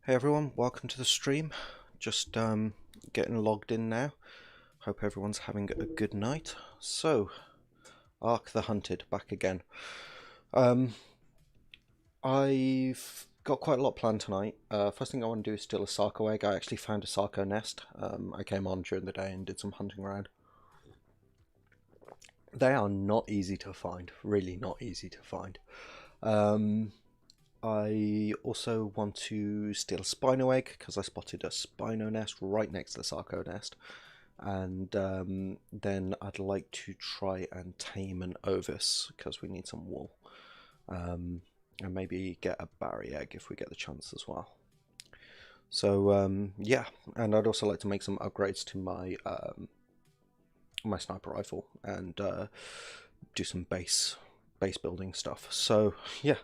Hey everyone, welcome to the stream. Just getting logged in now. Hope everyone's having a good night. So, Ark the Hunted back again. I've got quite a lot planned tonight. First thing I want to do is steal a Sarco egg. I actually found a Sarco nest. I came on during the day and did some hunting around. They are not easy to find, really not easy to find. I also want to steal a Spino egg because I spotted a Spino nest right next to the Sarco nest. And then I'd like to try and tame an Ovis because we need some wool. And maybe get a Barry egg if we get the chance as well. So yeah, and I'd also like to make some upgrades to my my sniper rifle and do some base building stuff. So yeah,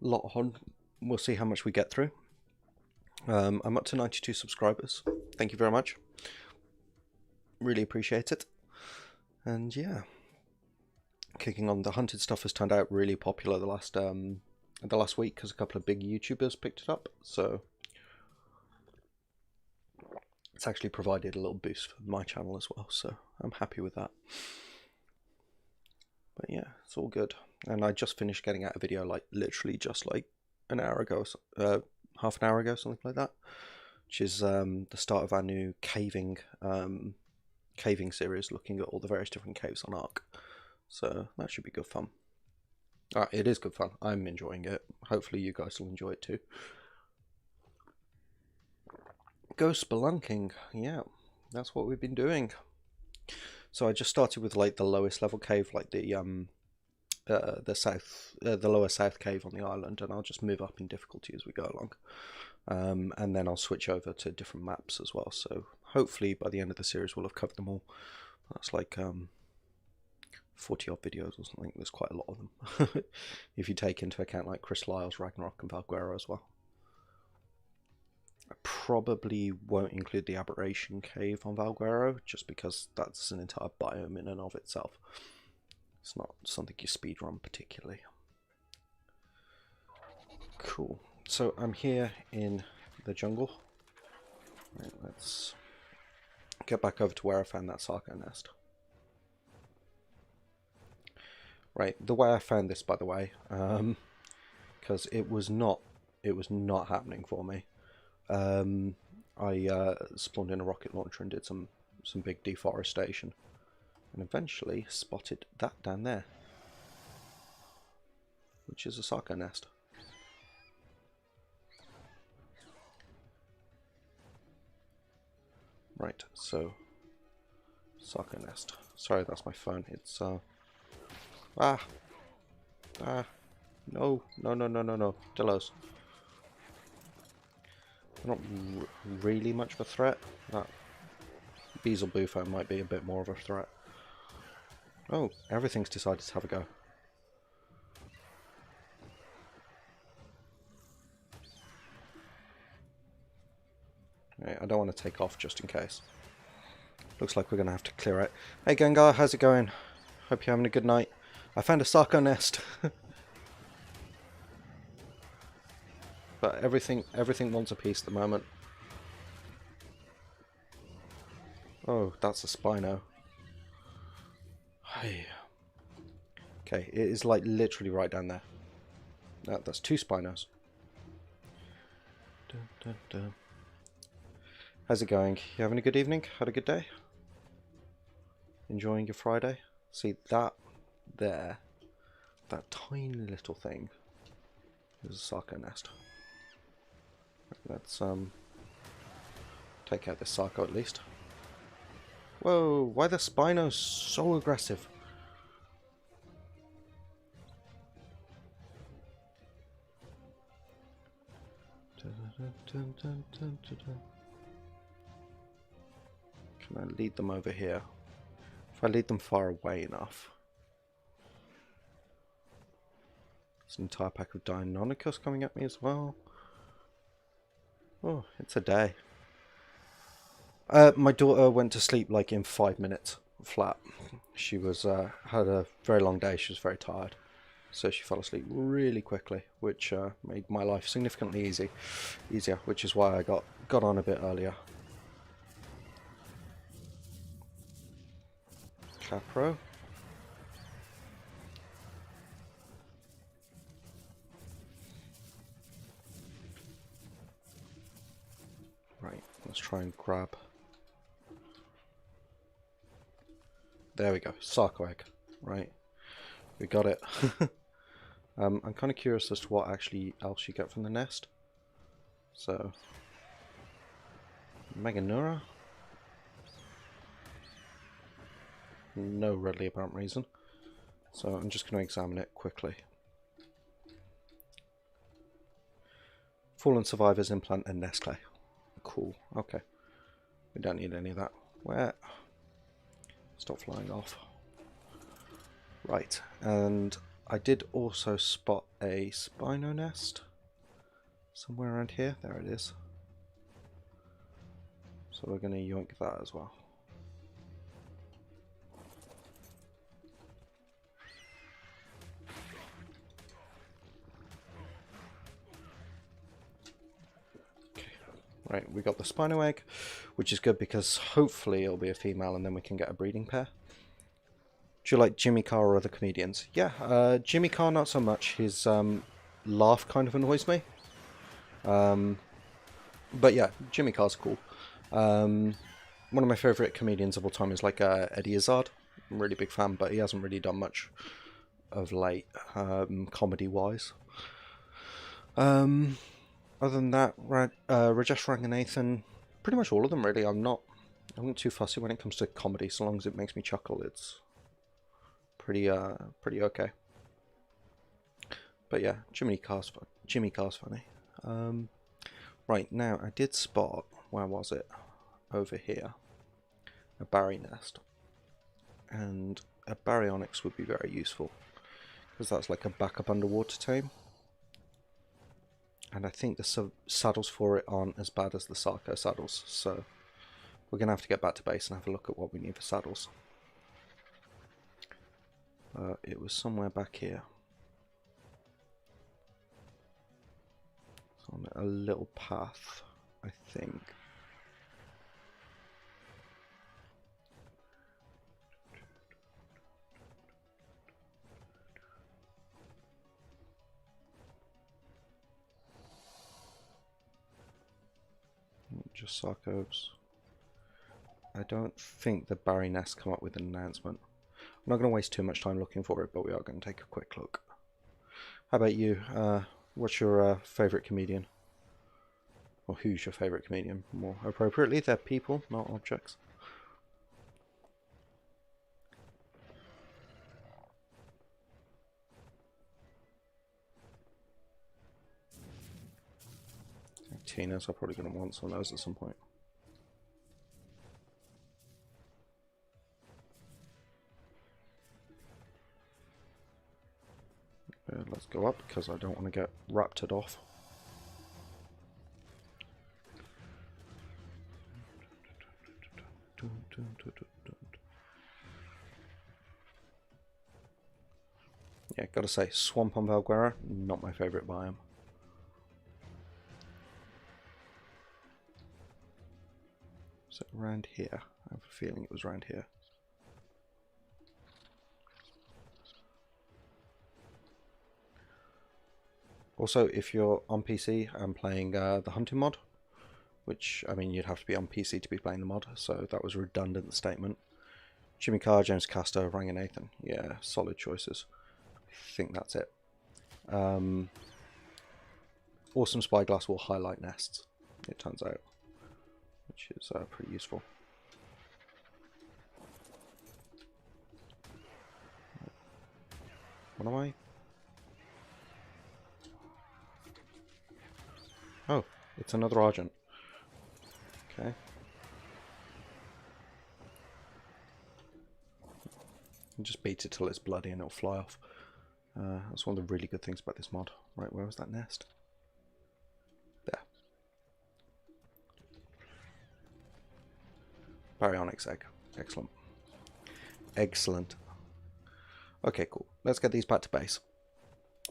a lot on. We'll see how much we get through. I'm up to 92 subscribers. Thank you very much. Really appreciate it. And yeah, kicking on. The hunted stuff has turned out really popular the last week because a couple of big YouTubers picked it up. So it's actually provided a little boost for my channel as well. So I'm happy with that. But yeah, it's all good. And I just finished getting out a video like literally just like an hour ago, half an hour ago, something like that, which is the start of our new caving series, looking at all the various different caves on Ark. So that should be good fun. It is good fun. I'm enjoying it. Hopefully you guys will enjoy it too. Go spelunking. Yeah, that's what we've been doing. So I just started with like the lowest level cave, like the lower south cave on the island, and I'll just move up in difficulty as we go along. And then I'll switch over to different maps as well. So hopefully by the end of the series we'll have covered them all. That's like 40 odd videos or something. There's quite a lot of them if you take into account like Chris Lyle's Ragnarok and Valguero as well. I probably won't include the Aberration Cave on Valguero just because that's an entire biome in and of itself. It's not something you speedrun particularly. Cool. So I'm here in the jungle. Right, let's get back over to where I found that Sarco nest. Right, the way I found this, by the way, because it was not happening for me. I spawned in a rocket launcher and did some big deforestation, and eventually spotted that down there, which is a Sarco nest. Right, so Sarco nest. Sorry, that's my phone. It's no, Delos. Not really much of a threat. That Beezle Bufo might be a bit more of a threat. Oh, everything's decided to have a go. Right, I don't want to take off just in case. Looks like we're going to have to clear it. Hey Gengar, how's it going? Hope you're having a good night. I found a Sarco nest. But everything wants a piece at the moment. Oh, that's a Spino. Hey. Okay, it is like literally right down there. That's two Spinos. Dun, dun, dun. How's it going? You having a good evening? Had a good day? Enjoying your Friday? See that there? That tiny little thing is a Sarco nest. Let's take out this Sarco at least. Whoa, why the Spinos so aggressive? Can I lead them over here? If I lead them far away enough. There's an entire pack of Deinonychus coming at me as well. Oh, it's a day. My daughter went to sleep like in 5 minutes flat. She was had a very long day. She was very tired. So she fell asleep really quickly, which made my life significantly easier, which is why I got on a bit earlier. Capro. Right, let's try and grab. There we go, Sarco egg. Right, we got it. I'm kind of curious as to what actually else you get from the nest. So, Meganura. No readily apparent reason. So I'm just going to examine it quickly. Fallen survivors implant and nest clay. Cool. Okay. We don't need any of that. Where? Stop flying off. Right. And I did also spot a Spino nest somewhere around here. There it is. So we're going to yoink that as well. Right, we got the Spino egg, which is good because hopefully it'll be a female and then we can get a breeding pair. Do you like Jimmy Carr or other comedians? Yeah, Jimmy Carr not so much. His laugh kind of annoys me. But yeah, Jimmy Carr's cool. One of my favourite comedians of all time is like Eddie Izzard. I'm a really big fan, but he hasn't really done much of late, comedy-wise. Other than that, Rajesh Ranganathan, pretty much all of them really. I'm not too fussy when it comes to comedy, so long as it makes me chuckle. It's pretty okay. But yeah, Jimmy Carr's funny. Right now, I did spot, where was it? Over here, a Barry nest, and a Baryonyx would be very useful because that's like a backup underwater tame. And I think the saddles for it aren't as bad as the Sarco saddles, so we're going to have to get back to base and have a look at what we need for saddles. It was somewhere back here. It's on a little path, I think. Just Sarcos. I don't think the Barry Nest come up with an announcement. I'm not going to waste too much time looking for it, but we are going to take a quick look. How about you? What's your favourite comedian? Or who's your favourite comedian? More appropriately, they're people, not objects. Tina's are probably going to want some of those at some point. Let's go up because I don't want to get raptored off. Yeah, gotta say, Swamp on Valguera, not my favourite biome. Is it around here? I have a feeling it was around here. Also, if you're on PC and playing the Hunting mod, which, I mean, you'd have to be on PC to be playing the mod, so that was a redundant statement. Jimmy Carr, James Castor, Ranganathan. Yeah, solid choices. I think that's it. Awesome Spyglass will highlight nests, it turns out, which is pretty useful. What am I? Oh, it's another Argent. Okay. And just beat it till it's bloody and it'll fly off. That's one of the really good things about this mod. Right, where was that nest? There. Baryonyx egg. Excellent. Excellent. Okay, cool. Let's get these back to base.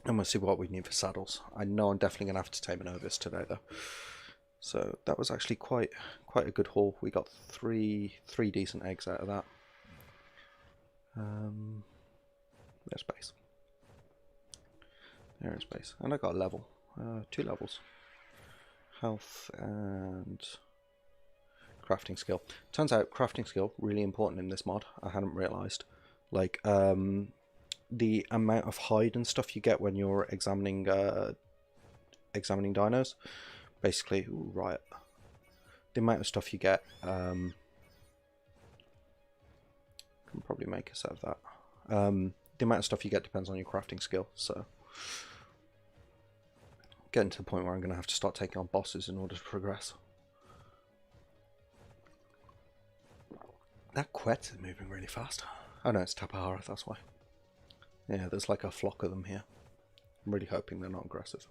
And we'll see what we need for saddles. I know I'm definitely going to have to tame an Ovis today, though. So that was actually quite a good haul. We got three decent eggs out of that. There's base. There is base. And I got a level. 2 levels. Health and crafting skill. Turns out crafting skill really important in this mod. I hadn't realised. Like, the amount of hide and stuff you get when you're examining dinos, basically, ooh, riot. The amount of stuff you get, can probably make us out of that. The amount of stuff you get depends on your crafting skill, so getting to the point where I'm going to have to start taking on bosses in order to progress. That Quetz is moving really fast. Oh no, it's Tapahara, that's why. Yeah, there's like a flock of them here. I'm really hoping they're not aggressive.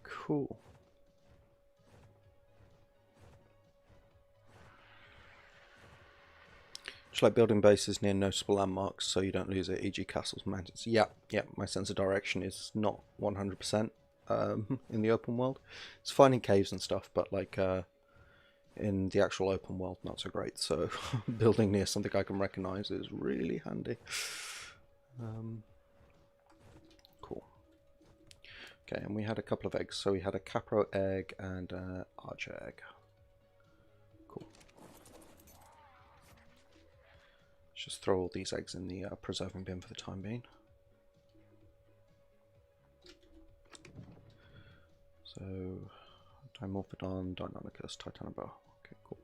Cool. Just like building bases near noticeable landmarks so you don't lose it, e.g. castles, mountains. Yeah, my sense of direction is not 100% in the open world. It's fine in caves and stuff, but like in the actual open world, not so great. So building near something I can recognize is really handy. Cool. Okay, and we had a couple of eggs. So we had a Capro egg and an Archer egg. Cool. Let's just throw all these eggs in the preserving bin for the time being. So, Dimorphodon, Deinonychus, Titanoboa. Okay, cool.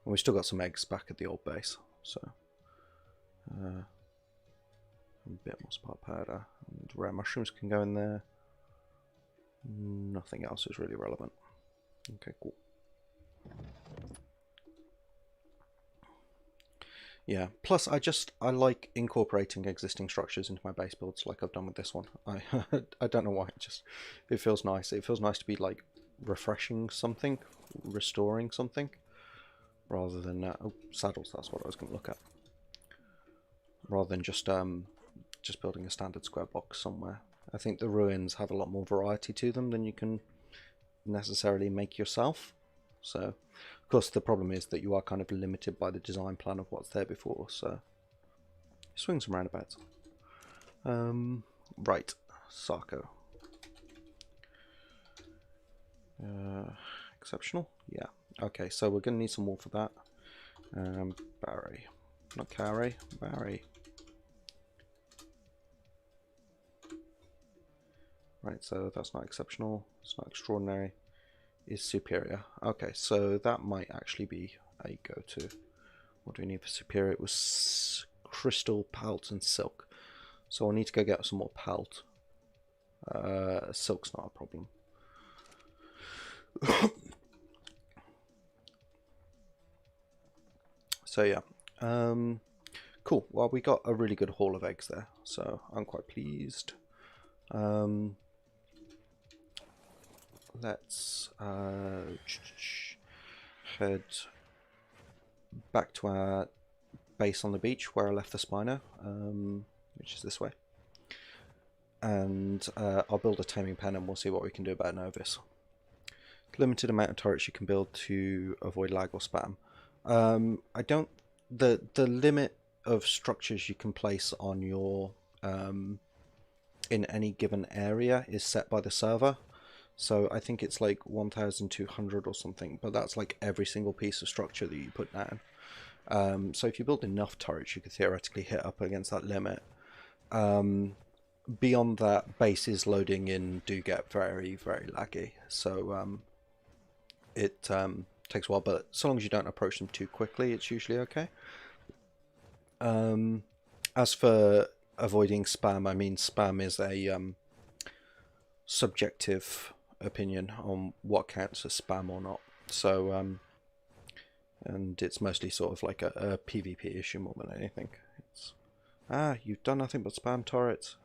And we still got some eggs back at the old base, so a bit more spark powder. And rare mushrooms can go in there. Nothing else is really relevant. Okay, cool. Yeah, plus I like incorporating existing structures into my base builds like I've done with this one. I don't know why, it feels nice. It feels nice to be like refreshing something, restoring something, rather than oh, saddles, that's what I was going to look at. Rather than just building a standard square box somewhere. I think the ruins have a lot more variety to them than you can necessarily make yourself. So, of course, the problem is that you are kind of limited by the design plan of what's there before, so swings and roundabouts. Right, Sarko. Exceptional? Yeah. Okay, so we're going to need some wool for that. Barry. Not Carrie, Barry. Right, so that's not exceptional, it's not extraordinary, is superior. Okay, so that might actually be a go-to. What do we need for superior? It was crystal, pelt, and silk. So I'll need to go get some more pelt. Silk's not a problem. So yeah, cool. Well, we got a really good haul of eggs there, so I'm quite pleased. Let's head back to our base on the beach where I left the Spino, which is this way. And I'll build a taming pen and we'll see what we can do about Novice. Limited amount of turrets you can build to avoid lag or spam. The limit of structures you can place on your in any given area is set by the server. So I think it's like 1,200 or something, but that's like every single piece of structure that you put down. So if you build enough turrets, you could theoretically hit up against that limit. Beyond that, bases loading in do get very, very laggy. So it takes a while, but so long as you don't approach them too quickly, it's usually okay. As for avoiding spam, I mean, spam is a subjective opinion on what counts as spam or not. So, and it's mostly sort of like a PvP issue more than anything. It's, you've done nothing but spam turrets,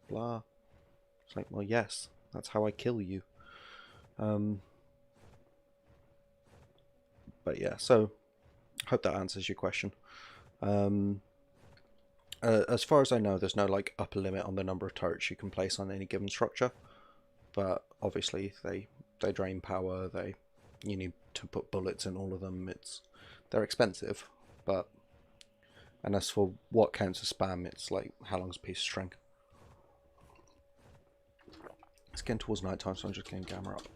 blah. It's like, well, yes, that's how I kill you. But yeah, so hope that answers your question. As far as I know, there's no like upper limit on the number of turrets you can place on any given structure, but obviously they drain power. You need to put bullets in all of them. They're expensive, but and as for what counts as spam, it's like how long's a piece of string. It's getting towards night time, so I'm just getting camera up.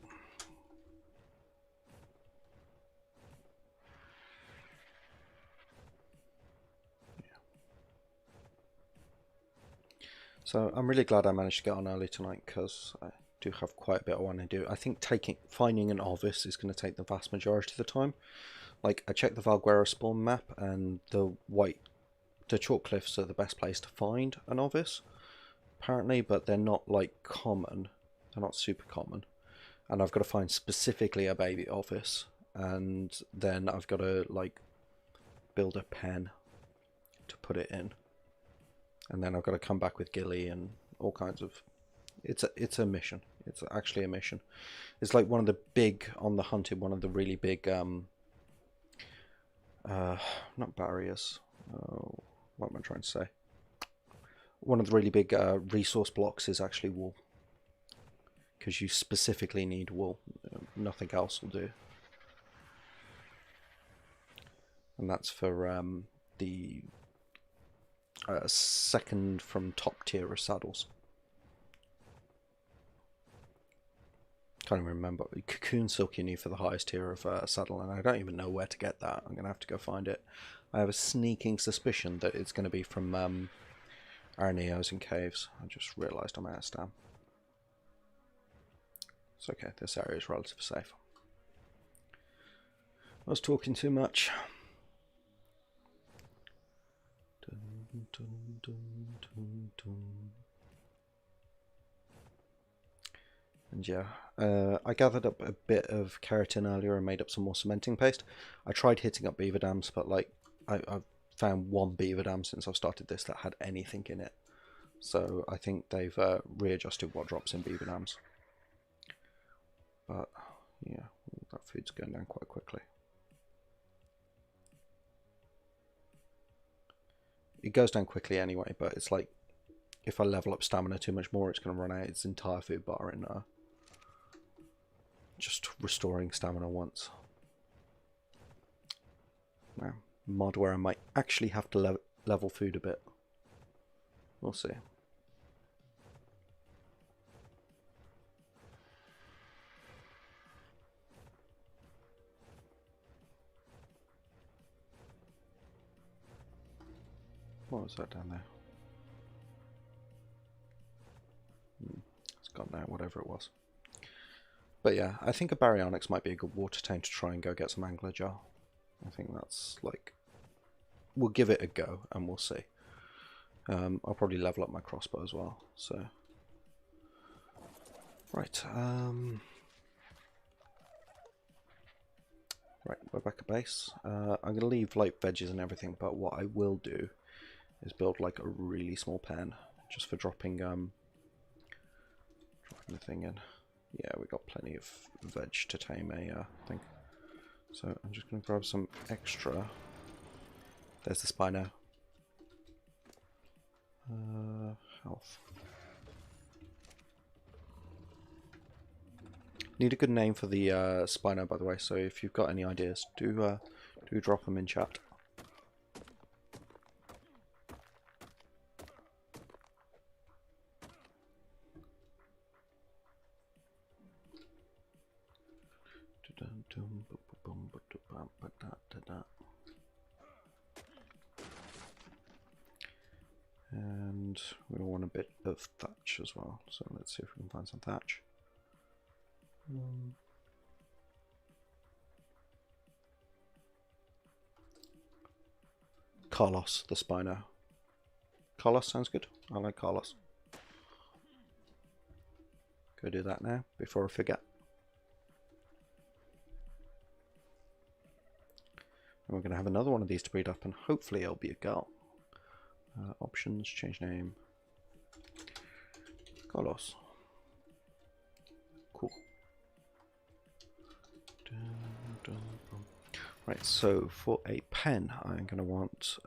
So I'm really glad I managed to get on early tonight, because I do have quite a bit I want to do. I think finding an Ovis is going to take the vast majority of the time. Like, I checked the Valguero spawn map, and the chalk cliffs are the best place to find an Ovis, apparently, but they're not like common. They're not super common. And I've got to find specifically a baby Ovis, and then I've got to like build a pen to put it in. And then I've got to come back with Gilly and all kinds of... It's a mission. It's actually a mission. It's like one of the big, on the Hunted, one of the really big, not barriers. What am I trying to say? One of the really big resource blocks is actually wool. Because you specifically need wool. Nothing else will do. And that's for the... second from top tier of saddles. Can't even remember. Cocoon silk you need for the highest tier of saddle, and I don't even know where to get that. I'm going to have to go find it. I have a sneaking suspicion that it's going to be from Araneos and Caves. I just realised I'm out of stam. It's okay, this area is relatively safe. I was talking too much. Dun, dun, dun, dun, dun. And yeah, I gathered up a bit of keratin earlier and made up some more cementing paste. I tried hitting up beaver dams, but like I've found one beaver dam since I've started this that had anything in it. So I think they've readjusted what drops in beaver dams. But yeah, that food's going down quite quickly. It goes down quickly anyway, but it's like if I level up stamina too much more, it's going to run out its entire food bar in just restoring stamina once. Now, mod where I might actually have to level food a bit. We'll see. What was that down there? It's gone now, whatever it was. But yeah, I think a baryonyx might be a good water tank to try and go get some angler jar. I think that's like... We'll give it a go and we'll see. I'll probably level up my crossbow as well, so... Right, right, we're back at base. I'm going to leave like veggies and everything, but what I will do is build like a really small pen just for dropping the thing in. Yeah, we got plenty of veg to tame a thing. So I'm just going to grab some extra. There's the Spino. Health. Need a good name for the Spino, by the way. So if you've got any ideas, do drop them in chat. And we want a bit of thatch as well, so let's see if we can find some thatch. Carlos, the Spino. Carlos sounds good. I like Carlos. Go do that now before I forget. And we're going to have another one of these to breed up, and hopefully it'll be a girl. Options, change name. Carlos. Cool. Right, so for a pen, I'm going to want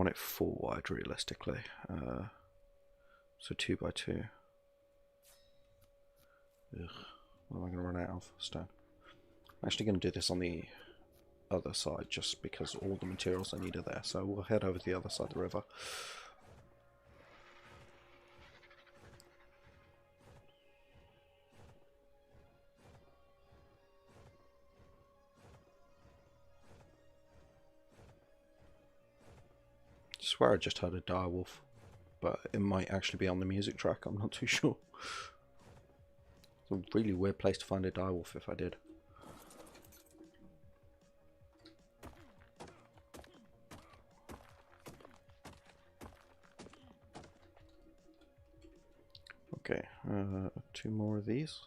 it 4 wide realistically. So 2 by 2. Ugh, what am I going to run out of? Stone. I'm actually going to do this on the other side just because all the materials I need are there. So we'll head over to the other side of the river. I swear I just heard a direwolf, but it might actually be on the music track, I'm not too sure. It's a really weird place to find a direwolf if I did. Okay, 2 more of these.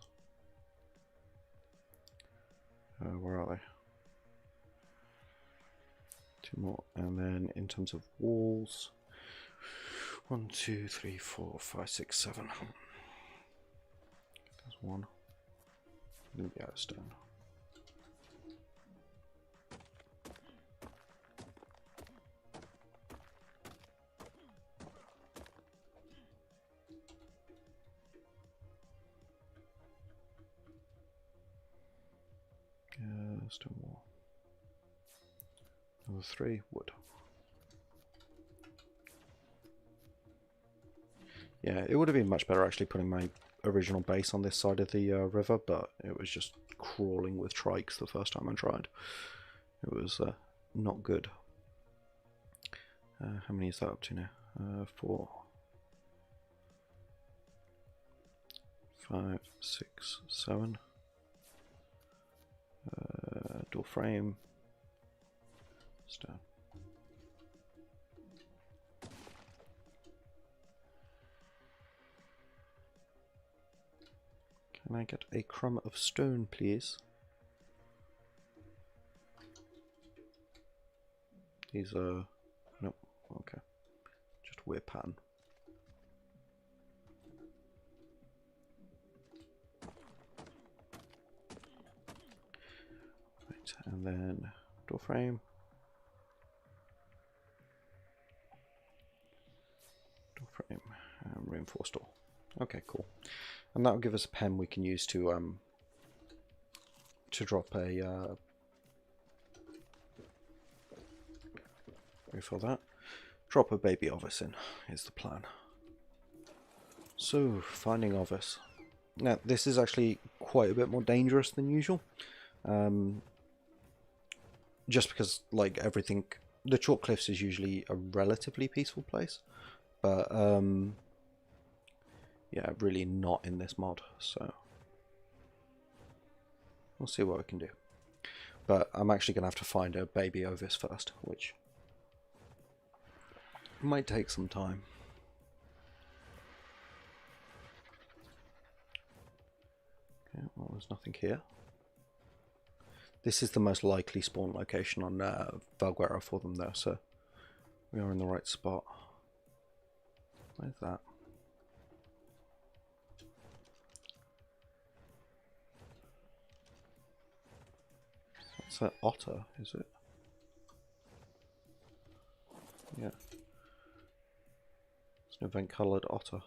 Where are they? 2 more, and then in terms of walls, 1, 2, 3, 4, 5, 6, 7. There's 1. I'm gonna be out of stone. Stone wall. Another 3 wood. Yeah, it would have been much better actually putting my original base on this side of the river, but it was just crawling with trikes the first time I tried. It was not good. How many is that up to now? 4, 5, 6, 7. Door frame. Stone. Can I get a crumb of stone, please? These are... nope, okay. Just weird pattern. Right, and then door frame. Door frame, and reinforced door. Okay, cool. And that'll give us a pen we can use to drop a refill that. Drop a baby Ovis in is the plan. So finding Ovis. Now this is actually quite a bit more dangerous than usual. Just because like everything, the Chalk Cliffs is usually a relatively peaceful place, but yeah, really not in this mod, so we'll see what we can do. But I'm actually going to have to find a baby Ovis first, which might take some time. Okay, well, there's nothing here. This is the most likely spawn location on Valguero for them though, so we are in the right spot. Where's that? That's an otter, is it? Yeah. It's an event coloured otter.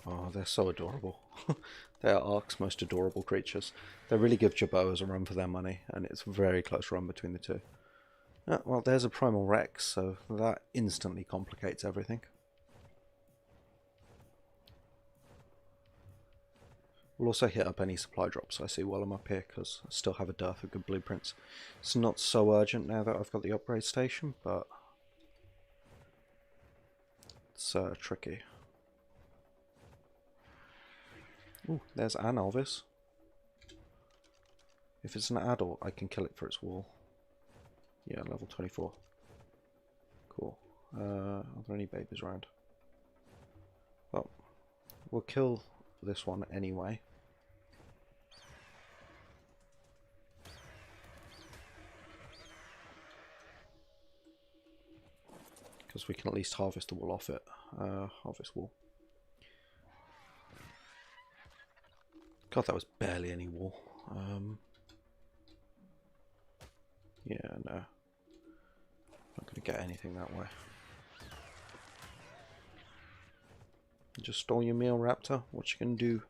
Oh, they're so adorable. They are Ark's most adorable creatures. They really give Jabboas a run for their money, and it's a very close run between the two. Ah, well, there's a Primal Rex, so that instantly complicates everything. We'll also hit up any supply drops I see while I'm up here, because I still have a dearth of good blueprints. It's not so urgent now that I've got the upgrade station, but it's tricky. Ooh, there's an Ovis. If it's an adult, I can kill it for its wall. Yeah, level 24. Cool. Are there any babies around? Well, we'll kill this one anyway. Because we can at least harvest the wool off it. Harvest wool. God, that was barely any wool. Yeah, no. Not going to get anything that way. You just stole your meal, Raptor. What you going to do?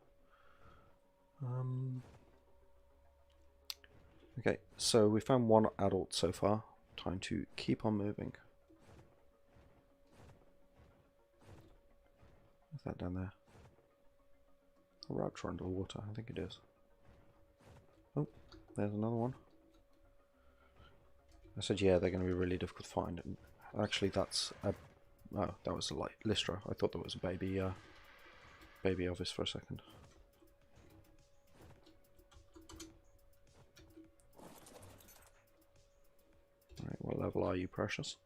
Okay, so we found one adult so far. Time to keep on moving. What's that down there? A raptor under the water, I think it is. Oh, there's another one. I said, yeah, they're going to be really difficult to find. And actually, that's a... Oh, that was a Lystra. I thought that was a baby, baby Ovis for a second. Alright, what level are you, precious?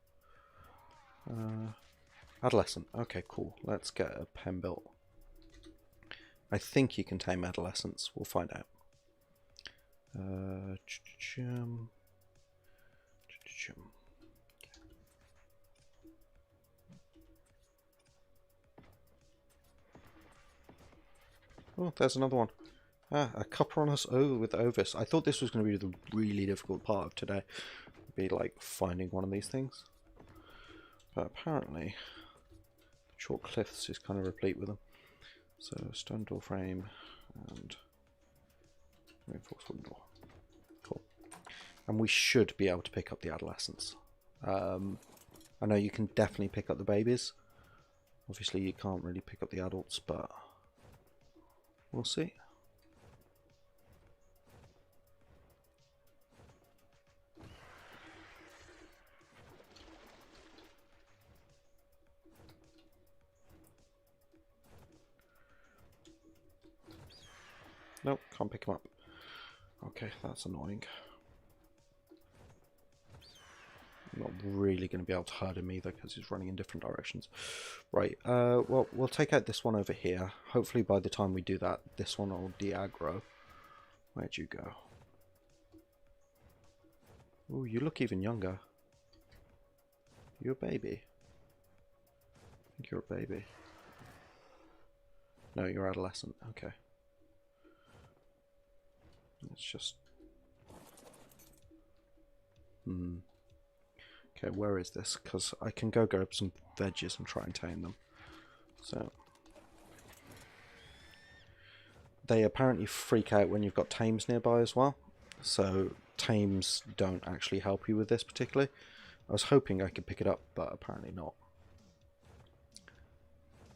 Adolescent. Okay, cool. Let's get a pen built. I think you can tame adolescents. We'll find out. Oh, there's another one. Ah, a Copronus with Ovis. I thought this was going to be the really difficult part of today. Be like finding one of these things. But apparently, short cliffs is kind of replete with them. So, stone door frame and reinforced wooden door. Cool. And we should be able to pick up the adolescents. I know you can definitely pick up the babies. Obviously, you can't really pick up the adults, but we'll see. Nope, can't pick him up. Okay, that's annoying. I'm not really going to be able to herd him either because he's running in different directions. Right, well, we'll take out this one over here. Hopefully by the time we do that, this one will de-aggro. Where'd you go? Oh, you look even younger. You're a baby. I think you're a baby. No, you're adolescent. Okay. Let's just... Okay, where is this? Because I can go grab some veggies and try and tame them. So... They apparently freak out when you've got tames nearby as well. So tames don't actually help you with this particularly. I was hoping I could pick it up, but apparently not.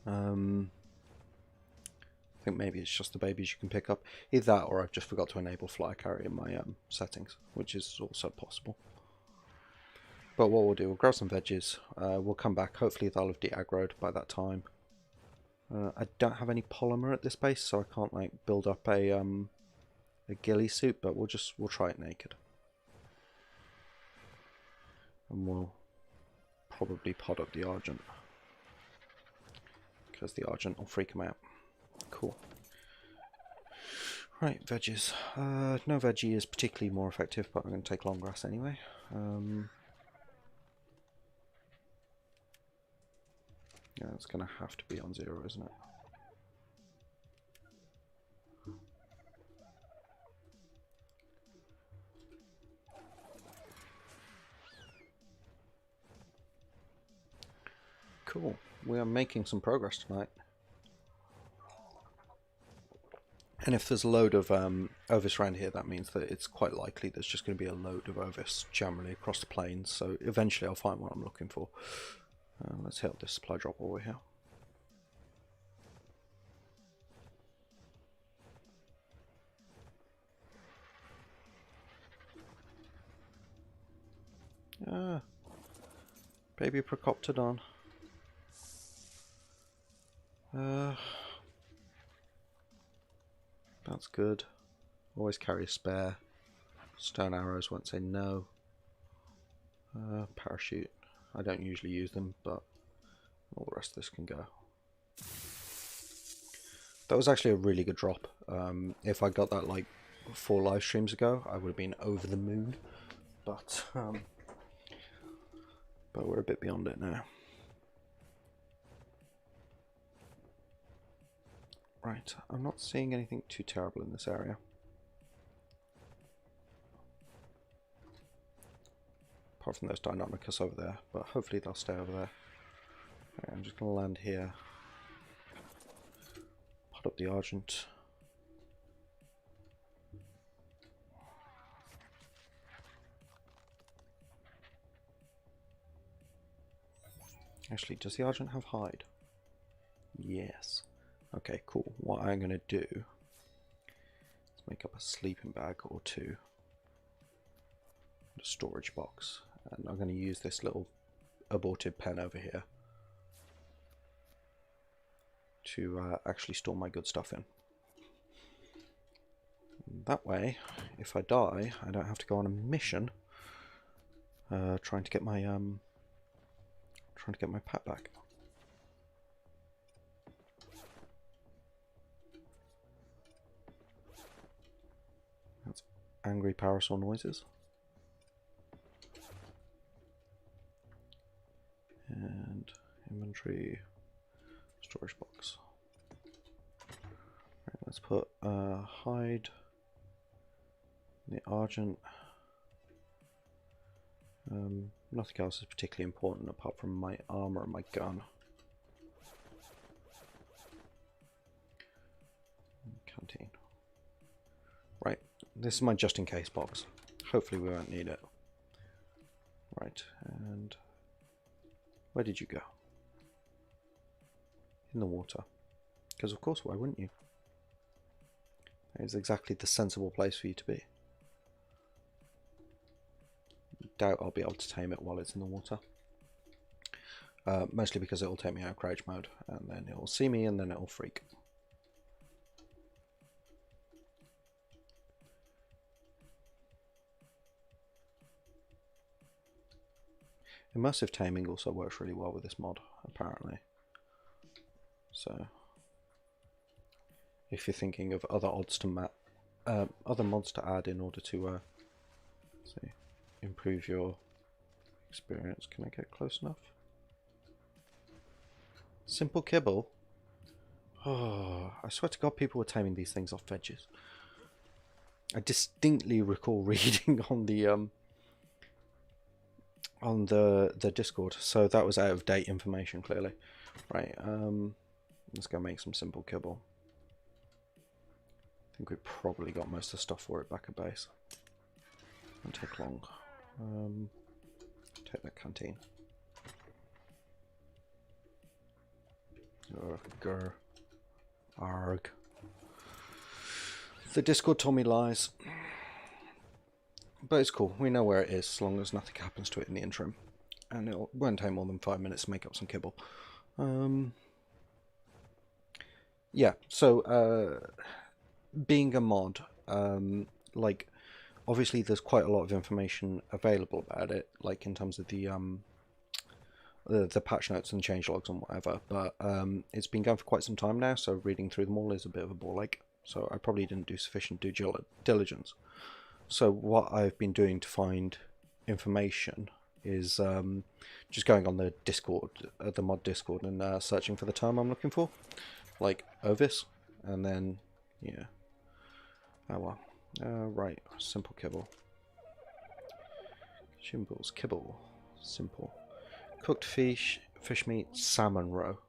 I think maybe it's just the babies you can pick up. Either that or I've just forgot to enable fly carry in my settings, which is also possible. But what we'll do, we'll grab some veggies, we'll come back, hopefully they'll have de-aggroed by that time. I don't have any polymer at this base, so I can't like build up a ghillie suit, but we'll try it naked. And we'll probably pod up the Argent, because the Argent will freak him out. Cool. Right, veggies. No veggie is particularly more effective, but I'm going to take long grass anyway. Yeah, it's going to have to be on 0, isn't it? Cool. We are making some progress tonight. And if there's a load of Ovis around here, that means that it's quite likely there's just going to be a load of Ovis generally across the plains. So eventually I'll find what I'm looking for. Let's hit up this supply drop while we're here. Baby Procoptodon. That's good. Always carry a spare. Stone arrows won't say no. Parachute. I don't usually use them, but all the rest of this can go. That was actually a really good drop. If I got that like 4 live streams ago, I would have been over the moon. But we're a bit beyond it now. Right, I'm not seeing anything too terrible in this area. apart from those Deinonychus over there, but hopefully they'll stay over there. Okay, I'm just going to land here. Pot up the Argent. Actually, does the Argent have hide? Yes. Okay, cool. What I'm going to do is make up a sleeping bag or two. A storage box. And I'm going to use this little aborted pen over here to actually store my good stuff in. That way, if I die, I don't have to go on a mission trying to get my pet back. That's angry parasaur noises. And inventory, storage box. Right, let's put hide, the Argent. Nothing else is particularly important apart from my armor and my gun. Canteen. Right, this is my just in case box. Hopefully we won't need it. Right, and where did you go? In the water. Because of course, why wouldn't you? That is exactly the sensible place for you to be. Doubt I'll be able to tame it while it's in the water. Mostly because it will take me out of crouch mode, and then it will see me, and then it will freak. Immersive taming also works really well with this mod, apparently. So, if you're thinking of other odds to other mods to add in order to see, improve your experience, can I get close enough? Simple kibble. Oh, I swear to God, people were taming these things off veggies. I distinctly recall reading on the Discord, so that was out of date information clearly. Right, let's go make some simple kibble. I think we probably got most of the stuff for it back at base. Won't take long. Take that canteen. Grr. Arg. The Discord told me lies. But it's cool, we know where it is as long as nothing happens to it in the interim. And it won't take more than 5 minutes to make up some kibble. Yeah, so being a mod, like obviously there's quite a lot of information available about it, like in terms of the patch notes and changelogs and whatever, but it's been going for quite some time now, so reading through them all is a bit of a ball ache. So I probably didn't do sufficient due diligence. So what I've been doing to find information is just going on the Discord, the mod Discord, and searching for the term I'm looking for, like Ovis, and then yeah. Oh well. Right, simple kibble. Chimbles, kibble, simple. Cooked fish, fish meat, salmon roe.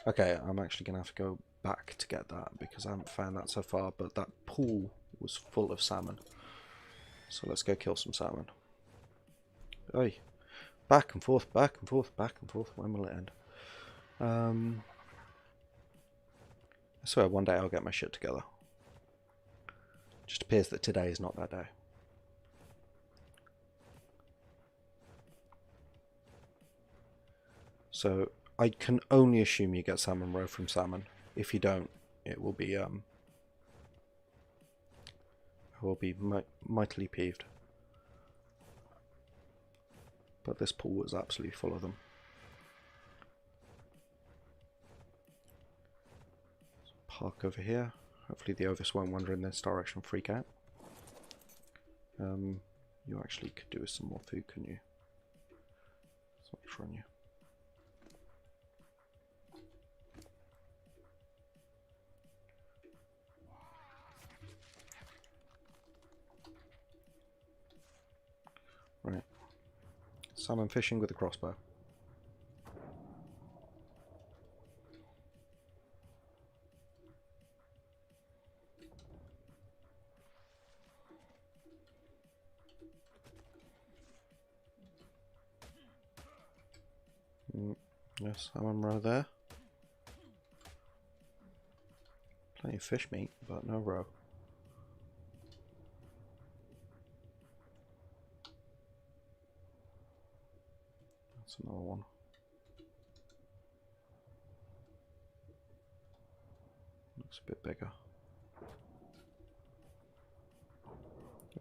Okay, I'm actually gonna have to go back to get that because I haven't found that so far, but that pool was full of salmon. So let's go kill some salmon. Oi. Back and forth, back and forth, back and forth. When will it end? I swear one day I'll get my shit together. Just appears that today is not that day. So I can only assume you get salmon roe from salmon. If you don't, it will be I will be mightily peeved. But this pool was absolutely full of them. Park over here. Hopefully the Ovis won't wander in this direction and freak out. You actually could do with some more food, couldn't you? So much on you. Right. Salmon fishing with a crossbow. Yes, salmon roe there. Plenty of fish meat, but no roe. That's another one. Looks a bit bigger.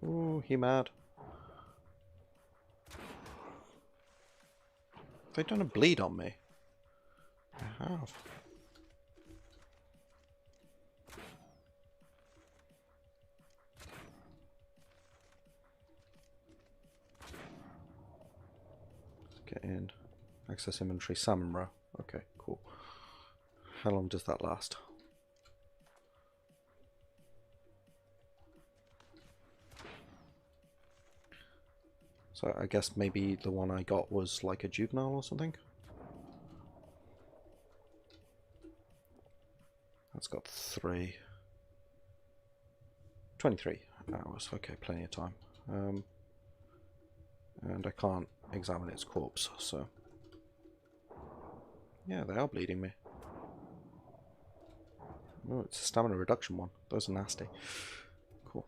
Ooh, he mad. Have they done a bleed on me? I have. Let's get in. Access inventory, salmon roe. Okay, cool. How long does that last? So I guess maybe the one I got was like a juvenile or something? That's got 23 hours. Okay, plenty of time. And I can't examine its corpse, so... Yeah, they are bleeding me. Oh, it's a stamina reduction one. Those are nasty. Cool.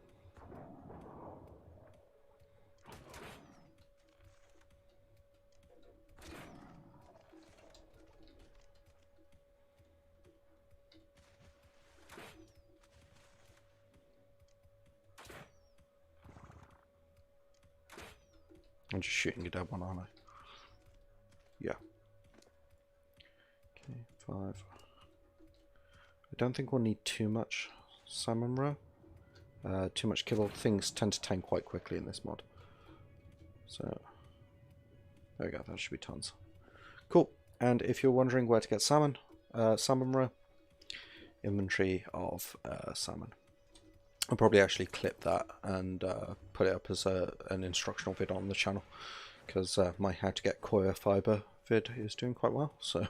I'm just shooting a dead one, aren't I? Yeah. Okay, 5. I don't think we'll need too much salmon roe. Too much kibble. Things tend to tame quite quickly in this mod. So, there we go. That should be tons. Cool. And if you're wondering where to get salmon, salmon roe, inventory of salmon. I'll probably actually clip that and put it up as an instructional vid on the channel, because my how to get coir fiber vid is doing quite well. So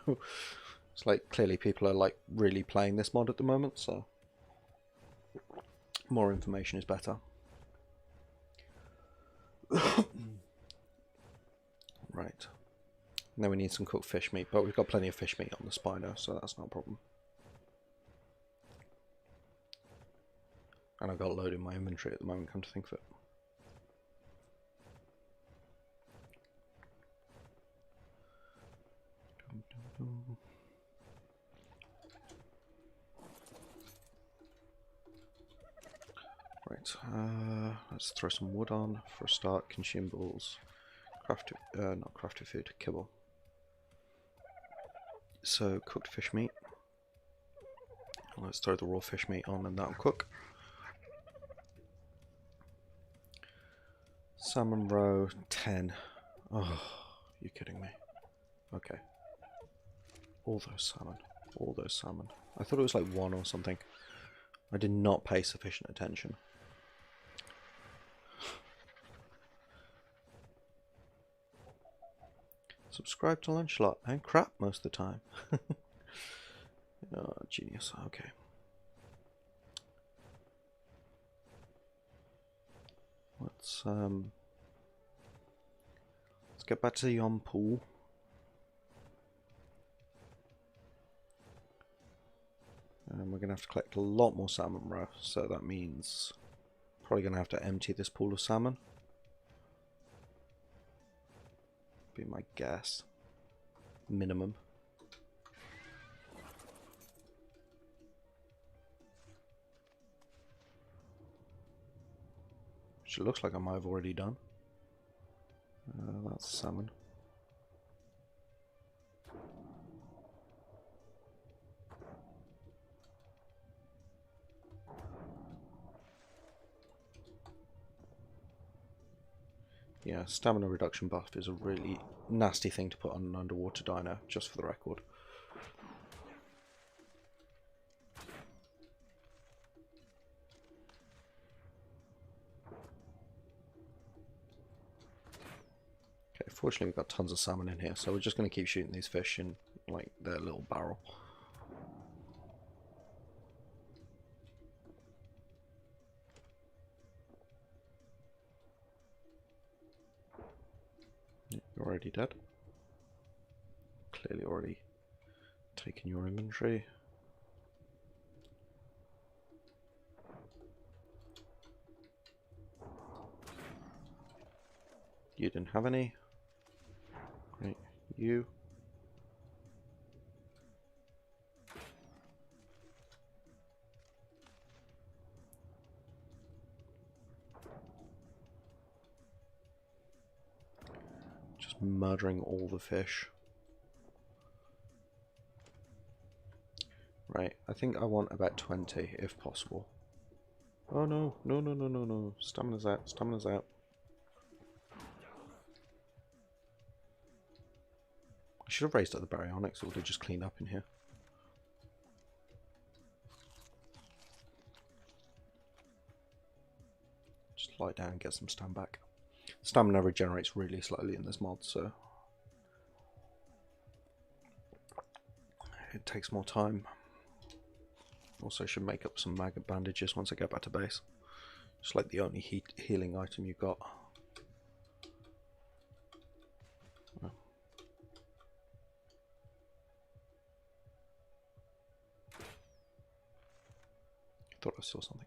it's like clearly people are like really playing this mod at the moment, so more information is better. Right. Now we need some cooked fish meat, but we've got plenty of fish meat on the Spino, so that's not a problem. And I've got a load in my inventory at the moment, come to think of it. Right, let's throw some wood on for a start. Consumables, not crafted food, kibble. So cooked fish meat. Let's throw the raw fish meat on and that'll cook. Salmon roe 10. Oh, you're kidding me. Okay. All those salmon. All those salmon. I thought it was like 1 or something. I did not pay sufficient attention. Subscribe to Lunchlot and crap most of the time. Oh, genius. Okay. Let's get back to the Yon pool. And we're going to have to collect a lot more salmon roe, so that means probably going to have to empty this pool of salmon. Be my guess. Minimum. Which it looks like I might have already done. That's salmon. Yeah, stamina reduction buff is a really nasty thing to put on an underwater dino, just for the record. Okay, Fortunately, we've got tons of salmon in here, so we're just going to keep shooting these fish in like their little barrel. You're already dead. Clearly already taken your inventory. You didn't have any. Great. You. Just murdering all the fish. Right, I think I want about 20 if possible. Oh no, no, no, no, no, no. Stamina's out, stamina's out. I should have raised up the baryonyx, it would have just cleaned up in here. Just lie down and get some stam back. Stamina regenerates really slowly in this mod, so it takes more time. Also should make up some maggot bandages once I get back to base. Just like the only healing item you've got. Oh. Thought I saw something.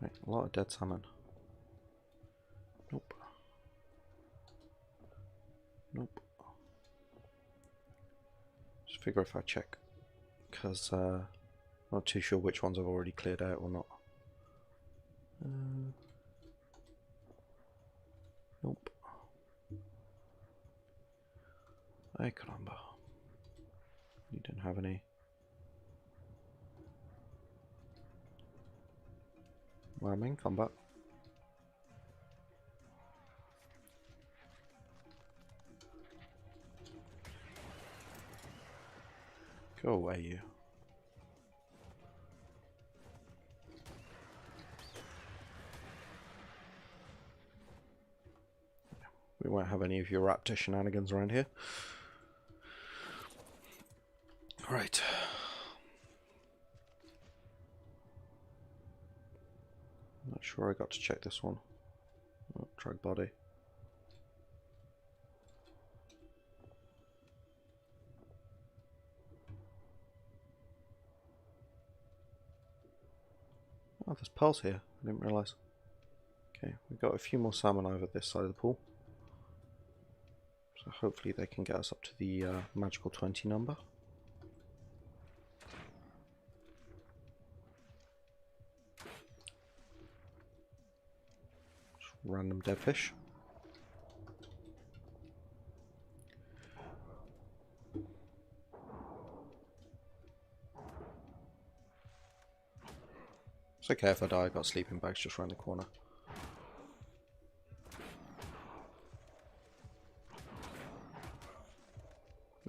Right, a lot of dead salmon. Nope. Nope. Just figure if I check, because I'm not too sure which ones I've already cleared out or not. Nope. Ay caramba. You didn't have any. Well, I'm in combat. Go away, you. We won't have any of your raptor shenanigans around here. Right. Not sure I got to check this one. Oh, drug body. Oh, there's pearls here. I didn't realise. Okay, we've got a few more salmon over this side of the pool. So hopefully they can get us up to the magical 20 number. Just random dead fish. It's okay if I die, I've got sleeping bags just around the corner.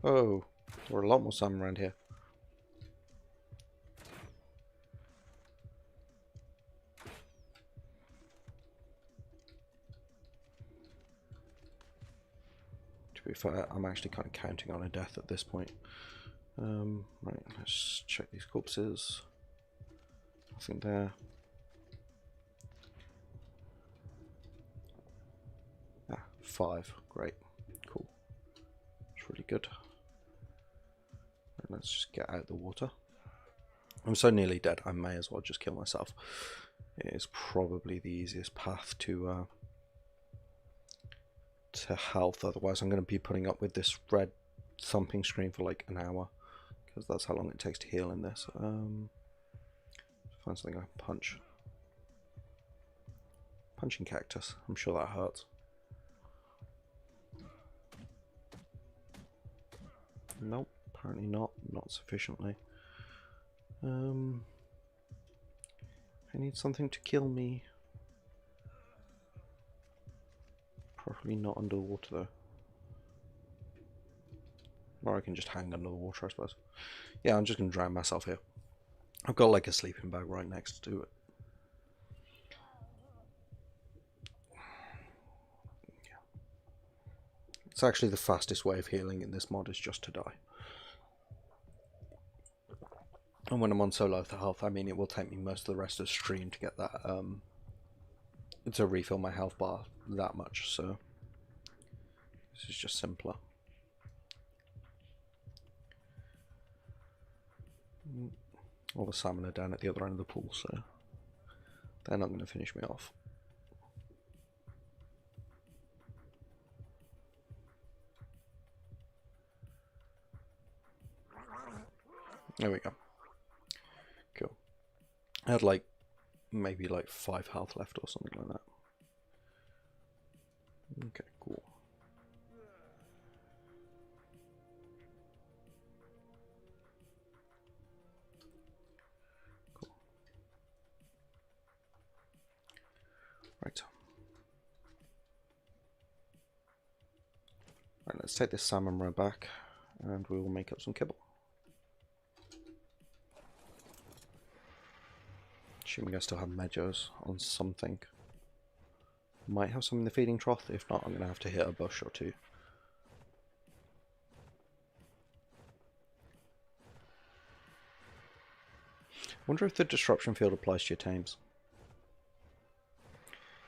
Oh, there are a lot more salmon around here. To be fair, I'm actually kind of counting on a death at this point. Right, let's check these corpses. Nothing there. Ah, 5. Great. Cool. It's really good. Let's just get out the water. I'm so nearly dead, I may as well just kill myself. It is probably the easiest path to health, otherwise I'm going to be putting up with this red thumping screen for like an hour, because that's how long it takes to heal in this. Find something I can punch. Punching cactus, I'm sure that hurts. Nope. Apparently not sufficiently. I need something to kill me. Probably not underwater though. Or I can just hang under the water, I suppose. Yeah, I'm just going to drown myself here. I've got like a sleeping bag right next to it. It's actually the fastest way of healing in this mod is just to die. And when I'm on so low health, I mean, it will take me most of the rest of the stream to get that, to refill my health bar that much, so this is just simpler. All the salmon are down at the other end of the pool, so they're not going to finish me off. There we go. Cool. I had like maybe like 5 health left or something like that. Okay, cool. Cool. Right. Right, let's take this salmon roe back and we will make up some kibble. Assuming I still have meadows on something. Might have some in the feeding trough. If not, I'm going to have to hit a bush or two. I wonder if the disruption field applies to your tames.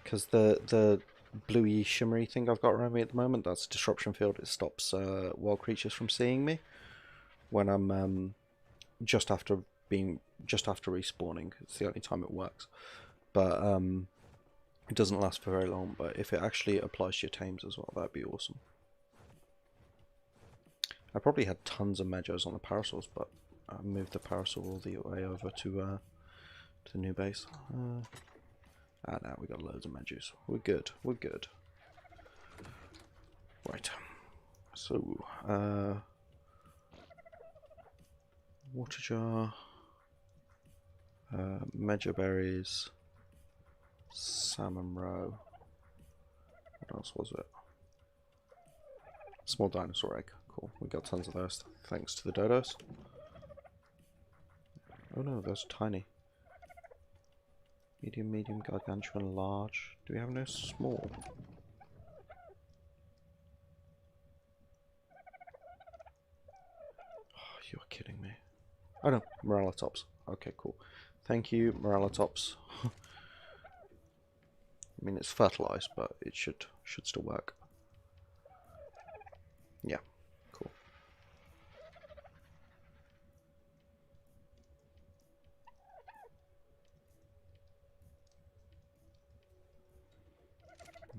Because the bluey shimmery thing I've got around me at the moment, that's disruption field. It stops wild creatures from seeing me when I'm just after respawning. It's the only time it works, but it doesn't last for very long. But if it actually applies to your tames as well, that'd be awesome. I probably had tons of meadows on the parasols, but I moved the parasol all the way over to the new base. Now we got loads of meadows. We're good. We're good. Right. So, water jar, meadow berries, salmon roe. What else was it? Small dinosaur egg. Cool. We got tons of those thanks to the dodos. Oh no, those are tiny. Medium, medium, gargantuan, large. Do we have no small? Oh, you're kidding me. Oh no, Morellatops. Okay, cool. Thank you, Morellatops. I mean, it's fertilized, but it should still work. Yeah, cool.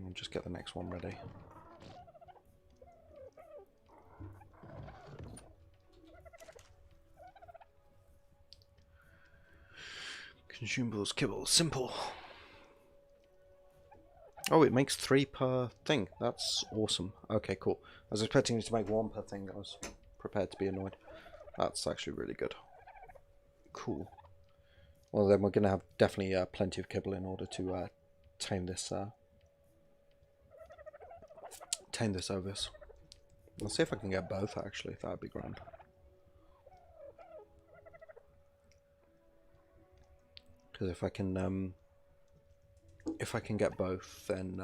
I'll just get the next one ready. Consumables, kibble, simple. Oh, it makes 3 per thing. That's awesome. Okay, cool. I was expecting it to make 1 per thing. I was prepared to be annoyed. That's actually really good. Cool. Well, then we're going to have definitely plenty of kibble in order to tame this ovis. Let's see if I can get both, actually. That'd be grand. Because if I can get both, then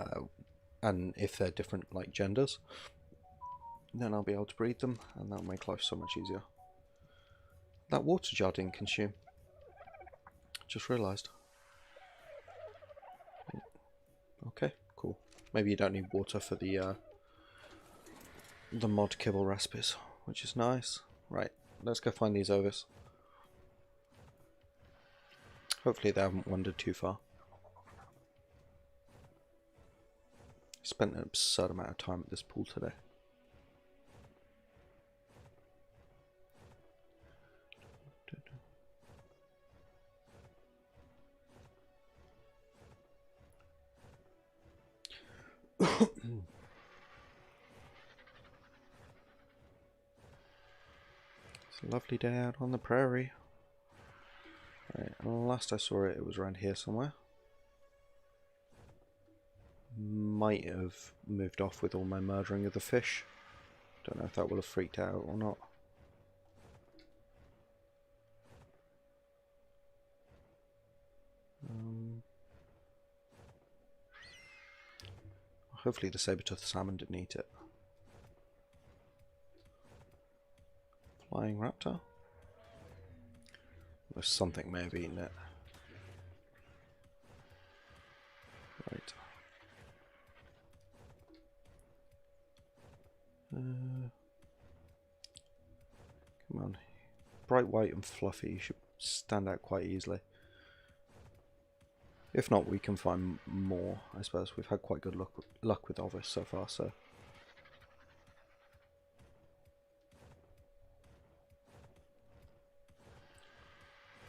and if they're different like genders, then I'll be able to breed them, and that'll make life so much easier. That water jar didn't consume. Just realised. Okay, cool. Maybe you don't need water for the mod kibble recipes, which is nice. Right, let's go find these ovis. Hopefully they haven't wandered too far. Spent an absurd amount of time at this pool today. It's a lovely day out on the prairie. Right, and last I saw it, it was around here somewhere. Might have moved off with all my murdering of the fish. Don't know if that will have freaked out or not. Hopefully the saber-toothed salmon didn't eat it. flying raptor. There's something may have eaten it. Right. Come on. Bright white and fluffy. You should stand out quite easily. If not, we can find more, I suppose. We've had quite good luck with Ovis so far, so...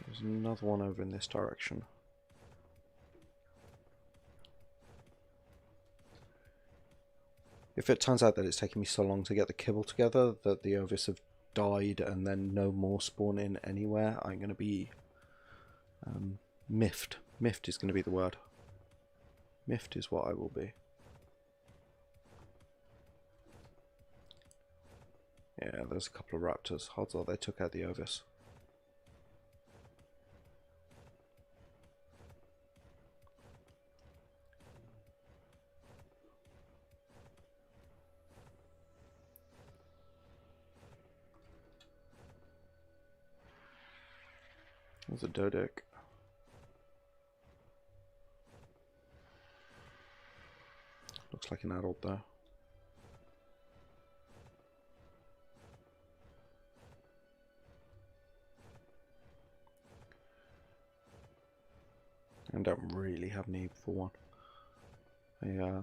There's another one over in this direction. If it turns out that it's taking me so long to get the kibble together that the Ovis have died and then no more spawn in anywhere, I'm going to be miffed. Miffed is going to be the word. Miffed is what I will be. Yeah, there's a couple of raptors. Odds are they took out the Ovis. There's a Dodec. Looks like an adult though. I don't really have need for one. I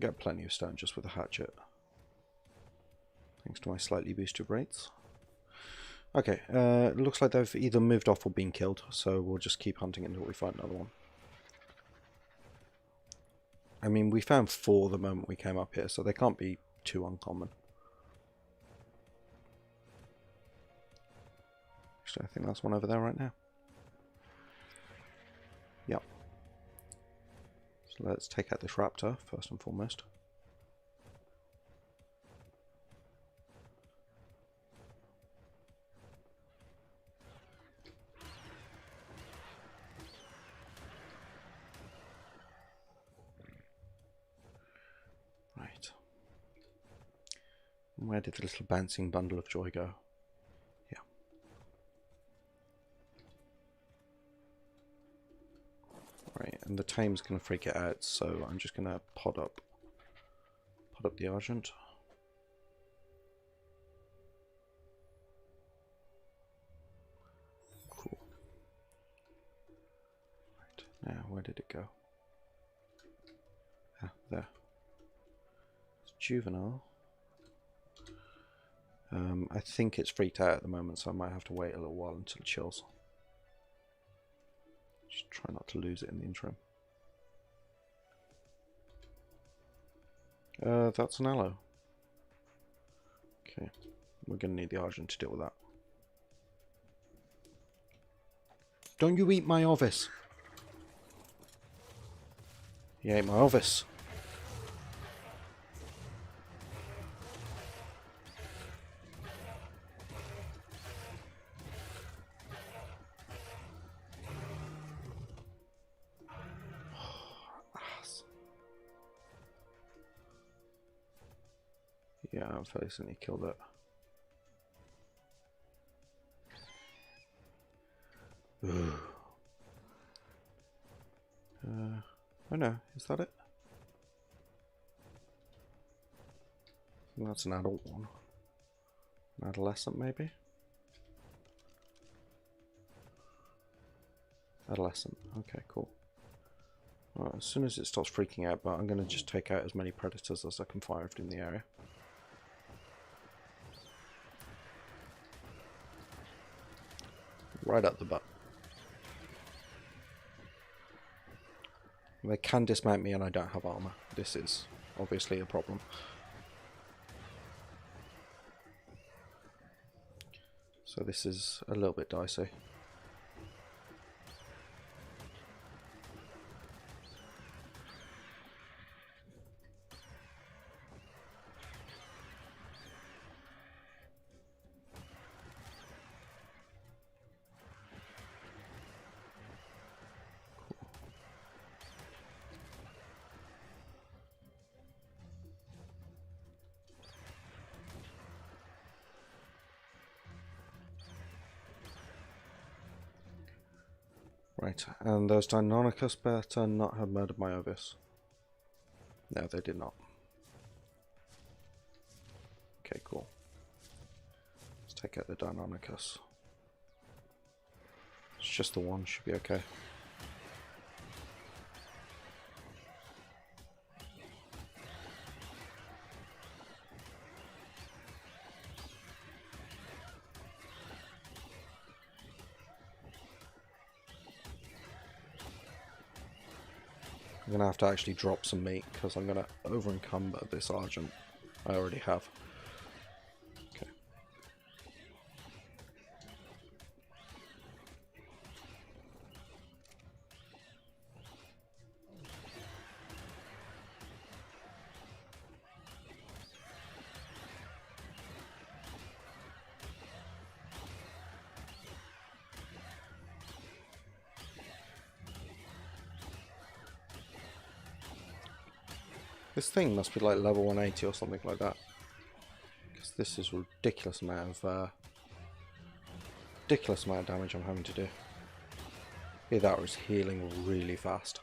get plenty of stone just with a hatchet. Thanks to my slightly boosted rates. Okay, it looks like they've either moved off or been killed, so we'll just keep hunting until we find another one. I mean, we found 4 the moment we came up here, so they can't be too uncommon. Actually, I think that's one over there right now. Yep. So let's take out this raptor, first and foremost. Right. Where did the little bouncing bundle of joy go? Yeah. Right, and the tame's going to freak it out, so I'm just going to pod up the Argent. Cool. Right, now where did it go? Ah, there. It's juvenile. I think it's freaked out at the moment, so I might have to wait a little while until it chills. Just try not to lose it in the interim. That's an aloe. Okay, we're going to need the Argent to deal with that. Don't you eat my Ovis! He ate my Ovis. Yeah, I'm fairly certain he killed it. Oh no, is that it? I think that's an adult one. An adolescent, maybe? Adolescent, okay, cool. Well, as soon as it stops freaking out, but I'm going to just take out as many predators as I can find in the area. Right up the butt. They can dismount me and I don't have armor. This is obviously a problem. So this is a little bit dicey. Right, and those Deinonychus better not have murdered my Ovis. No, they did not. Okay, cool. Let's take out the Deinonychus. It's just the one, should be okay. I'm going to have to actually drop some meat because I'm going to over-encumber this Argent. I already have. Okay. This thing must be like level 180 or something like that. Because this is a ridiculous amount of damage I'm having to do. Yeah, that was healing really fast.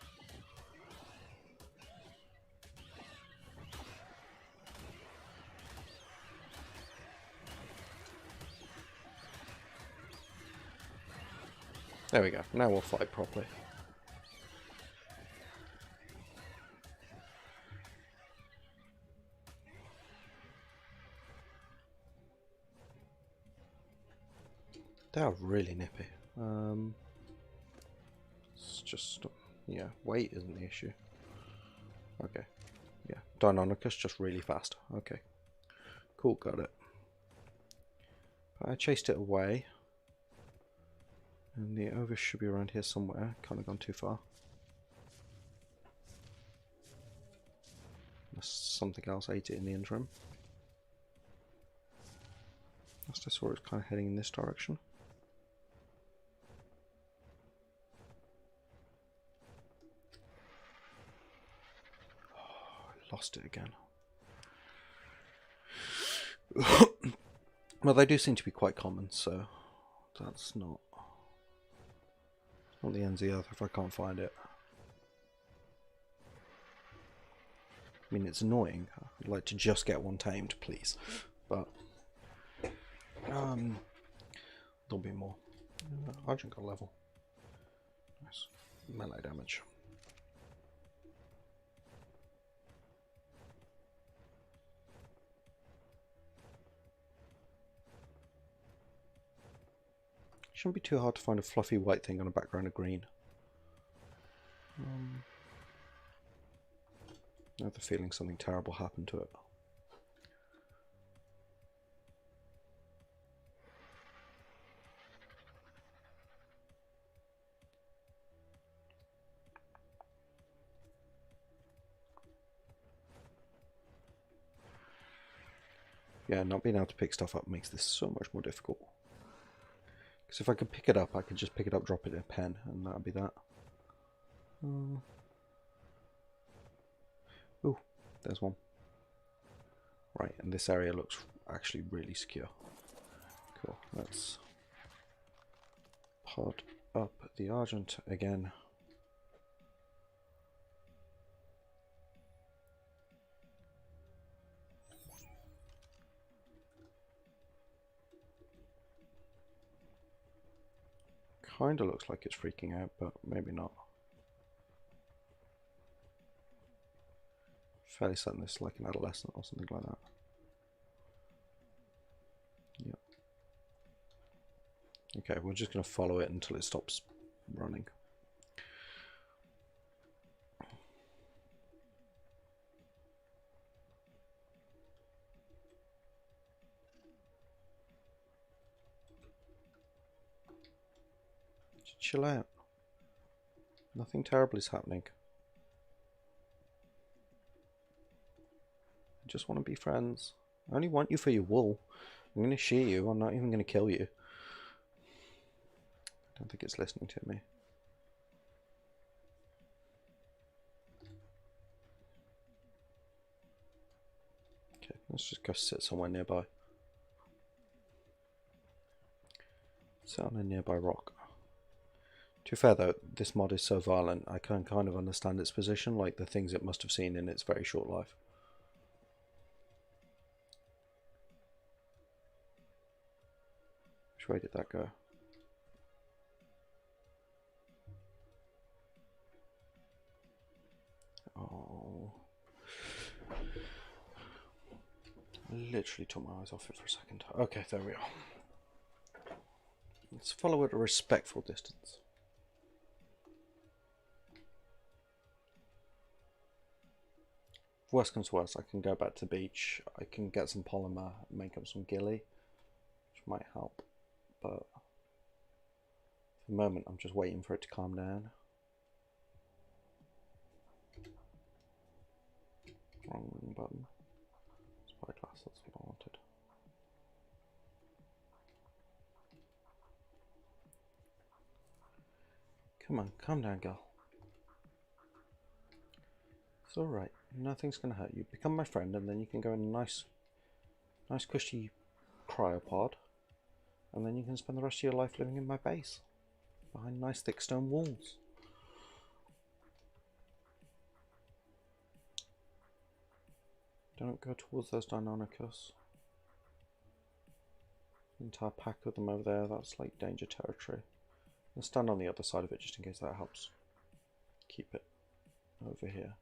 There we go. Now we'll fight properly. They are really nippy. It's just, yeah, weight isn't the issue. Okay, yeah, Deinonychus just really fast. Okay, cool, got it. I chased it away, and the Ovis should be around here somewhere. Kind of gone too far. Unless something else ate it in the interim. Last I saw it was kind of heading in this direction. Lost it again. Well, they do seem to be quite common, so that's not the ends of the earth if I can't find it. I mean, it's annoying. I'd like to just get one tamed, please. But there'll be more. Argent got level. Nice. Melee damage. Shouldn't be too hard to find a fluffy white thing on a background of green. I have the feeling something terrible happened to it. Yeah, not being able to pick stuff up makes this so much more difficult. Because if I could pick it up, I could just pick it up, drop it in a pen, and that'd be that. Ooh, there's one. Right, and this area looks actually really secure. Cool, let's pod up the Argent again. Kinda looks like it's freaking out, but maybe not. Fairly certain it's like an adolescent or something like that. Yep. Okay, we're just going to follow it until it stops running. Just chill out. Nothing terrible is happening. I just want to be friends. I only want you for your wool. I'm going to shear you. I'm not even going to kill you. I don't think it's listening to me. Okay, let's just go sit somewhere nearby. Sit on a nearby rock. To be fair though, this mod is so violent, I can kind of understand its position, like the things it must have seen in its very short life. Which way did that go? Oh. I literally took my eyes off it for a second. Okay, there we are. Let's follow at a respectful distance. If worst comes to worst, I can go back to the beach. I can get some polymer, make up some ghillie, which might help. But for the moment, I'm just waiting for it to calm down. Wrong button. Spyglass, that's what I wanted. Come on, calm down, girl. It's alright. Nothing's going to hurt you. Become my friend, and then you can go in a nice cushy cryopod. And then you can spend the rest of your life living in my base. Behind nice thick stone walls. Don't go towards those Deinonychus. Entire pack of them over there, that's like danger territory. I'll stand on the other side of it just in case that helps keep it over here.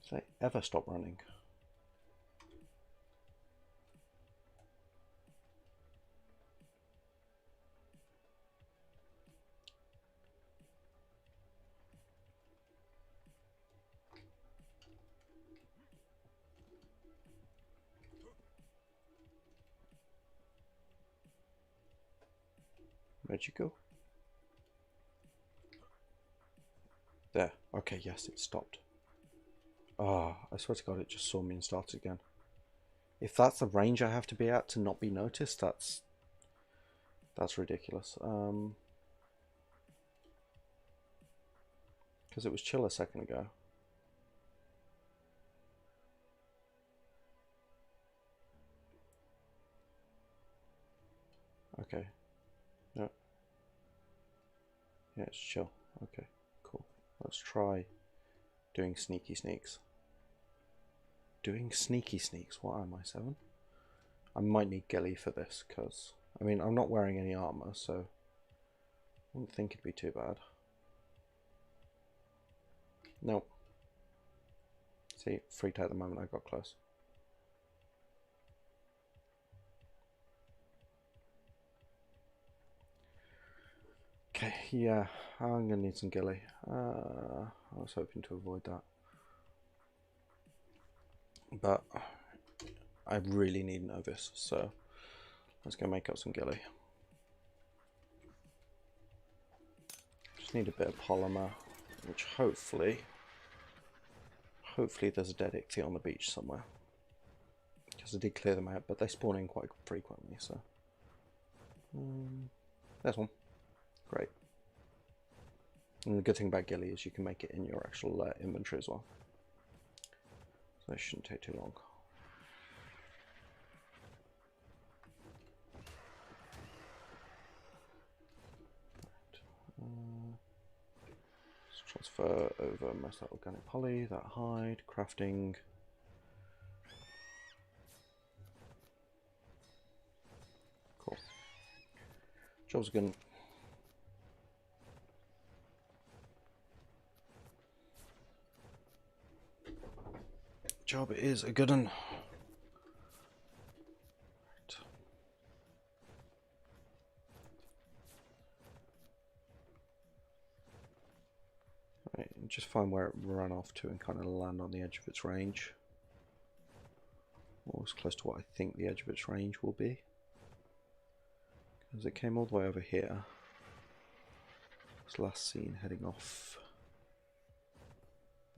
If they ever stop running. Where'd you go? There. Okay, yes, it stopped. Ah, I swear to God, it just saw me and started again. If that's the range I have to be at to not be noticed, that's ridiculous. Because it was chill a second ago. Okay. No. Yeah, it's chill. Okay, cool. Let's try doing sneaky sneaks. Doing sneaky sneaks? What am I, 7? I might need ghillie for this, because, I mean, I'm not wearing any armor, so I wouldn't think it'd be too bad. Nope. See, freaked out the moment I got close. Okay, yeah, I'm gonna need some ghillie. I was hoping to avoid that. But I really need Novus, so let's go make up some ghillie. Just need a bit of polymer, which hopefully there's a dead ichthy on the beach somewhere. Because I did clear them out, but they spawn in quite frequently, so. There's one. Great. And the good thing about ghillie is you can make it in your actual inventory as well. So it shouldn't take too long. Let's transfer over most of that organic poly, that hide, crafting. Cool. Job's good. Job is a good one. Right, just find where it ran off to and kind of land on the edge of its range. Or as close to what I think the edge of its range will be. Because it came all the way over here. It was last seen heading off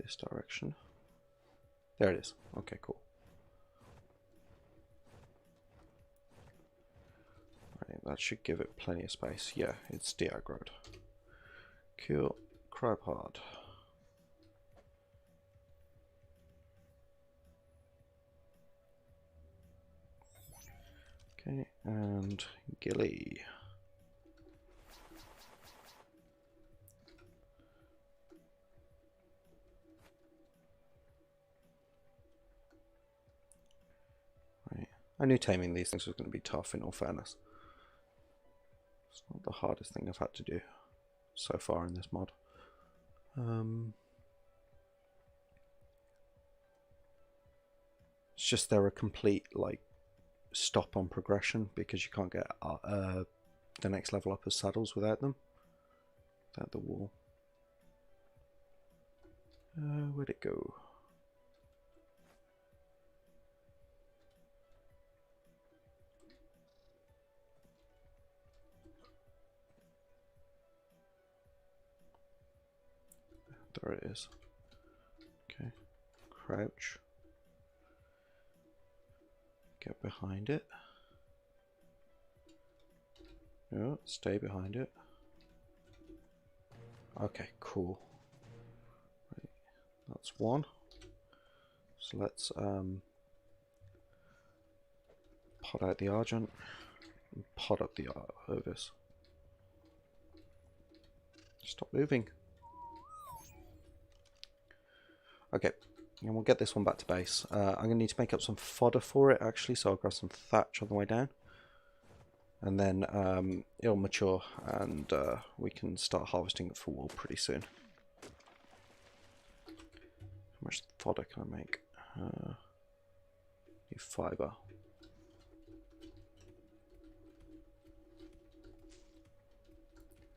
this direction. There it is. Okay, cool. Right, that should give it plenty of space. Yeah, it's de-aggroed. Cool. Cryopod. Okay, and Gilly. Right. I knew taming these things was going to be tough, in all fairness. It's not the hardest thing I've had to do so far in this mod. It's just they're a complete like stop on progression because you can't get the next level up as saddles without them. Without the wall. Where'd it go? There it is. Okay. Crouch. Get behind it. No, stay behind it. Okay, cool. Right. That's one. So let's pot out the Argent and pot up the Ovis. Stop moving. Okay, and we'll get this one back to base. I'm going to need to make up some fodder for it actually, so I'll grab some thatch on the way down. And then it'll mature and we can start harvesting it for wool pretty soon. How much fodder can I make? Need fibre.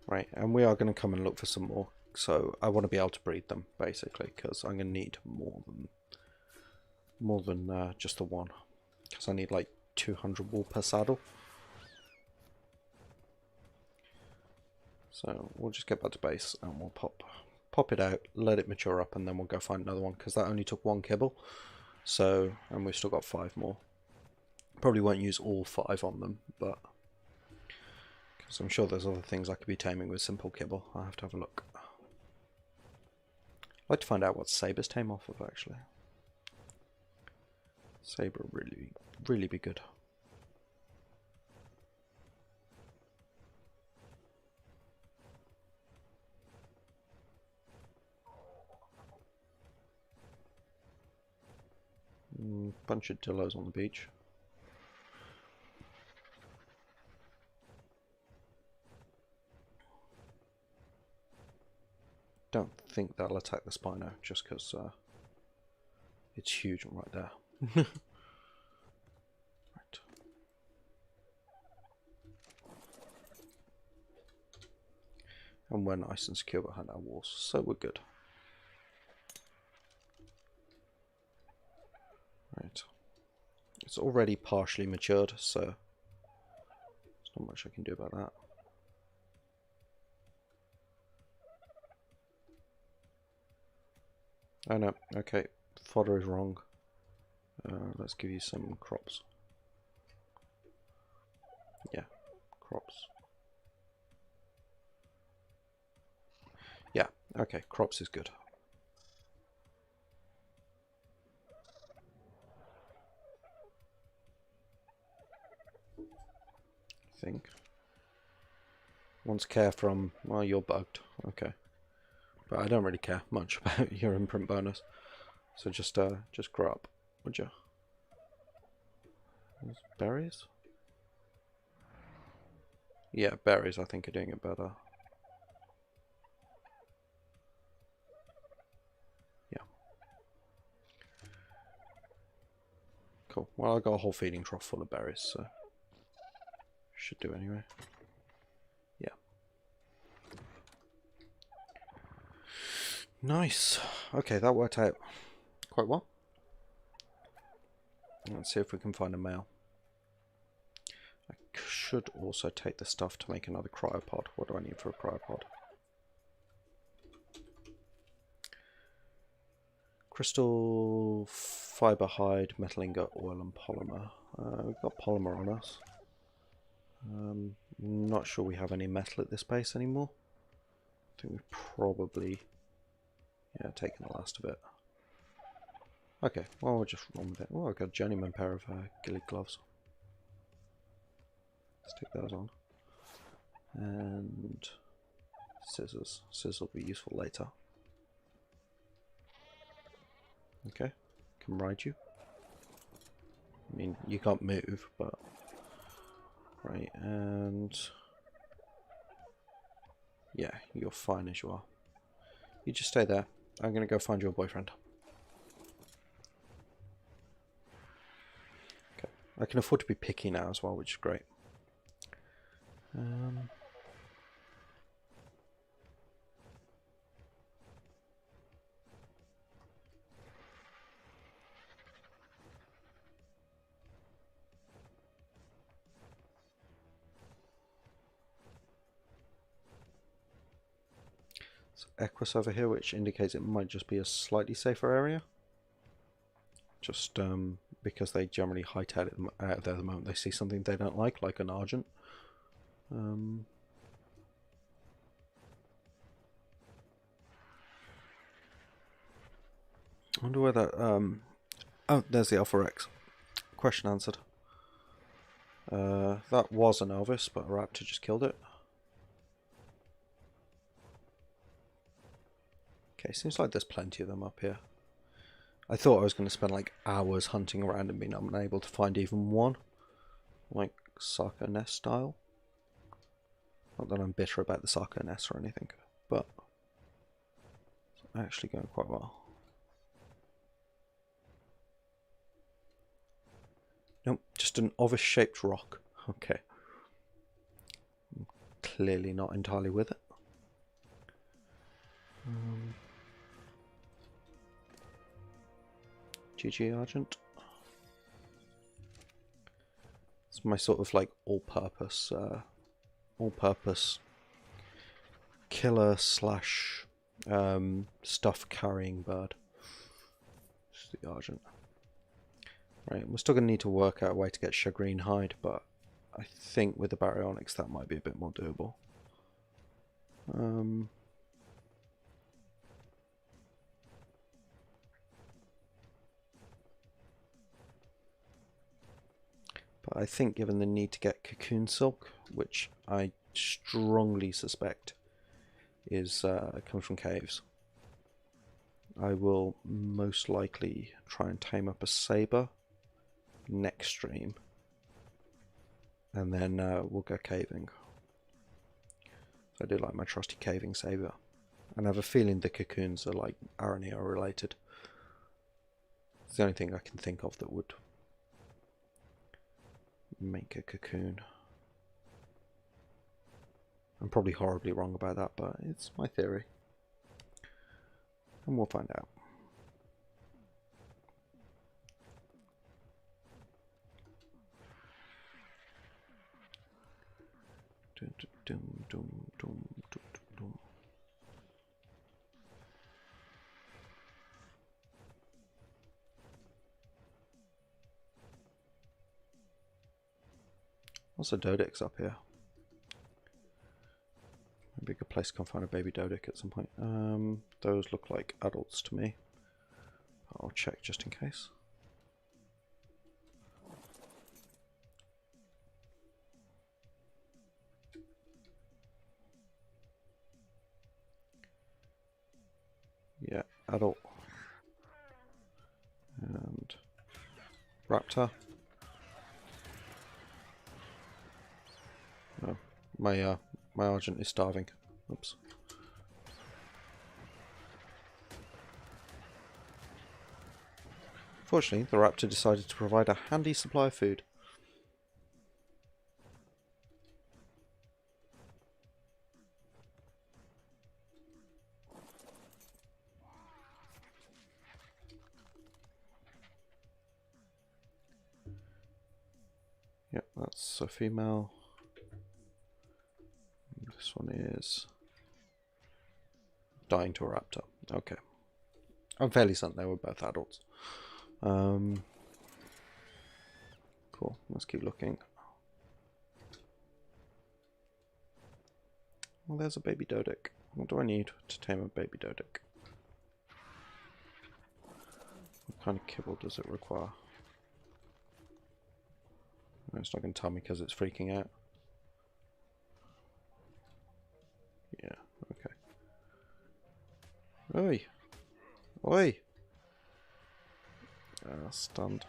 Right, and we are going to come and look for some more. So I want to be able to breed them basically, because I'm going to need more than just the one. Because I need like 200 wool per saddle. So we'll just get back to base and we'll pop it out, let it mature up, and then we'll go find another one, because that only took one kibble. So, and we've still got 5 more. Probably won't use all 5 on them, but because I'm sure there's other things I could be taming with simple kibble. I'll have to have a look. I'd like to find out what sabers tame off of actually. Saber really be good. Bunch of dillos on the beach. Don't think that'll attack the Spino just because it's huge right there. Right. And we're nice and secure behind our walls, so we're good. Right. It's already partially matured, so there's not much I can do about that. Oh no, okay, fodder is wrong. Let's give you some crops. Yeah, crops. Yeah, okay, crops is good. I think. Wants care from, well, you're bugged. Okay. But I don't really care much about your imprint bonus. So just grow up, would you? There's berries? Yeah, berries I think are doing it better. Yeah. Cool. Well, I got a whole feeding trough full of berries, so should do anyway. Yeah. Nice. Okay, that worked out quite well. Let's see if we can find a male. I should also take the stuff to make another cryopod. What do I need for a cryopod? Crystal, fiber hide, metal ingot, oil and polymer. We've got polymer on us. Not sure we have any metal at this base anymore. I think we've probably, yeah, taken the last of it. Okay, well, we'll just run with it. Oh, I've got a journeyman pair of ghillie gloves. Let's take those on. And scissors. Scissors will be useful later. Okay, can ride you. I mean, you can't move, but... Right, and... Yeah, you're fine as you are. You just stay there. I'm going to go find your boyfriend. Okay, I can afford to be picky now as well, which is great. Equus over here, which indicates it might just be a slightly safer area. Just because they generally hightail it out there the moment they see something they don't like an Argent. I wonder where that... Oh, there's the Alpha X. Question answered. That was an Elvis, but a raptor just killed it. Okay, seems like there's plenty of them up here. I thought I was going to spend like hours hunting around and being unable to find even one. Like Sarco Nest style. Not that I'm bitter about the Sarco Nest or anything, but it's actually going quite well. Nope, just an ovis-shaped rock. Okay. I'm clearly not entirely with it. GG Argent. It's my sort of like all-purpose killer slash stuff carrying bird. It's the Argent. Right, we're still going to need to work out a way to get shagreen hide, but I think with the baryonyx that might be a bit more doable. But I think given the need to get cocoon silk, which I strongly suspect is comes from caves, I will most likely try and tame up a saber next stream, and then we'll go caving. So I do like my trusty caving saber, and I have a feeling the cocoons are like Araneo related. It's the only thing I can think of that would make a cocoon. I'm probably horribly wrong about that, but it's my theory, and we'll find out. Also, Dodic's up here. Maybe a good place to come find a baby Dodic at some point. Those look like adults to me. I'll check just in case. Yeah, adult. And raptor. Oh, my Argent is starving. Oops. Fortunately, the raptor decided to provide a handy supply of food. Yep, that's a female. This one is dying to a raptor. Okay. I'm fairly certain they were both adults. Cool, let's keep looking. Well, there's a baby Dodic. What do I need to tame a baby Dodic? What kind of kibble does it require? No, it's not going to tell me because it's freaking out. Yeah, okay. Oi! Oi! Stunned.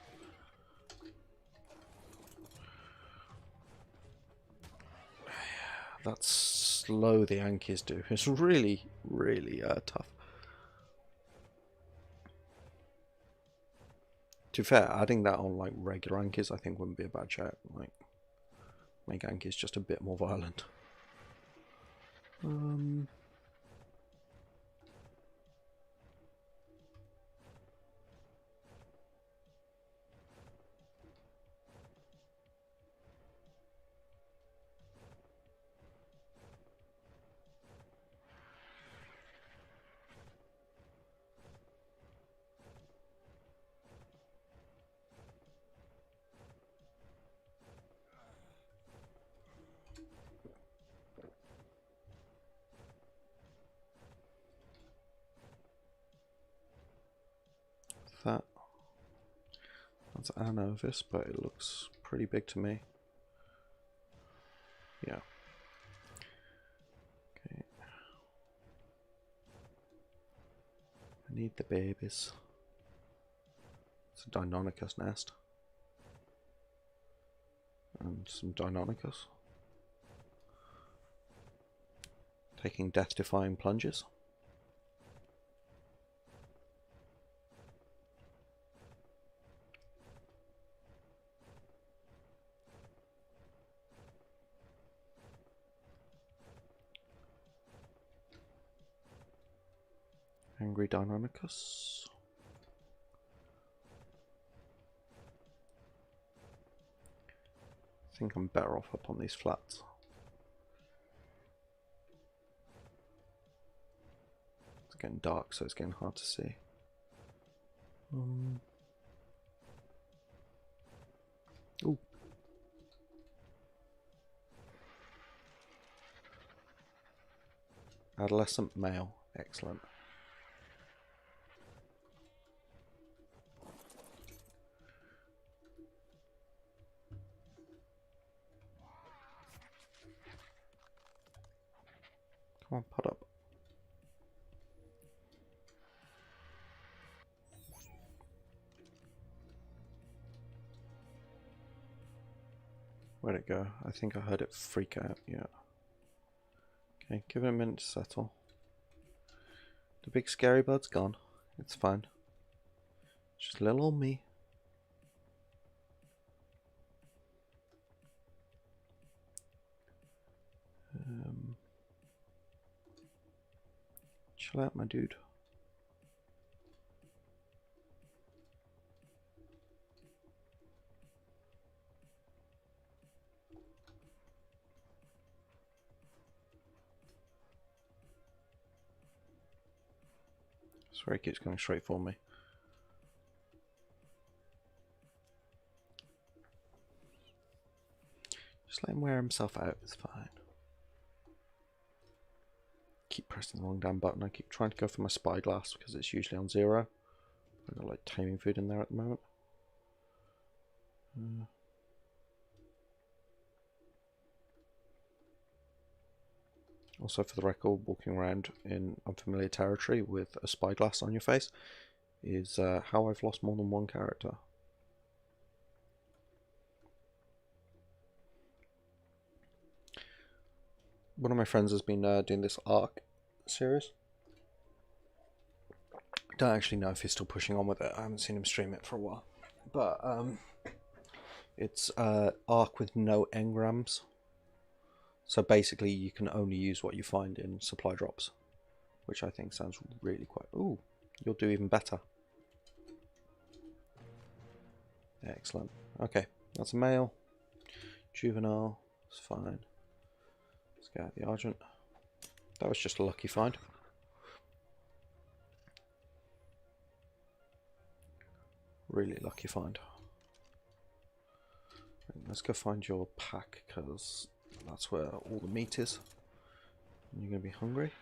That's slow the Yankees do. It's really, really tough. To be fair, adding that on like regular Yankees I think wouldn't be a bad shout. Like, make Yankees just a bit more violent. That's Anovis, but it looks pretty big to me. Yeah. Okay. I need the babies. It's a Deinonychus nest. And some Deinonychus. Taking death-defying plunges. Angry Deinonychus. I think I'm better off up on these flats. It's getting dark, so it's getting hard to see. Ooh. Adolescent male. Excellent. Come on, put up. Where'd it go? I think I heard it freak out, yeah. Okay, give it a minute to settle. The big scary bird's gone. It's fine. Just little old me. Chill out, my dude. Sorry, it keeps going straight for me. Just let him wear himself out, it's fine. Keep pressing the wrong damn button. I keep trying to go for my spyglass because it's usually on 0. I've got like taming food in there at the moment. Also, for the record, walking around in unfamiliar territory with a spyglass on your face is how I've lost more than one character. One of my friends has been doing this Ark series. I don't actually know if he's still pushing on with it. I haven't seen him stream it for a while. But it's Ark with no engrams. So basically you can only use what you find in supply drops, which I think sounds really quite... Ooh, you'll do even better. Excellent. Okay, that's a male. Juvenile, it's fine. Let's get out the Argent. That was just a lucky find. Really lucky find. Let's go find your pack, because that's where all the meat is. And you're going to be hungry.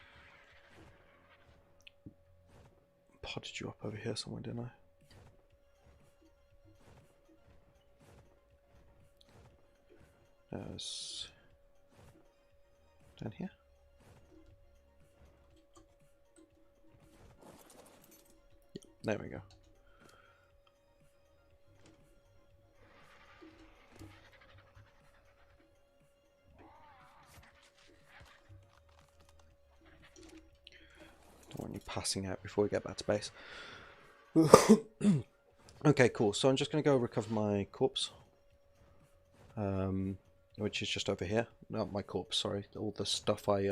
potted you up over here somewhere, didn't I? There's down here. Yep, there we go. Don't want you passing out before we get back to base. Okay, cool. So I'm just going to go recover my corpse. Which is just over here. Not my corpse, sorry. All the stuff I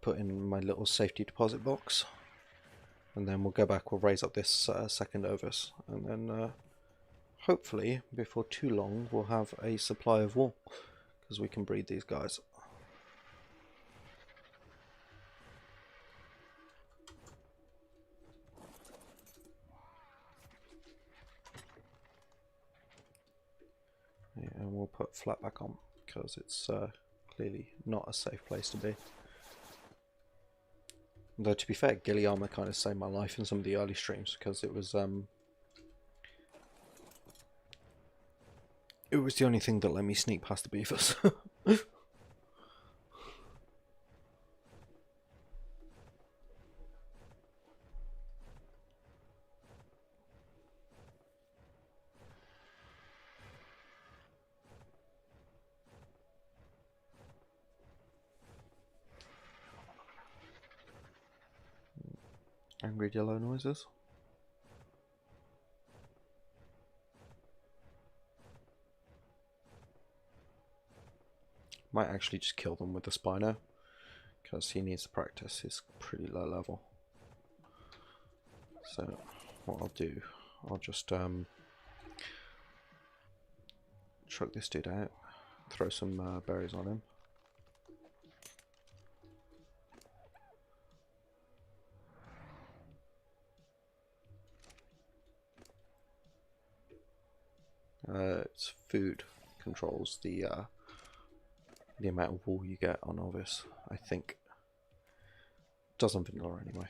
put in my little safety deposit box. And then we'll go back, we'll raise up this second Ovis. And then hopefully, before too long, we'll have a supply of wool. Because we can breed these guys. Yeah, and we'll put flat back on because it's clearly not a safe place to be. Though to be fair, ghillie armor kind of saved my life in some of the early streams because it was the only thing that let me sneak past the beavers. Angry yellow noises. Might actually just kill them with the Spino because he needs to practice. He's pretty low level. So what I'll do, I'll just chuck this dude out, throw some berries on him. It's food controls the amount of wool you get on Ovis, I think. Does on vanilla anyway.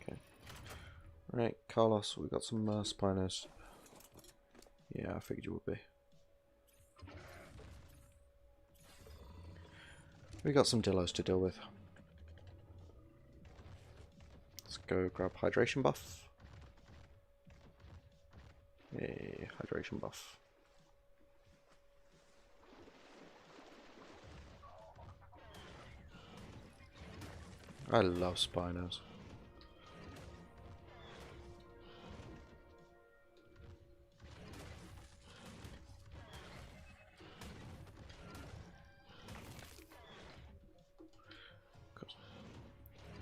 Okay. Right, Carlos, we got some Spinos. Yeah, I figured you would be. We got some Dillos to deal with. Let's go grab hydration buff. Yay, hydration buff. I love Spinos.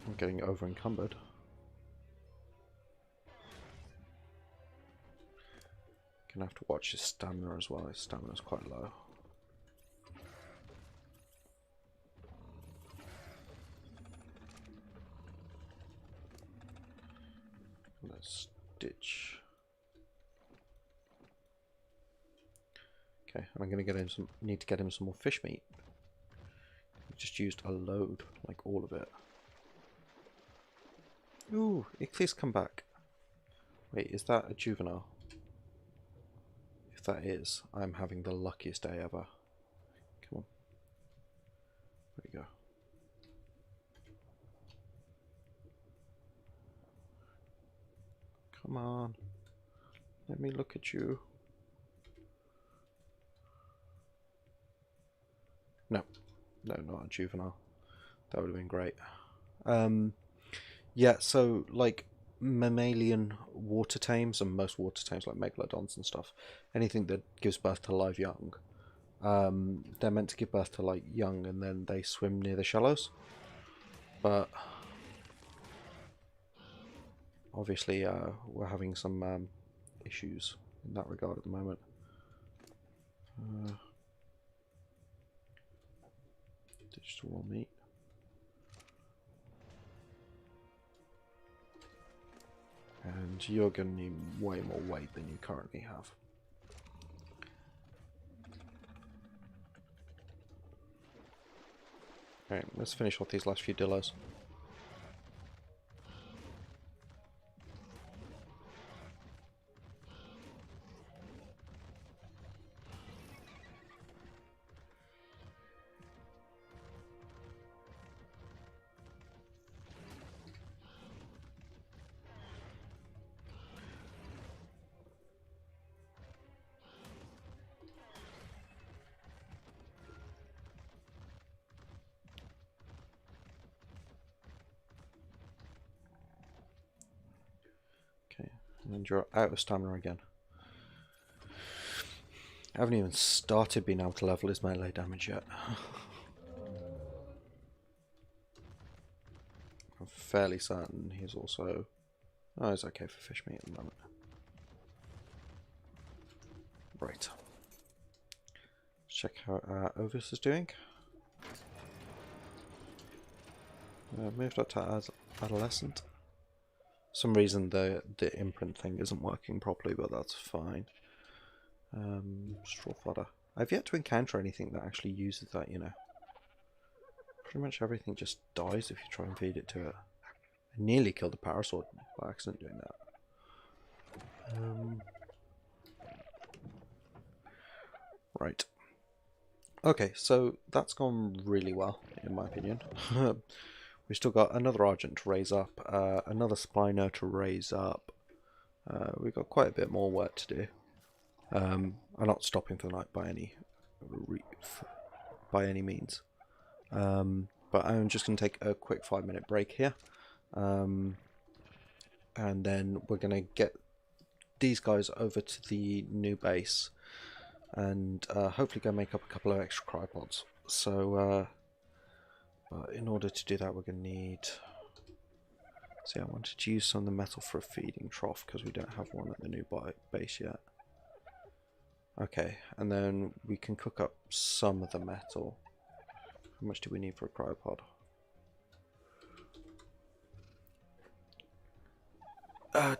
I'm getting over encumbered. Gonna have to watch his stamina as well. His stamina's quite low. Let's ditch. Okay, and I'm gonna get him some. Need to get him some more fish meat. I've just used a load, like all of it. Ooh, Ichthys come back. Wait, is that a juvenile? If that is, I'm having the luckiest day ever. Come on. There we go. Come on. Let me look at you. No. No, not a juvenile. That would have been great. Yeah, so, like, mammalian water tames, and most water tames, like megalodons and stuff, anything that gives birth to live young, they're meant to give birth to, like, young, and then they swim near the shallows. But obviously, we're having some issues in that regard at the moment. Digital raw meat. And you're going to need way more weight than you currently have. Alright, let's finish off these last few dillos. Okay, and you're out of stamina again. I haven't even started being able to level his melee damage yet. I'm fairly certain he's also... Oh, he's okay for fish meat at the moment. Right. Check how Ovis is doing. Moved up to as adolescent. For some reason the imprint thing isn't working properly, but that's fine. Straw fodder. I've yet to encounter anything that actually uses that, you know. Pretty much everything just dies if you try and feed it to it. I nearly killed a parasaur by accident doing that. Right. Okay, so that's gone really well, in my opinion. We've still got another Argent to raise up, another Spino to raise up. We've got quite a bit more work to do. I'm not stopping for the night by any means. But I'm just going to take a quick 5-minute break here. And then we're going to get these guys over to the new base and hopefully go make up a couple of extra cryopods. So, but in order to do that, we're going to need... See, I wanted to use some of the metal for a feeding trough because we don't have one at the new base yet. Okay, and then we can cook up some of the metal. How much do we need for a cryopod?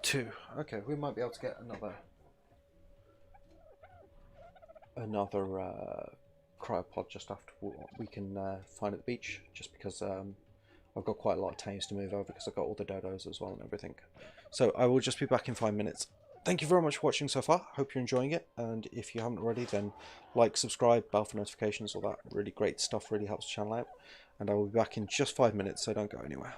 2. Okay, we might be able to get another cryopod just after what we can find at the beach, just because I've got quite a lot of tames to move over because I've got all the dodos as well and everything. So I will just be back in 5 minutes. Thank you very much for watching so far. Hope you're enjoying it, and if you haven't already, then like, subscribe, bell for notifications, all that really great stuff really helps the channel out. And I will be back in just 5 minutes, so don't go anywhere.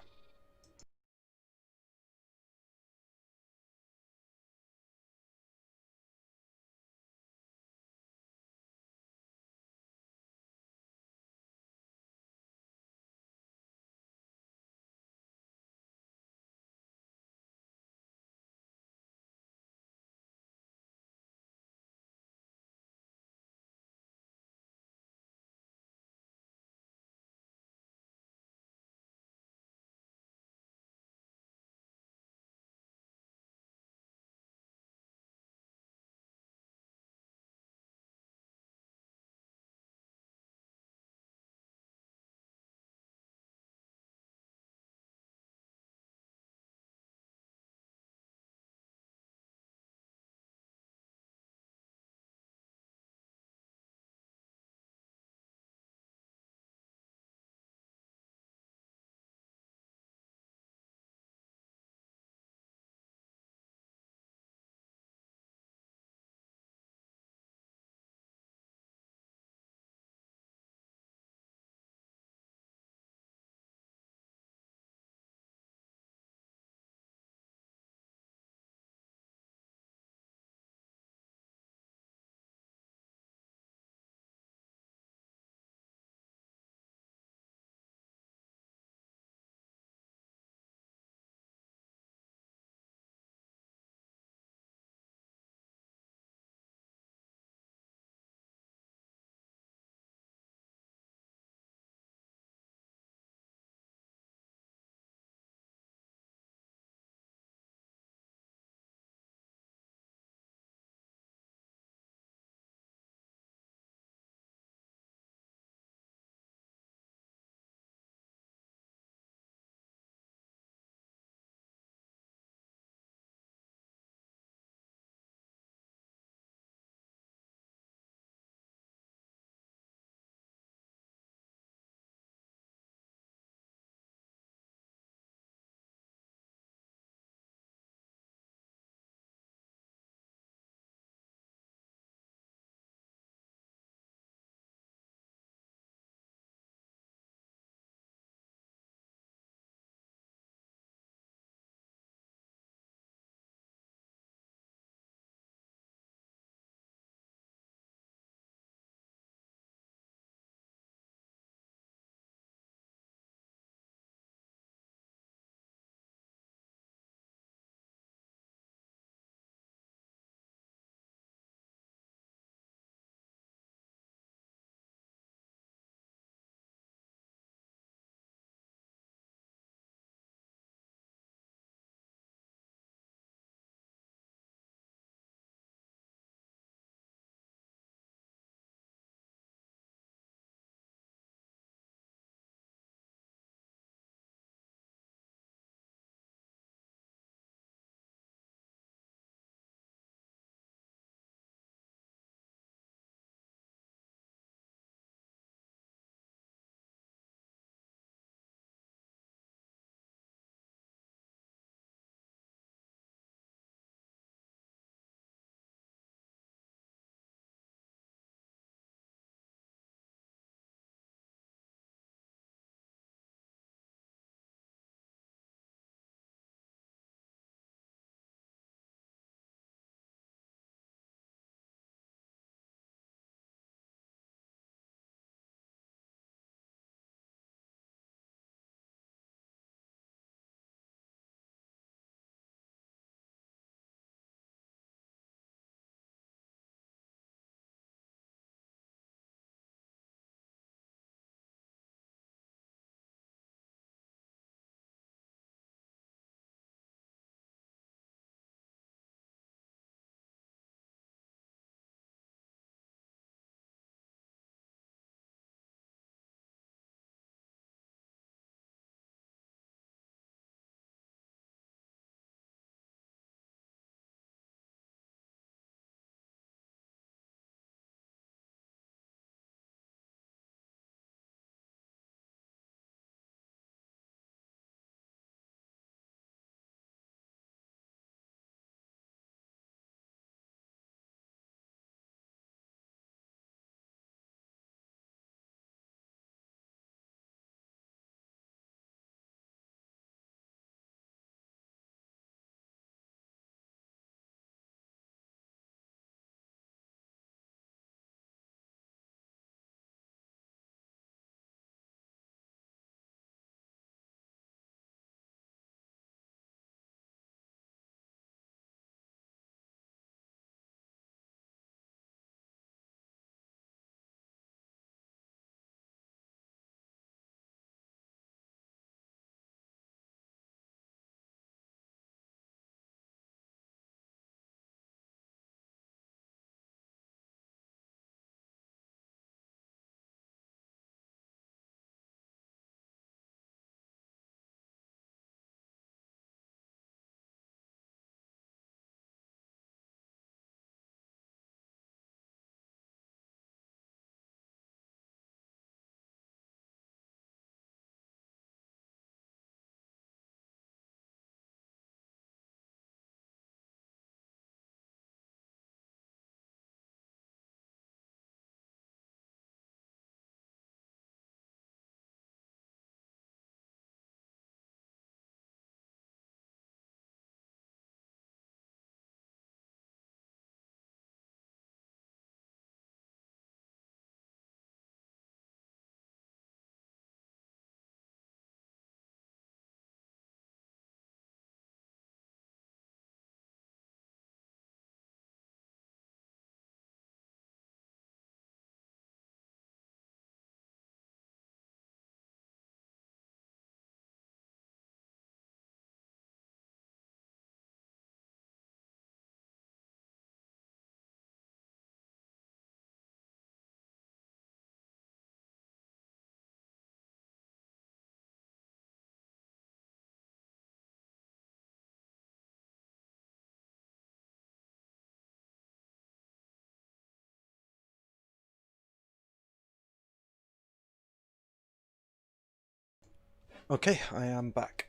Okay, I am back.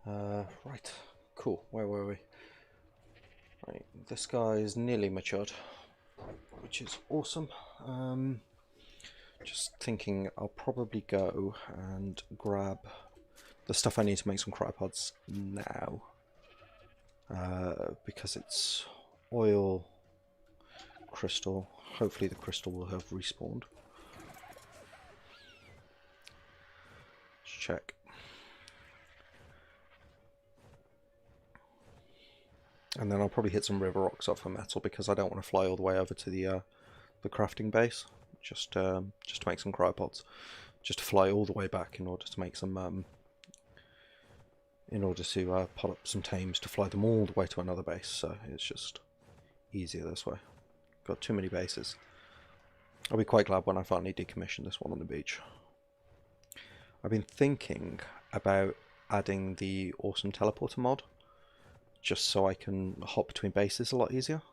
Right, cool. Where were we? Right, this guy is nearly matured, which is awesome. Just thinking I'll probably go and grab the stuff I need to make some cryopods now. Because it's oil, crystal. Hopefully the crystal will have respawned. Let's check. And then I'll probably hit some river rocks off for metal because I don't want to fly all the way over to the crafting base. Just to make some cryopods. Just to fly all the way back in order to make some in order to pot up some tames to fly them all the way to another base. So it's just easier this way. Got too many bases. I'll be quite glad when I finally decommission this one on the beach. I've been thinking about adding the awesome teleporter mod, just so I can hop between bases a lot easier.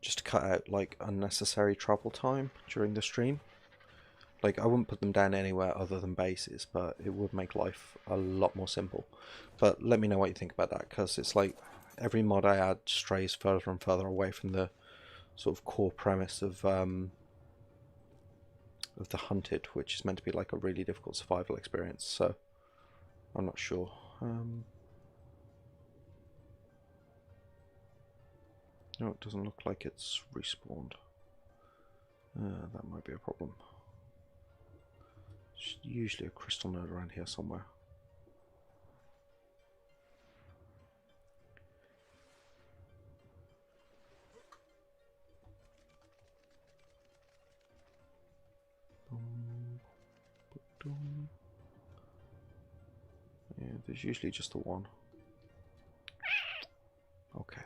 Just to cut out like unnecessary travel time during the stream. Like, I wouldn't put them down anywhere other than bases, but it would make life a lot more simple. But let me know what you think about that, because it's like every mod I add strays further and further away from the sort of core premise of the Hunted, which is meant to be like a really difficult survival experience. So I'm not sure. No, it doesn't look like it's respawned. That might be a problem. There's usually a crystal node around here somewhere. Yeah, there's usually just the one. Okay.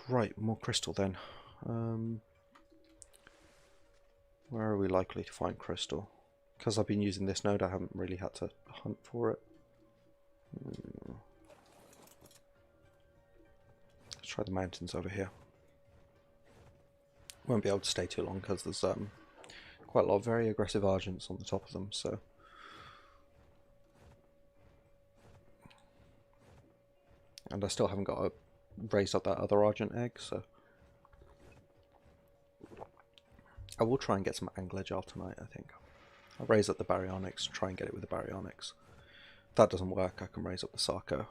Right, more crystal then. Where are we likely to find crystal? Because I've been using this node, I haven't really had to hunt for it. Let's try the mountains over here. Won't be able to stay too long because there's quite a lot of very aggressive Argents on the top of them, so... And I still haven't got to raise up that other Argent egg, so... I will try and get some Angler tonight, I think. I'll raise up the Baryonyx, try and get it with the Baryonyx. If that doesn't work, I can raise up the Sarco.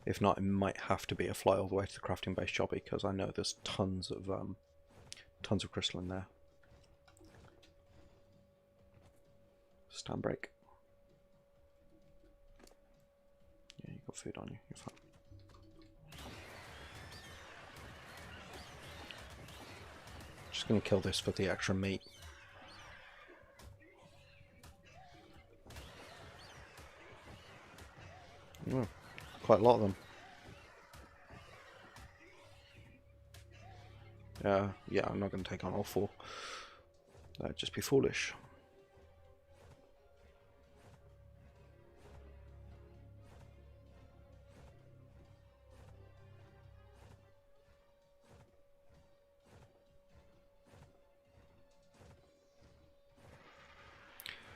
If not, it might have to be a fly all the way to the crafting base job, because I know there's tons of crystal in there. Stand break. Yeah, you got food on you. You're fine. Just gonna kill this for the extra meat. Oh, quite a lot of them. Yeah, I'm not going to take on all four. That'd just be foolish.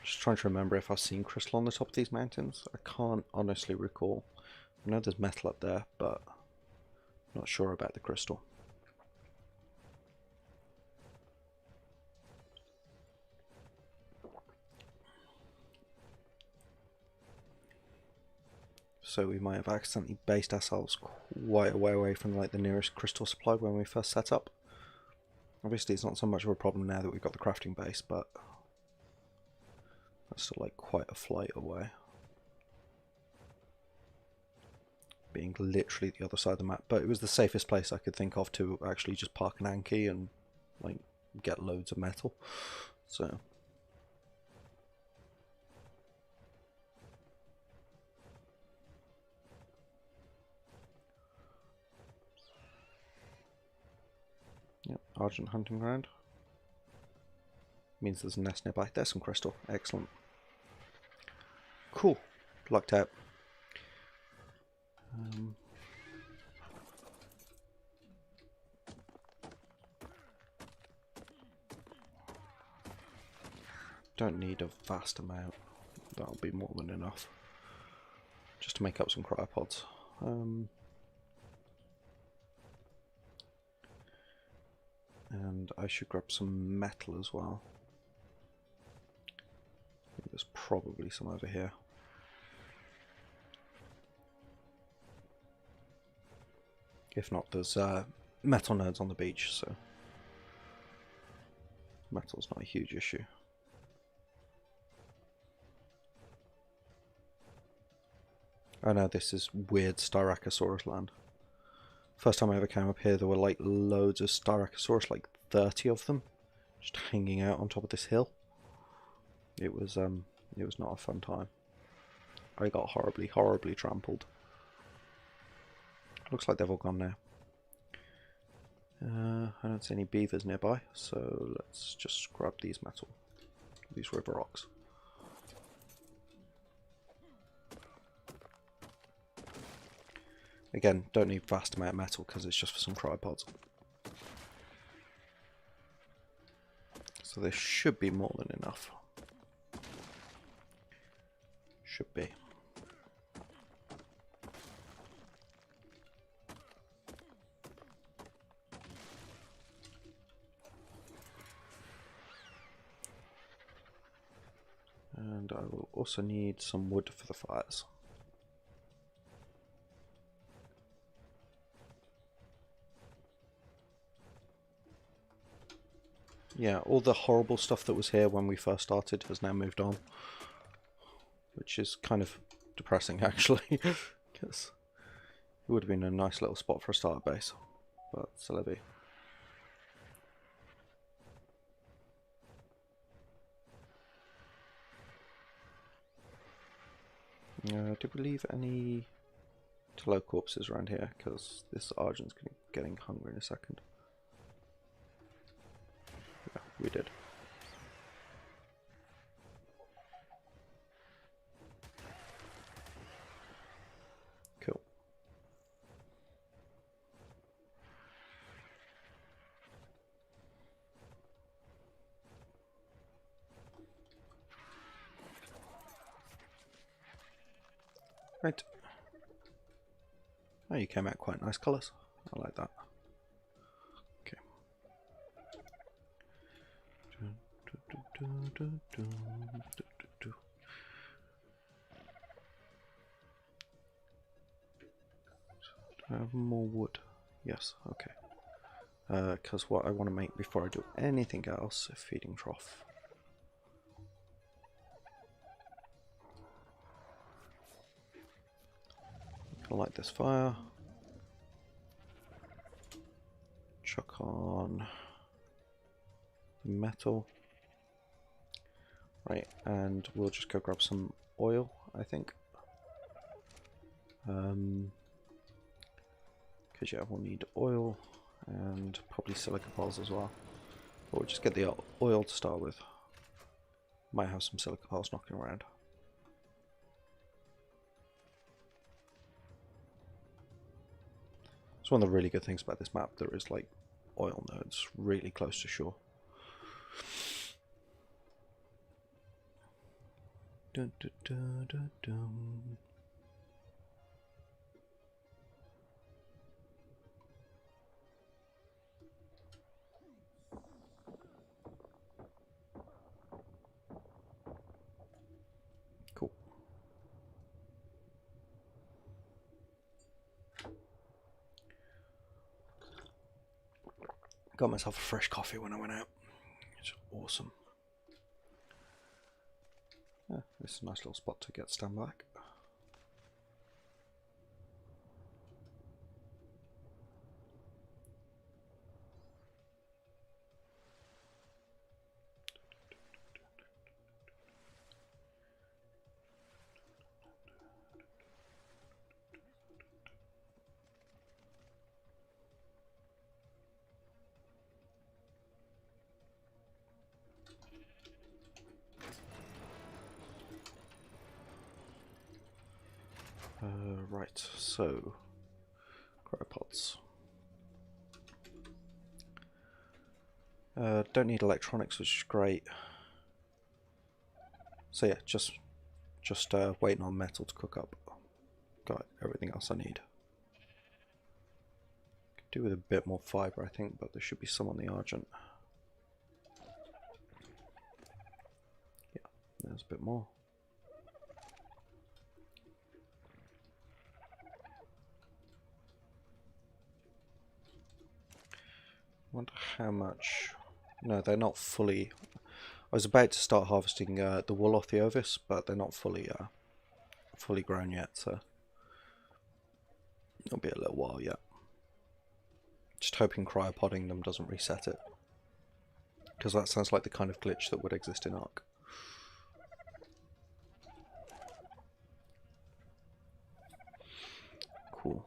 Just trying to remember if I've seen crystal on the top of these mountains. I can't honestly recall. I know there's metal up there, but not sure about the crystal. So we might have accidentally based ourselves quite a way away from like the nearest crystal supply when we first set up. Obviously it's not so much of a problem now that we've got the crafting base, but that's still like quite a flight away. Being literally the other side of the map, but it was the safest place I could think of to actually just park an Anki and like get loads of metal. So Yep, Argent Hunting Ground. Means there's a nest nearby. There's some crystal. Excellent. Cool. Lucked out. Don't need a vast amount. That'll be more than enough. Just to make up some cryopods. And I should grab some metal as well. I think there's probably some over here. If not, there's metal nerds on the beach, so metal's not a huge issue. Oh no, this is weird Styracosaurus land. First time I ever came up here, there were like loads of Styracosaurus, like 30 of them, just hanging out on top of this hill. It was not a fun time. I got horribly, horribly trampled. Looks like they've all gone now. I don't see any beavers nearby, so let's just grab these river rocks. Again, don't need vast amount of metal because it's just for some cryopods. So there should be more than enough. Should be. And I will also need some wood for the fires. Yeah, all the horrible stuff that was here when we first started has now moved on. Which is kind of depressing, actually. Because it would have been a nice little spot for a starter base. But c'est la vie. Did we leave any Talo corpses around here? Because this Argent's getting hungry in a second. Yeah, we did. Cool. Right. Oh, you came out quite nice colours. I like that. Okay. Do I have more wood? Yes, okay. Because what I want to make before I do anything else, a feeding trough. I'll light this fire. Chuck on the metal. Right, and we'll just go grab some oil, I think. Because yeah, we'll need oil and probably silica poles as well. But we'll just get the oil to start with. Might have some silica poles knocking around. It's one of the really good things about this map. There is like oil nodes really close to shore. Dun, dun, dun, dun, dun. Cool. Got myself a fresh coffee when I went out. It's awesome. Yeah, this is a nice little spot to get stand back. Right, so cryopods. Don't need electronics, which is great. So yeah, just waiting on metal to cook up. Got everything else I need. Could do with a bit more fibre, I think, but there should be some on the Argent. Yeah, there's a bit more. Wonder how much. No, they're not fully. I was about to start harvesting the wool off the ovis, but they're not fully grown yet, so it'll be a little while yet. Just hoping cryopodding them doesn't reset it, because that sounds like the kind of glitch that would exist in Ark. Cool.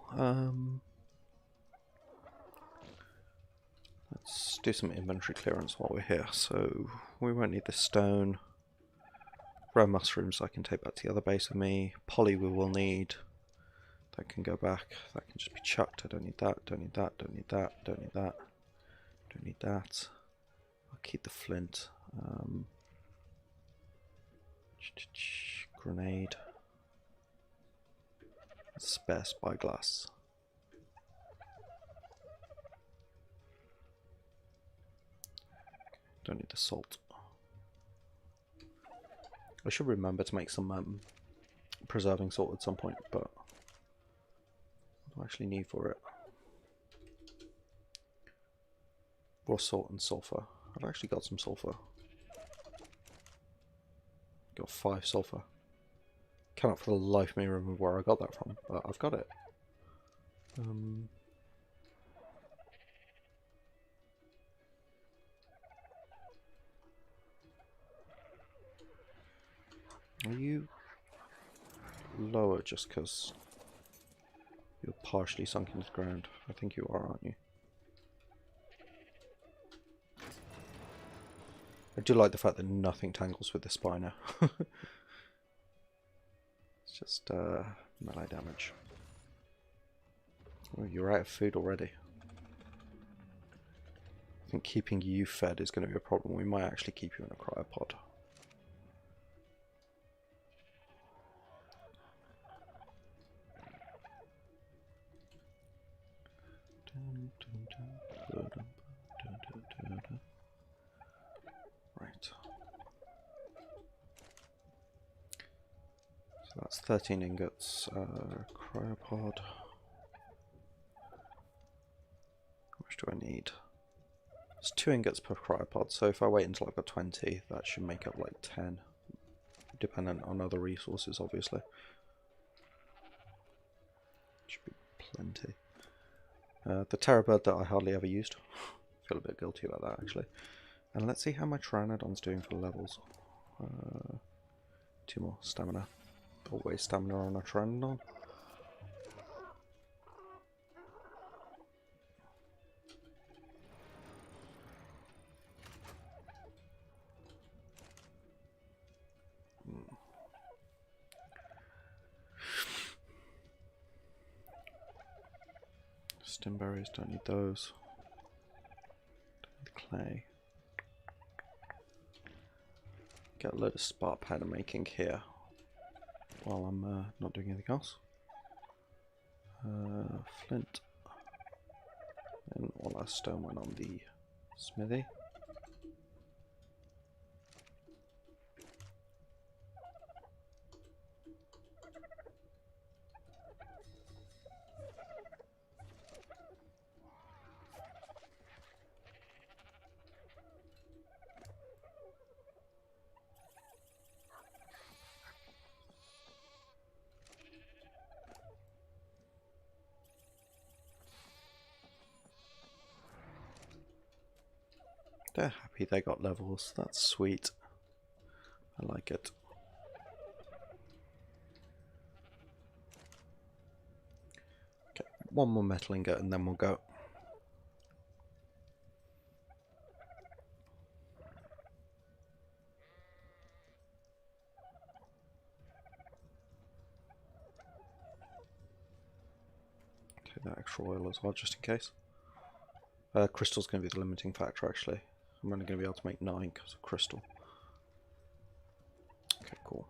Let's do some inventory clearance while we're here. So we won't need the stone. Raw mushrooms I can take back to the other base with me. Poly we will need. That can go back. That can just be chucked. I don't need that. Don't need that. Don't need that. Don't need that. Don't need that. I'll keep the flint. Grenade. Spare spyglass. Don't need the salt. I should remember to make some preserving salt at some point, but what do I actually need for it? Raw salt and sulfur. I've actually got some sulfur. Got 5 sulfur. Cannot for the life of me remember where I got that from, but I've got it. Are you lower just because you're partially sunk into the ground? I think you are, aren't you? I do like the fact that nothing tangles with the spiner. It's just melee damage. Oh, you're out of food already. I think keeping you fed is going to be a problem. We might actually keep you in a cryopod. Right. So that's 13 ingots. Cryopod. How much do I need? It's 2 ingots per cryopod, so if I wait until I've got 20, that should make up like 10. Dependent on other resources, obviously. Should be plenty. The terror bird that I hardly ever used. Feel a bit guilty about that, actually. And let's see how my Pteranodon's doing for the levels. 2 more stamina. Always stamina on a Pteranodon. Stim berries, don't need those. Don't need the clay. Get a load of spark powder making here while I'm not doing anything else. Flint. And all our stone went on the smithy. They're happy they got levels. That's sweet. I like it. Okay, 1 more metal ingot and then we'll go. the extra oil as well, just in case. Crystal's going to be the limiting factor, actually. I'm only going to be able to make 9 because of crystal. Okay, cool.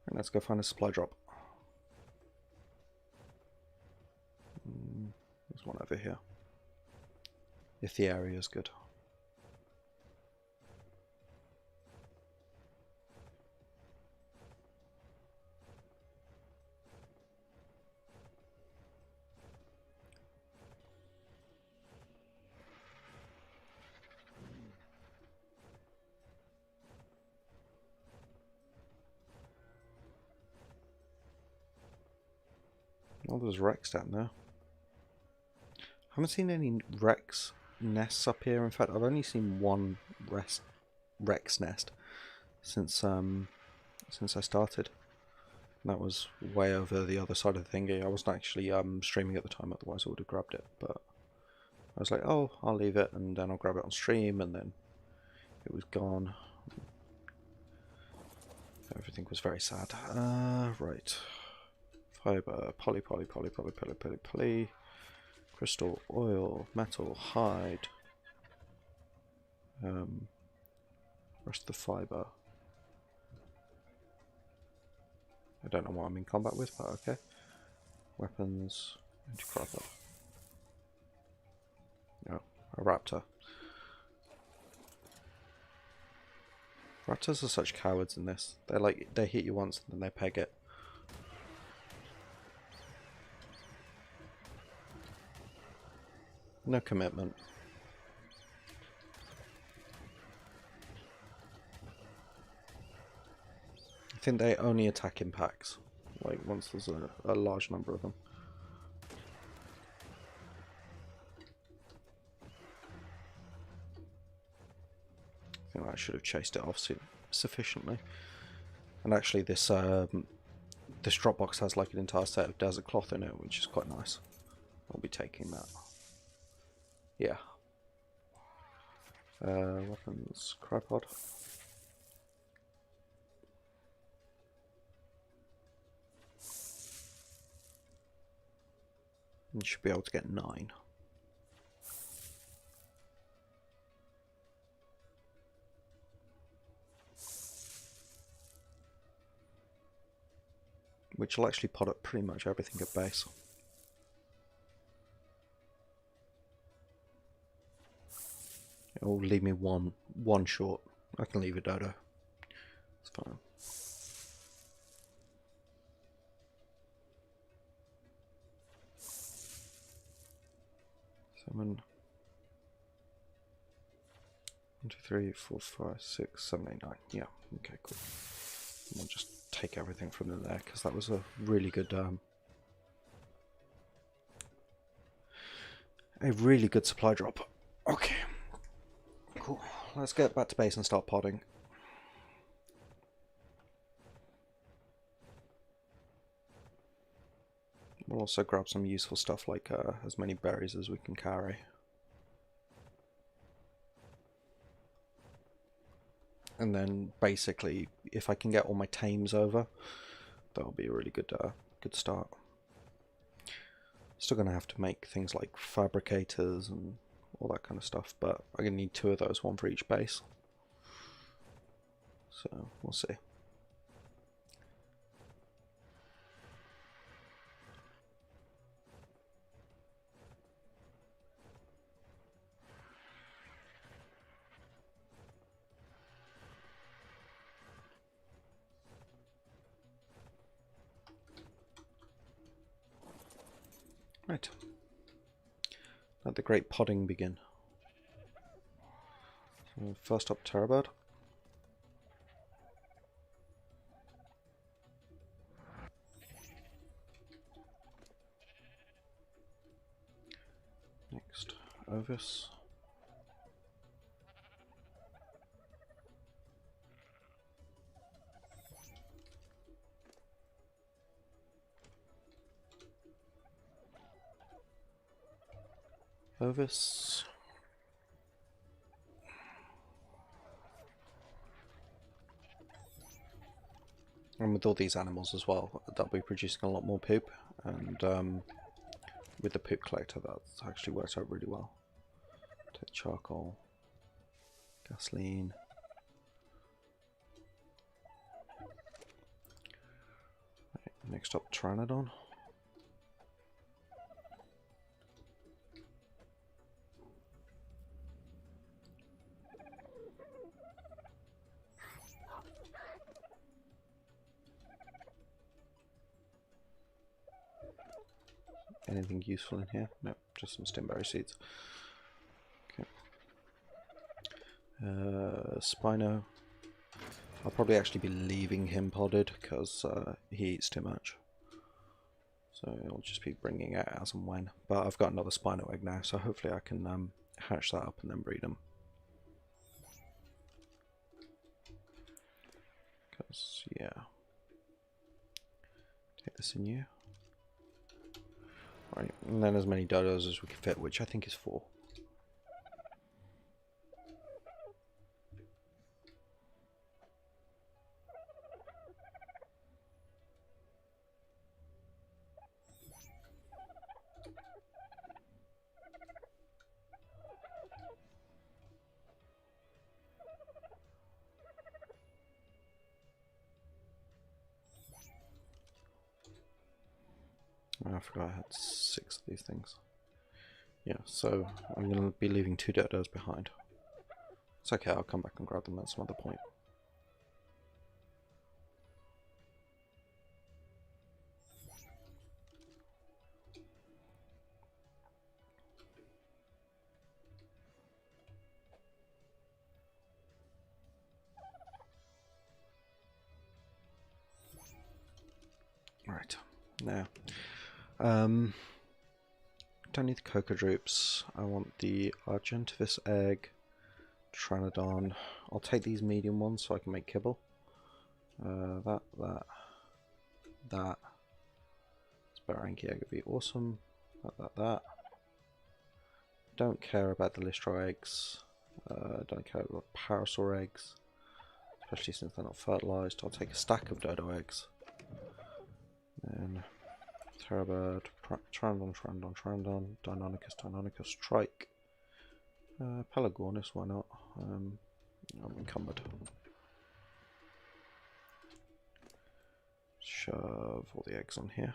And let's go find a supply drop. There's one over here. If the area is good. Oh, there's Rex down there. I haven't seen any Rex nests up here. In fact, I've only seen one Rex nest since I started. And that was way over the other side of the thingy. I wasn't actually streaming at the time, otherwise I would have grabbed it. But I was like, oh, I'll leave it, and then I'll grab it on stream, and then it was gone. Everything was very sad. Right. Fiber, poly, crystal, oil, metal, hide. Rest of the fiber. I don't know what I'm in combat with, but okay. Weapons, anti-cropper. No, a raptor. Raptors are such cowards in this. They hit you once and then they peg it. No commitment. I think they only attack in packs, like once there's a large number of them. I think I should have chased it off sufficiently. And actually this drop box has like an entire set of desert cloth in it, which is quite nice. I'll be taking that. Yeah. Weapons, crypod. You should be able to get 9. Which will actually pot up pretty much everything at base. It will leave me one short. I can leave a dodo. It's fine. 7. 1, 2, 3, 4, 5, 6, 7, 8, 9. Yeah, okay, cool. We'll just take everything from there because that was a really good supply drop. Okay, cool. Let's get back to base and start podding. We'll also grab some useful stuff like as many berries as we can carry. And then basically, if I can get all my tames over, that'll be a really good start. Still gonna have to make things like fabricators and all that kind of stuff, but I'm gonna need 2 of those, 1 for each base. So we'll see. Right. Let the great podding begin. So first up, Terrorbird. Next, Ovis. Ovis. And with all these animals as well, they'll be producing a lot more poop, and with the poop collector, that actually works out really well. Take charcoal, gasoline. Right, next up, Pteranodon. Anything useful in here? No, just some stimberry seeds. Okay. Spino. I'll probably actually be leaving him podded because he eats too much. So I'll just be bringing it as and when. But I've got another Spino egg now, so hopefully I can hatch that up and then breed them. Because, yeah. Take this in you. Right, and then as many dodos as we can fit, which I think is 4. I forgot I had 6 of these things. Yeah, so I'm going to be leaving 2 dodos behind. It's okay, I'll come back and grab them at some other point. Right, now, don't need the cocoa drupes. I want the Argentavis egg, Pteranodon. I'll take these medium ones so I can make kibble. That. Sparanky egg would be awesome. That. Don't care about the Listro eggs. Don't care about Parasaur eggs, especially since they're not fertilized. I'll take a stack of dodo eggs. Then Terrorbird, Pteranodon, Deinonychus, Trike, Pelagornis, why not? I'm encumbered. Shove all the eggs on here.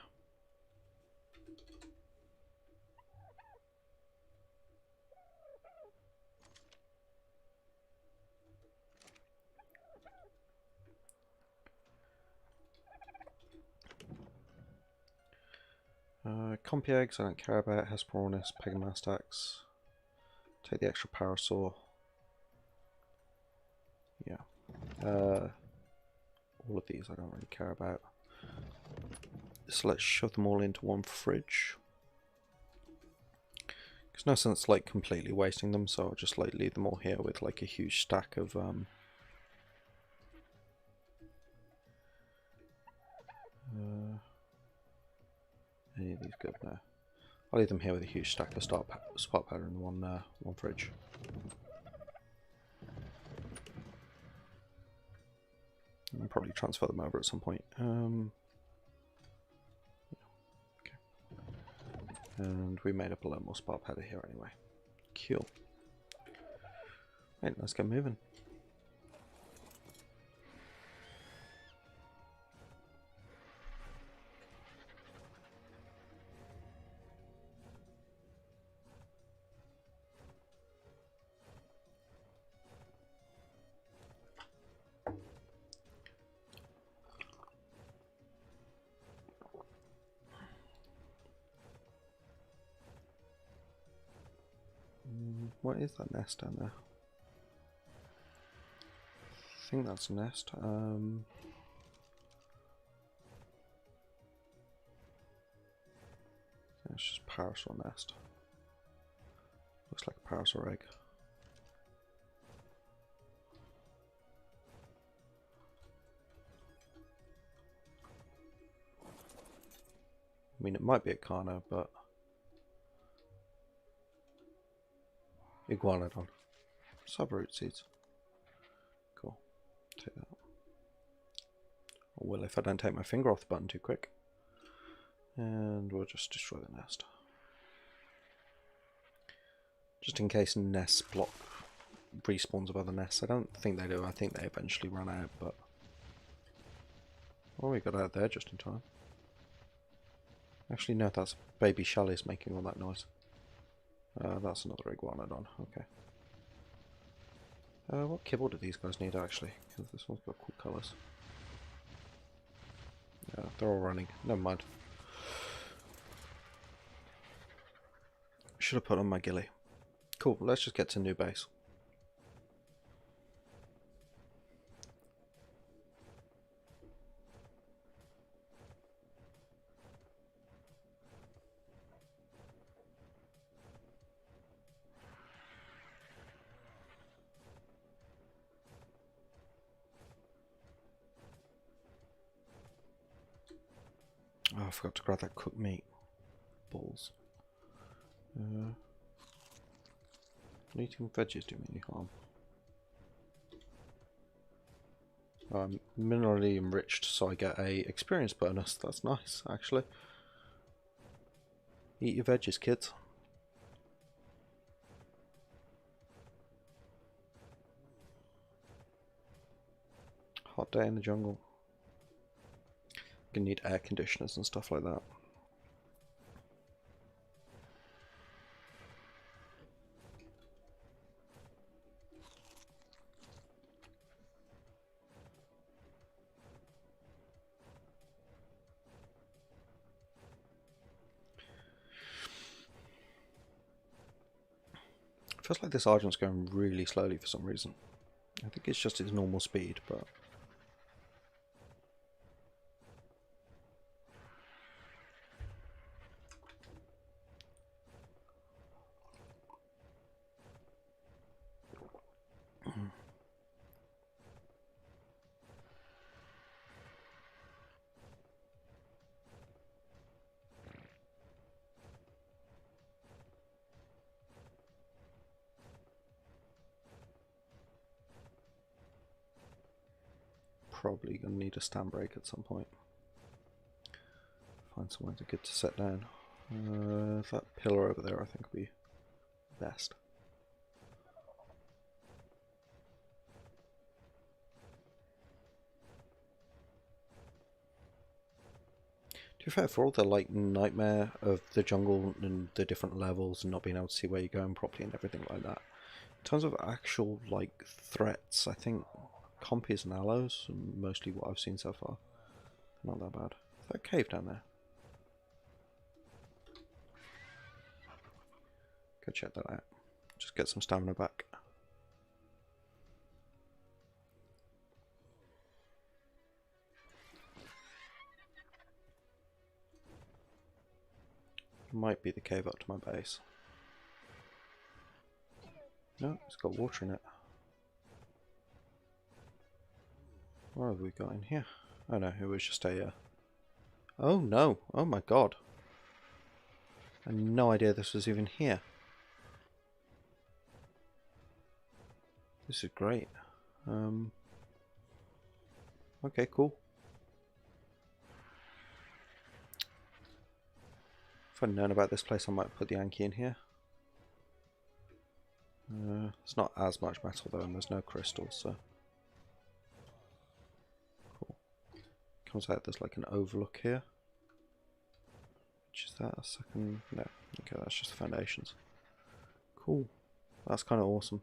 Compy eggs I don't care about, Hesperornis, Pegamastax. Take the extra Parasaur. Yeah. All of these I don't really care about. So let's shove them all into one fridge. There's no sense like completely wasting them, so I'll just like leave them all here with like a huge stack of any of these good? No. I'll leave them here with a huge stack of spot powder in one fridge. I'll probably transfer them over at some point. Okay. And we made up a lot more spot powder here anyway. Cool. Right, let's get moving. What is that nest down there? I think that's a nest. It's just Parasaur nest. Looks like a Parasaur egg. I mean, it might be a Carno, but Iguanodon. Subroot seeds. Cool. Take that. Or will if I don't take my finger off the button too quick. And we'll just destroy the nest. Just in case nests block respawns of other nests. I don't think they do. I think they eventually run out, but... Oh, we got out there just in time. Actually, no, that's baby Shelley's making all that noise. That's another iguanodon. Okay. What kibble do these guys need, actually? Because this one's got cool colours. Yeah, they're all running. Never mind. Should have put on my ghillie. Cool, let's just get to new base. Oh, I forgot to grab that cooked meat. Balls. Eating veggies do me any harm. I'm minerally enriched, so I get a experience bonus. That's nice, actually. Eat your veggies, kids. Hot day in the jungle. Gonna need air conditioners and stuff like that. Feels like this Argent's going really slowly for some reason. I think it's just its normal speed, but... Probably going to need a stand break at some point. Find somewhere good to set down. That pillar over there I think would be best. To be fair, for all the like nightmare of the jungle and the different levels and not being able to see where you're going properly and everything like that, in terms of actual like threats, I think compies and aloes, and mostly what I've seen so far, not that bad. Is that a cave down there? Go check that out. Just get some stamina back. Might be the cave up to my base. No, it's got water in it. What have we got in here? Oh no, it was just a... Oh no! Oh my god! I had no idea this was even here. This is great. Okay, cool. If I'd known about this place, I might put the Anki in here. It's not as much metal though, and there's no crystals, so... Cool. Comes out there's like an overlook here. Which is that a second? No. Okay, that's just the foundations. Cool. That's kind of awesome.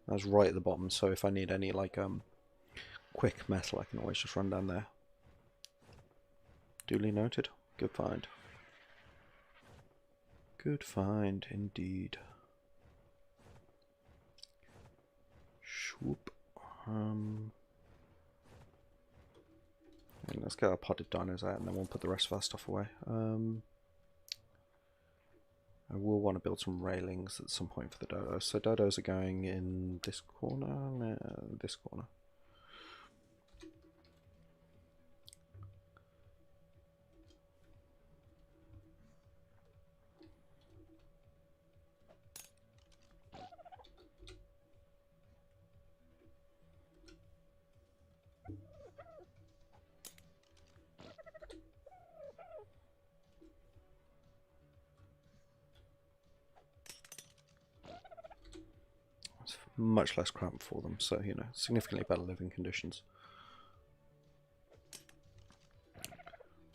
That's right at the bottom, so if I need any like quick metal, I can always just run down there. Duly noted. Good find. Good find indeed. Swoop. Let's get our potted dinos out and then we'll put the rest of our stuff away. I will want to build some railings at some point for the dodos. So dodos are going in this corner, no, this corner. much less cramped for them, so you know, significantly better living conditions.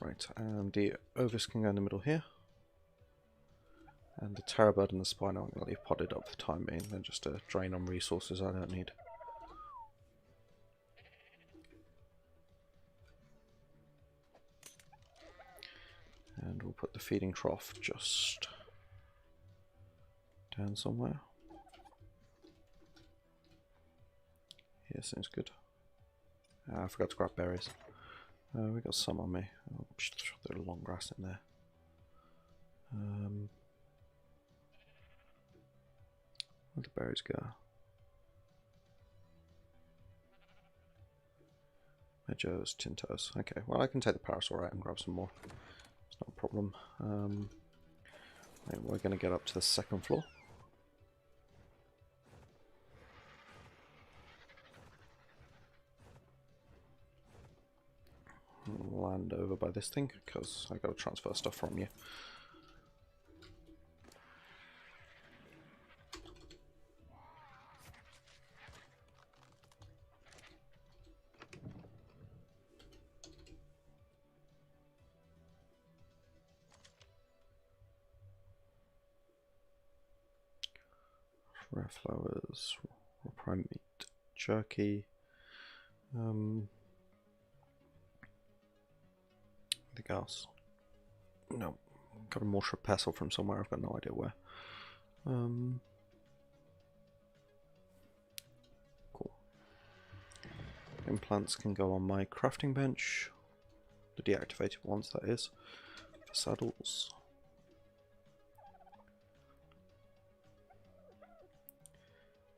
Right, and the Ovis can go in the middle here. And the Terrorbird and the Spino I'm going to leave potted up for the time being. They're just a drain on resources I don't need. And we'll put the feeding trough just down somewhere. Here seems good. I forgot to grab berries. We got some on me. I'll throw the long grass in there. Where'd the berries go? Medjos, Tintos. Okay, well I can take the Parasaur out and grab some more. It's not a problem. Right, we're going to get up to the second floor. Land over by this thing, because I got to transfer stuff from you. Rare flowers, raw prime meat, jerky. Anything else? No. Got a mortar pestle from somewhere, I've got no idea where. Cool. Implants can go on my crafting bench. The deactivated ones, that is. For saddles.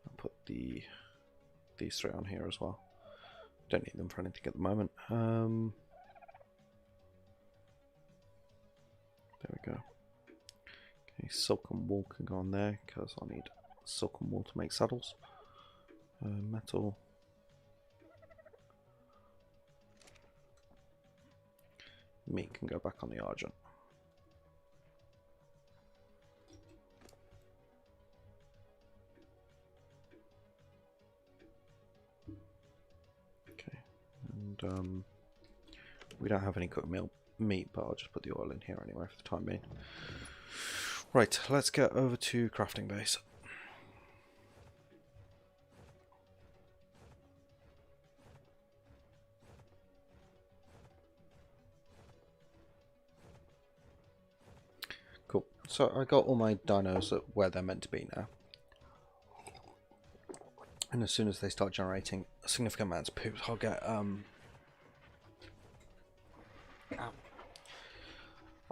I'll put these three on here as well. Don't need them for anything at the moment. There we go. Okay, silk and wool can go on there because I need silk and wool to make saddles. Metal. Meat can go back on the Argent. Okay, and we don't have any cooked meat, but I'll just put the oil in here anyway for the time being. Right, let's get over to crafting base. Cool. So I got all my dinos at where they're meant to be now. And as soon as they start generating significant amounts of poop, I'll get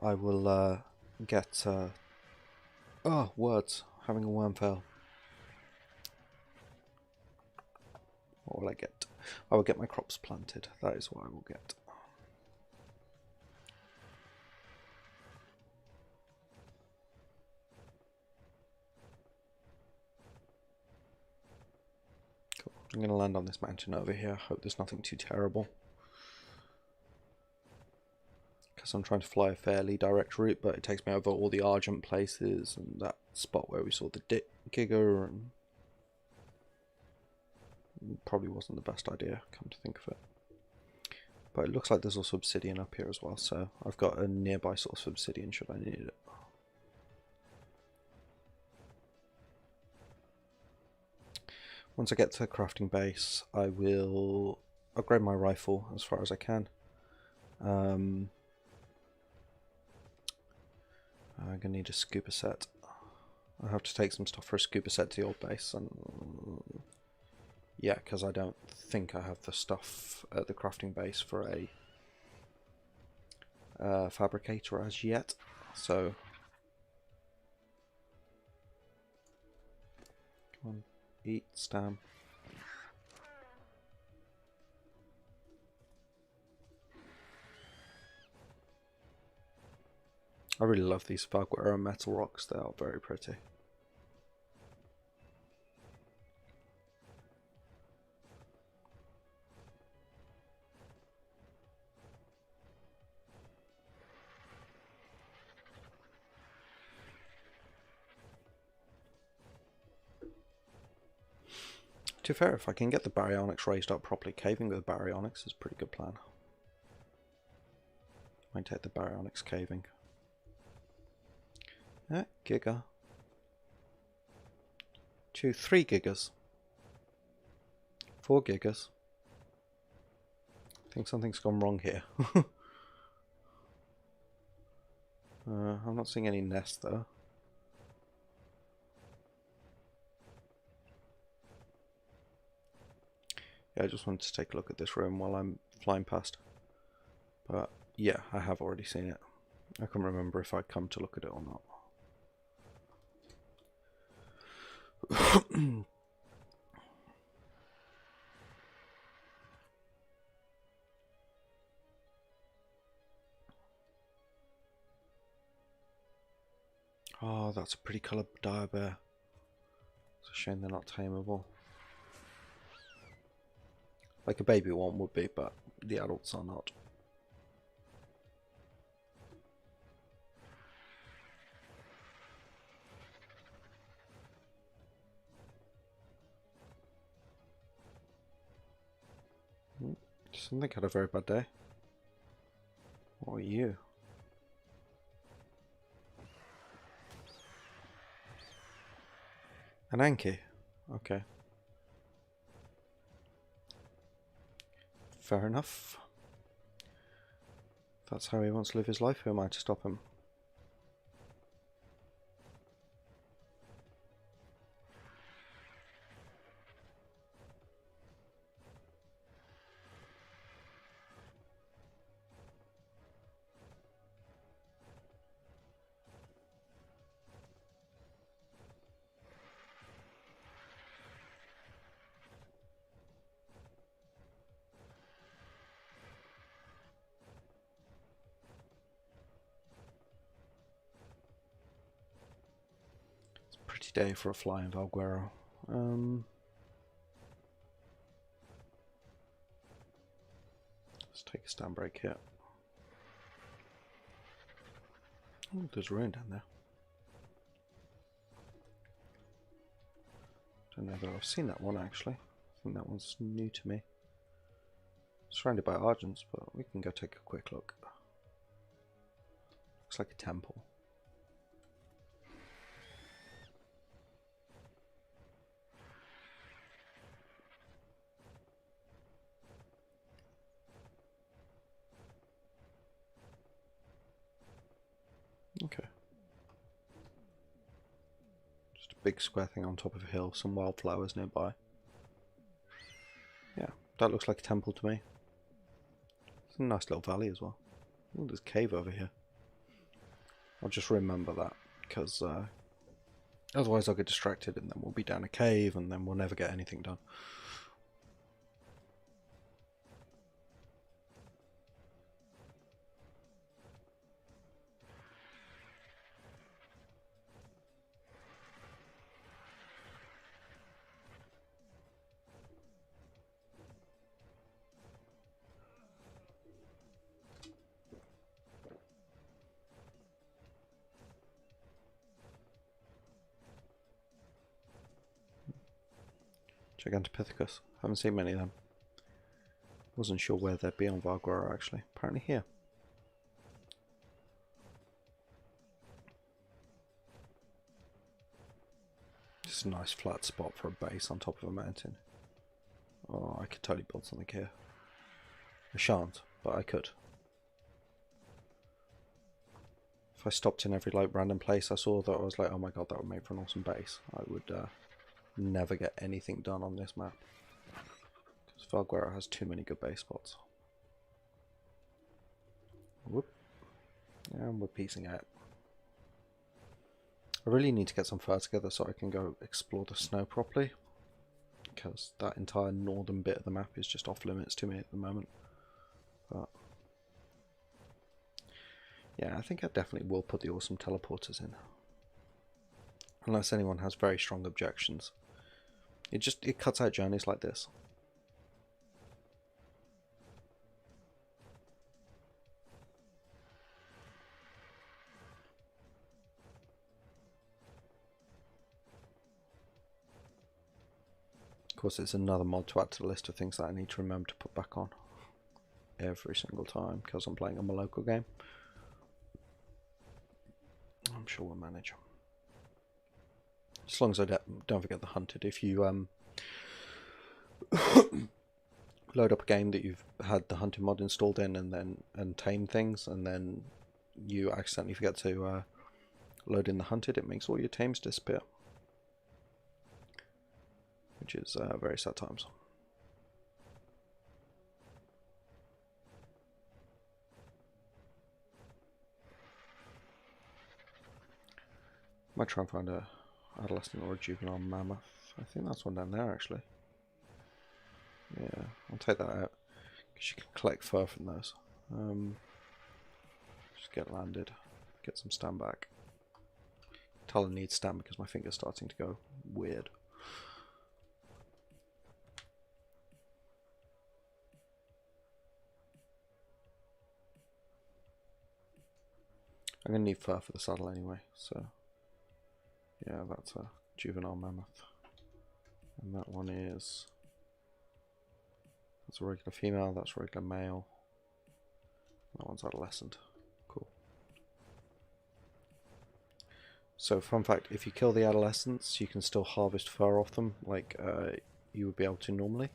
I will get oh, words, having a worm fail. What will I get? I will get my crops planted. That is what I will get. Cool. I'm going to land on this mountain over here. Hope there's nothing too terrible. Because I'm trying to fly a fairly direct route, but it takes me over all the Argent places and that spot where we saw the Giga, and probably wasn't the best idea, come to think of it. But it looks like there's also obsidian up here as well, so I've got a nearby source of obsidian should I need it. Once I get to the crafting base, I will upgrade my rifle as far as I can. I'm going to need a scuba set. I have to take some stuff for a scuba set to the old base, and yeah, because I don't think I have the stuff at the crafting base for a fabricator as yet, so come on, eat, Stam. I really love these Farquhar metal rocks, they are very pretty. To be fair, if I can get the baryonyx raised up properly, caving with baryonyx is a pretty good plan. Might take the baryonyx caving. Giga. 3 gigas. 4 gigas. I think something's gone wrong here. I'm not seeing any nest though. Yeah, I just wanted to take a look at this room while I'm flying past. But yeah, I have already seen it. I can't remember if I'd come to look at it or not. Oh, that's a pretty coloured dire bear. It's a shame they're not tameable. Like a baby one would be, but the adults are not. Something had a very bad day. What are you? An Anki? Okay. Fair enough. If that's how he wants to live his life, who am I to stop him? Pretty day for a flying Valguero. Let's take a stand break here. Oh, there's ruin down there. Don't know that I've seen that one actually. I think that one's new to me. Surrounded by Argents, but we can go take a quick look. Looks like a temple. Okay. Just a big square thing on top of a hill, some wildflowers nearby. Yeah, that looks like a temple to me. It's a nice little valley as well. Oh, there's a cave over here. I'll just remember that, because otherwise I'll get distracted and then we'll be down a cave and then we'll never get anything done. Gigantopithecus. Haven't seen many of them. Wasn't sure where they'd be on Valguero actually. Apparently here. Just a nice flat spot for a base on top of a mountain. Oh, I could totally build something here. I shan't, but I could. If I stopped in every like random place I saw that I was like, oh my god, that would make for an awesome base, I would never get anything done on this map. Because Valguero has too many good base spots. Whoop. And we're piecing out. I really need to get some fur together so I can go explore the snow properly. Because that entire northern bit of the map is just off limits to me at the moment. But yeah, I think I definitely will put the awesome teleporters in. Unless anyone has very strong objections. It cuts out journeys like this. course, it's another mod to add to the list of things that I need to remember to put back on every single time because I'm playing on my local game. I'm sure we'll manage. As long as I don't forget the Hunted. If you load up a game that you've had the Hunted mod installed in and tame things, and then you accidentally forget to load in the Hunted, it makes all your tames disappear, which is very sad times. Might try and find a adolescent or a juvenile mammoth. I think that's one down there actually. Yeah, I'll take that out because you can collect fur from those. Just get landed, get some stand back. Tell I need stand because my finger's starting to go weird. I'm going to need fur for the saddle anyway, so yeah, that's a juvenile mammoth. And that one is, that's a regular female, that's a regular male. That one's adolescent. Cool. So fun fact, if you kill the adolescents, you can still harvest fur off them like you would be able to normally.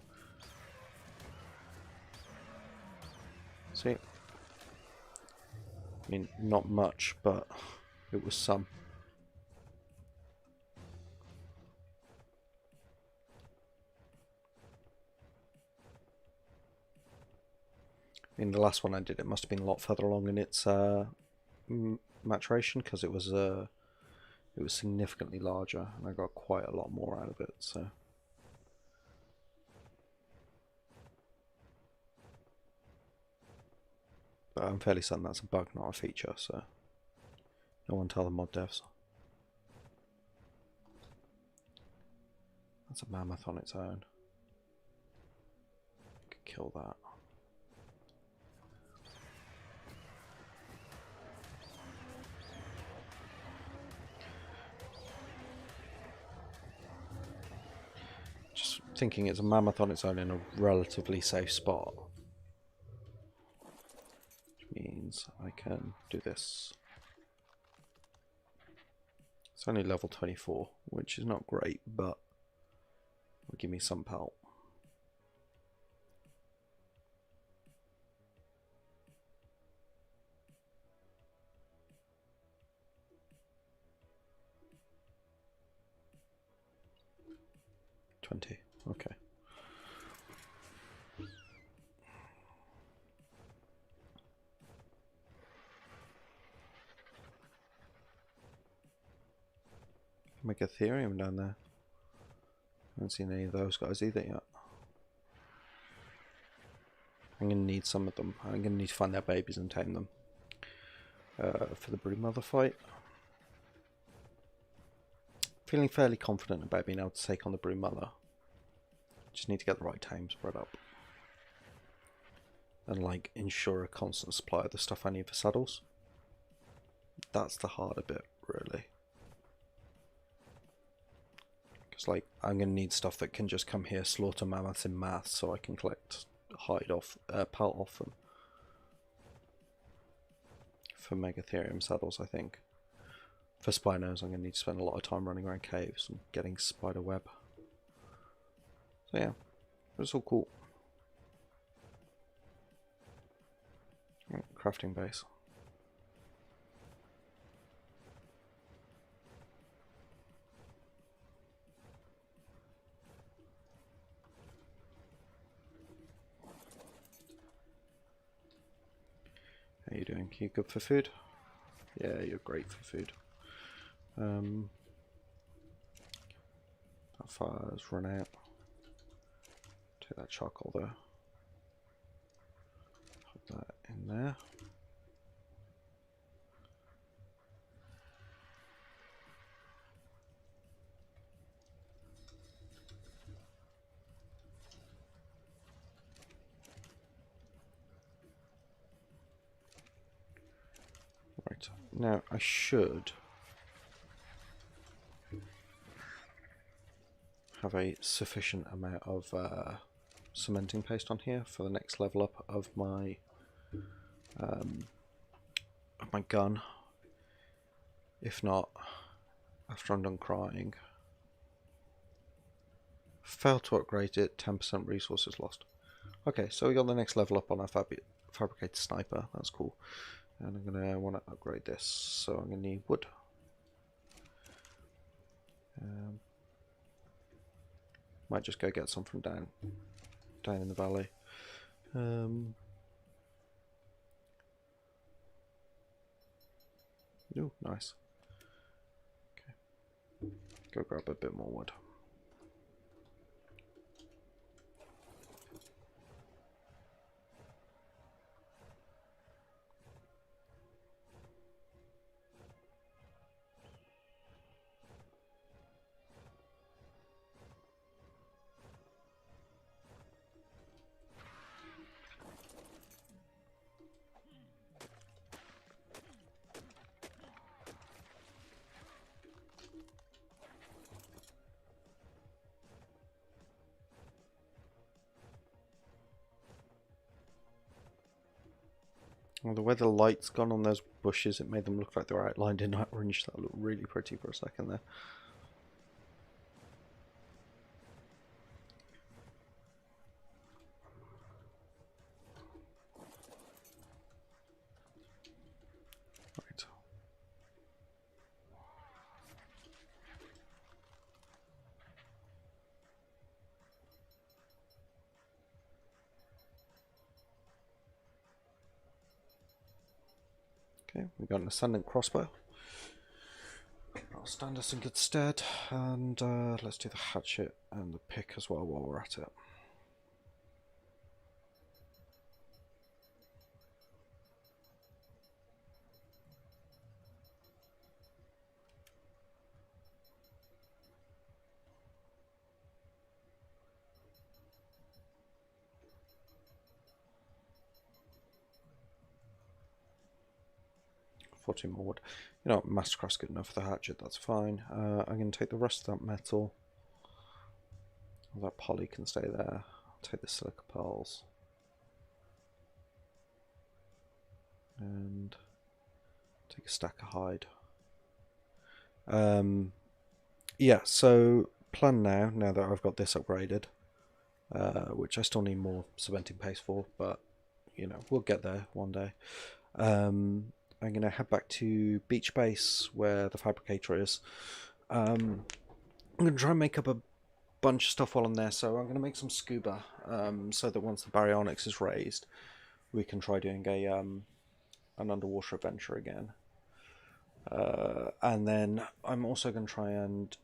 See? I mean, not much, but it was some. In the last one I did, it must have been a lot further along in its maturation because it was significantly larger, and I got quite a lot more out of it. So, but I'm fairly certain that's a bug, not a feature. So, no one tell the mod devs. That's a mammoth on its own. Could kill that. Just thinking it's a mammoth on its own in a relatively safe spot. Which means I can do this. It's only level 24, which is not great, but will give me some pelt. Okay. Make Ethereum down there. Haven't seen any of those guys either yet. I'm gonna need some of them. I'm gonna need to find their babies and tame them for the broodmother fight. Feeling fairly confident about being able to take on the broodmother. Just need to get the right tame spread up. And like ensure a constant supply of the stuff I need for saddles. That's the harder bit, really. Because like I'm gonna need stuff that can just come here, slaughter mammoths in mass, so I can collect hide off, pelt off them. For Megatherium saddles, I think. For Spinos, I'm gonna need to spend a lot of time running around caves and getting spider web. So yeah, it's all cool. Right, crafting base. How you doing? You good for food? Yeah, you're great for food. That fire's run out. Take that charcoal there. Put that in there. Right, now I should have a sufficient amount of cementing paste on here for the next level up of my gun. If not, after I'm done crying, failed to upgrade it, 10% resources lost. Okay, so we got the next level up on our fabricated sniper. That's cool. And I'm going to want to upgrade this, so I'm going to need wood. Might just go get some from down in the valley. Ooh, nice. Okay, go grab a bit more wood. Well, the way the light's gone on those bushes, it made them look like they were outlined in orange. That looked really pretty for a second there. Right. Okay, we've got an ascendant crossbow. That'll stand us in good stead. And let's do the hatchet and the pick as well while we're at it. More wood. You know, Mastercraft's good enough for the hatchet, that's fine. I'm going to take the rest of that metal. That poly can stay there. I'll take the silica pearls. And take a stack of hide. Yeah, so plan now that I've got this upgraded, which I still need more cementing paste for, but you know, we'll get there one day. I'm going to head back to Beach Base where the fabricator is. I'm going to try and make up a bunch of stuff while I'm there, so I'm going to make some scuba so that once the baryonyx is raised we can try doing a an underwater adventure again. And then I'm also going to try and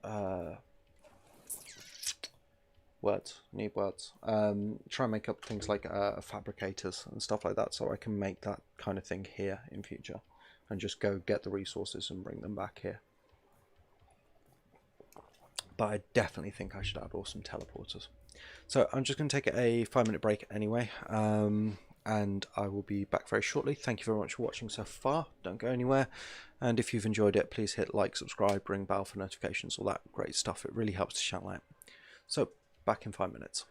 try and make up things like fabricators and stuff like that, so I can make that kind of thing here in future and just go get the resources and bring them back here. But I definitely think I should add awesome teleporters. So I'm just going to take a 5-minute break anyway, and I will be back very shortly. Thank you very much for watching so far. Don't go anywhere, and if you've enjoyed it, please hit like, subscribe, ring bell for notifications, all that great stuff. It really helps the channel out. So back in 5 minutes.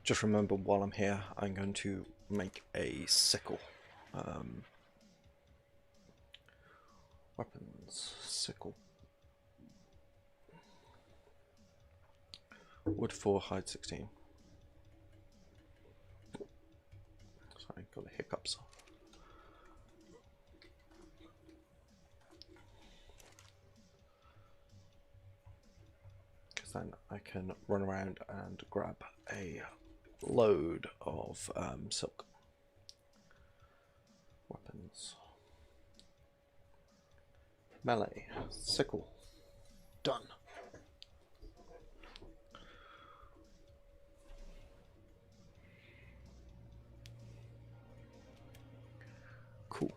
Just remember, while I'm here, I'm going to make a sickle. Weapons, sickle. Wood 4, hide 16. Sorry, got the hiccups. Because then I can run around and grab a load of silk. Weapons. Melee. Sickle. Done. Cool.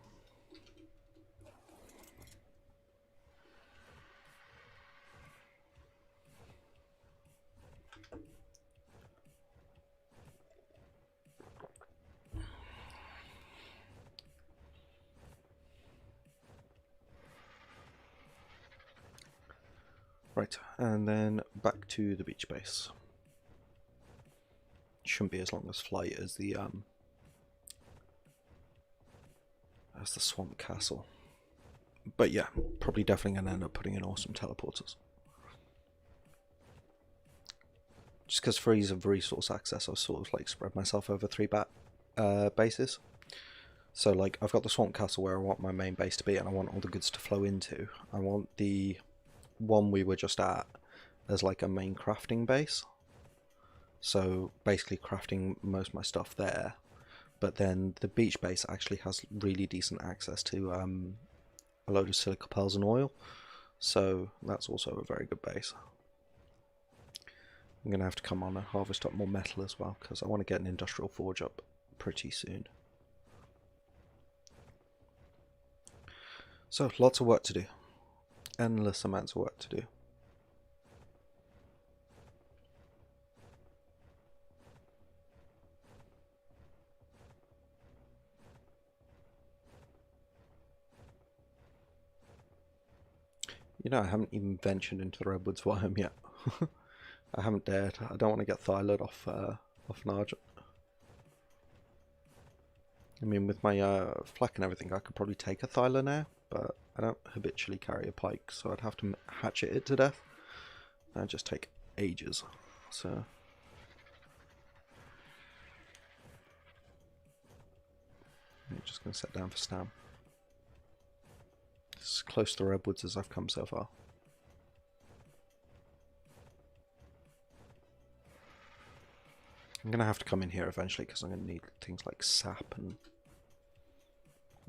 Right, and then back to the beach base. Shouldn't be as long as flight as the swamp castle. But yeah, probably definitely gonna end up putting in awesome teleporters. Just because for ease of resource access, I've sort of like spread myself over 3 bases. So like I've got the swamp castle where I want my main base to be, and I want all the goods to flow into. I want the one we were just at as like a main crafting base. So basically crafting most of my stuff there. But then the beach base actually has really decent access to a load of silica pearls and oil. So that's also a very good base. I'm going to have to come on and harvest up more metal as well, because I want to get an industrial forge up pretty soon. So lots of work to do. Endless amounts of work to do. You know, I haven't even ventured into the Redwoods biome yet. I haven't dared. I don't want to get thylated off Nargent. I mean, with my flak and everything, I could probably take a thyla now, but I don't habitually carry a pike, so I'd have to hatchet it to death. That'd just take ages. So I'm just going to set down for Stam. As close to the Redwoods as I've come so far. I'm going to have to come in here eventually because I'm going to need things like sap and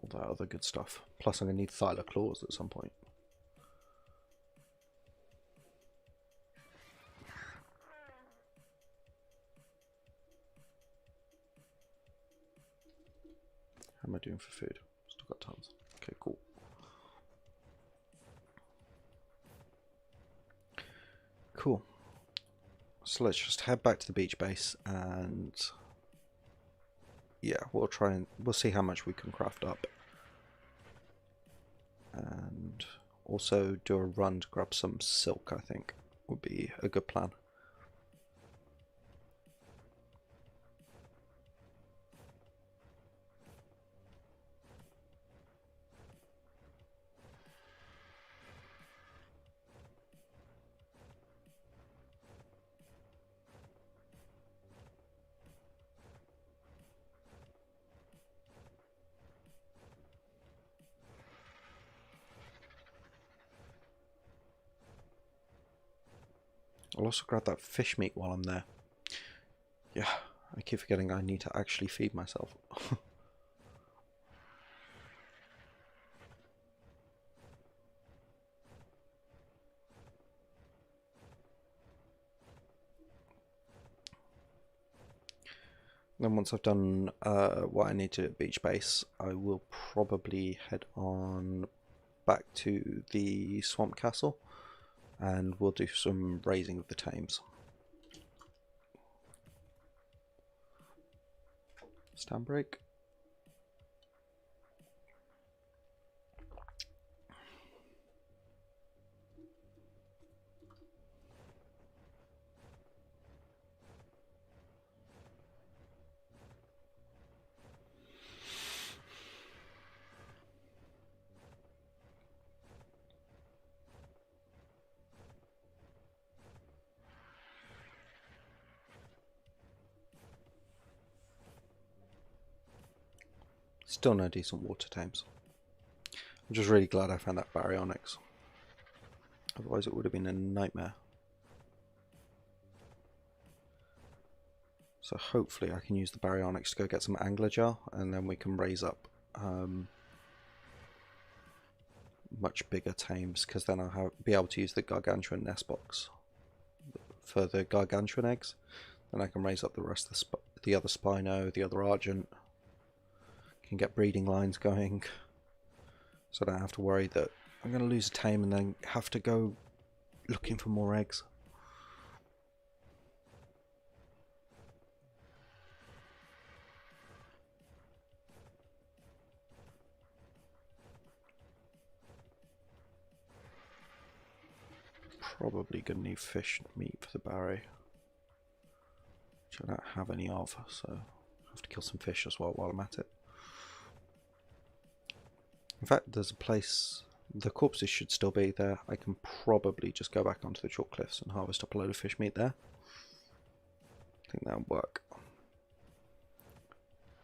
all that other good stuff. Plus I'm going to need thyla claws at some point. How am I doing for food? Still got tons. Okay, cool. Cool. So let's just head back to the beach base and yeah, we'll see how much we can craft up. And also do a run to grab some silk, I think would be a good plan. I'll also grab that fish meat while I'm there. Yeah, I keep forgetting I need to actually feed myself. Then once I've done what I need to at beach base, I will probably head on back to the swamp castle and we'll do some raising of the tames. Stand break. Still no decent water tames. I'm just really glad I found that baryonyx. Otherwise it would have been a nightmare. So hopefully I can use the baryonyx to go get some angler jar, and then we can raise up much bigger tames, because then I'll be able to use the gargantuan nest box for the gargantuan eggs. Then I can raise up the rest of the other Spino, the other Argent, can get breeding lines going, so I don't have to worry that I'm going to lose a tame and then have to go looking for more eggs. Probably going to need fish and meat for the Barry, which I don't have any of, so I have to kill some fish as well while I'm at it. In fact, there's a place, the corpses should still be there. I can probably just go back onto the chalk cliffs and harvest up a load of fish meat there. I think that'll work.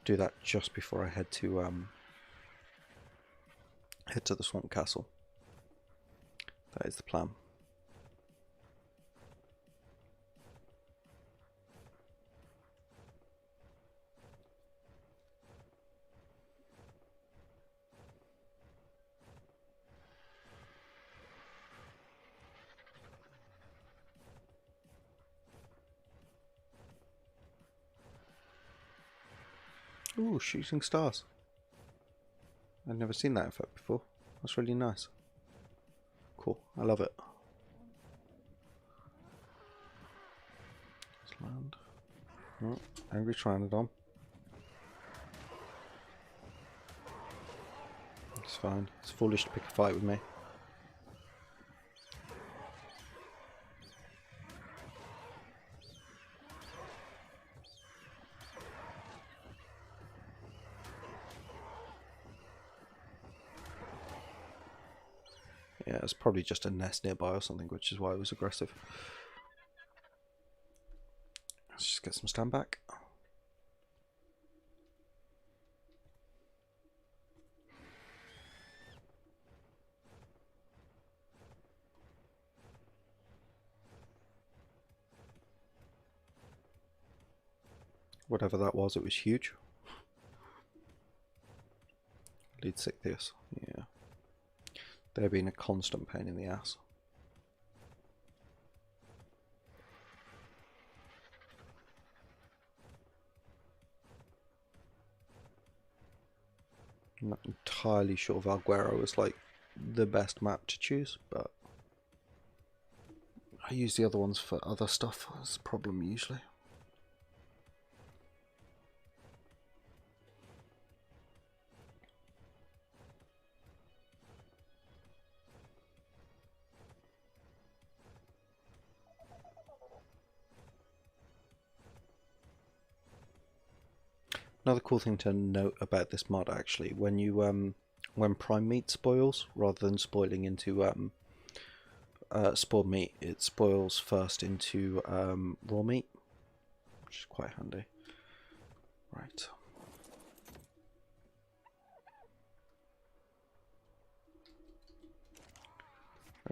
Do that just before I head to the swamp castle. That is the plan. Ooh, shooting stars. I've never seen that effect before. That's really nice. Cool, I love it. Let's land. Oh, angry Trinodon. It's fine. It's foolish to pick a fight with me. Yeah, it's probably just a nest nearby or something, which is why it was aggressive. Let's just get some stand back. Whatever that was, it was huge. Lead Sichthius, yeah. They've been a constant pain in the ass. I'm not entirely sure Valguero is like the best map to choose, but I use the other ones for other stuff. That's the problem usually. Another cool thing to note about this mod, actually, when you when prime meat spoils, rather than spoiling into spoiled meat, it spoils first into raw meat, which is quite handy. Right.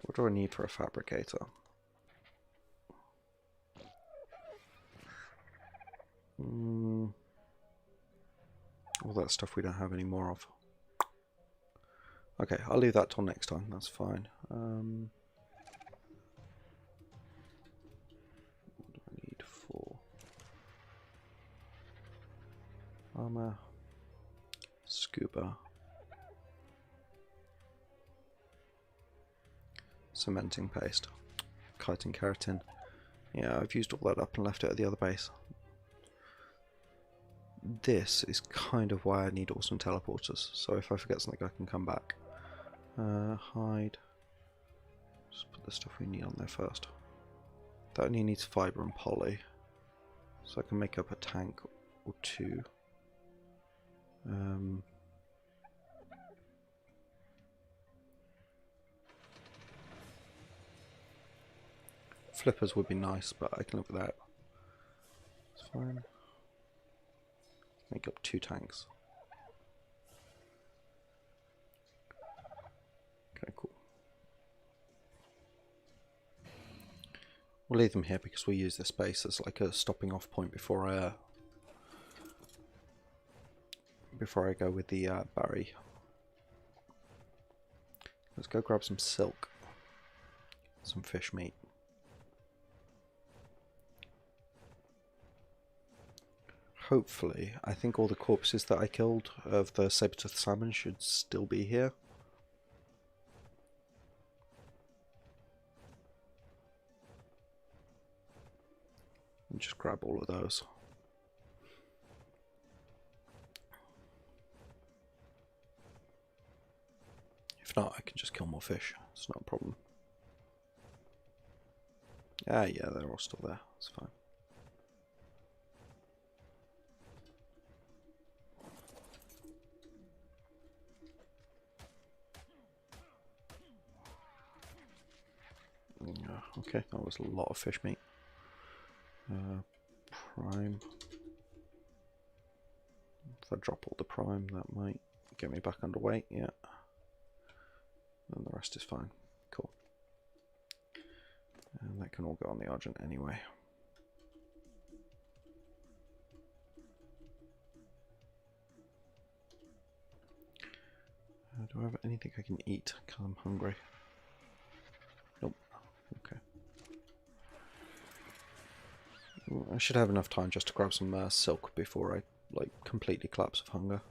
What do I need for a fabricator? All that stuff we don't have any more of. Okay, I'll leave that till next time, that's fine. What do I need for armor? Scuba. Cementing paste. Chitin keratin. Yeah, I've used all that up and left it at the other base. This is kind of why I need awesome teleporters, so if I forget something I can come back. Hide. Just put the stuff we need on there first. That only needs fibre and poly, so I can make up a tank or two. Flippers would be nice, but I can live with that. It's fine. Make up 2 tanks. Okay, cool. We'll leave them here because we use this space as like a stopping off point before I go with the Barry. Let's go grab some silk, some fish meat. Hopefully, I think all the corpses that I killed of the saber-toothed salmon should still be here. And just grab all of those. If not, I can just kill more fish. It's not a problem. Ah, yeah, they're all still there. It's fine. Okay, that was a lot of fish meat. Prime. If I drop all the prime, that might get me back underweight, yeah. And the rest is fine. Cool. And that can all go on the Argent anyway. Do I have anything I can eat? Because I'm hungry. Nope. Okay. I should have enough time just to grab some silk before I like completely collapse of hunger.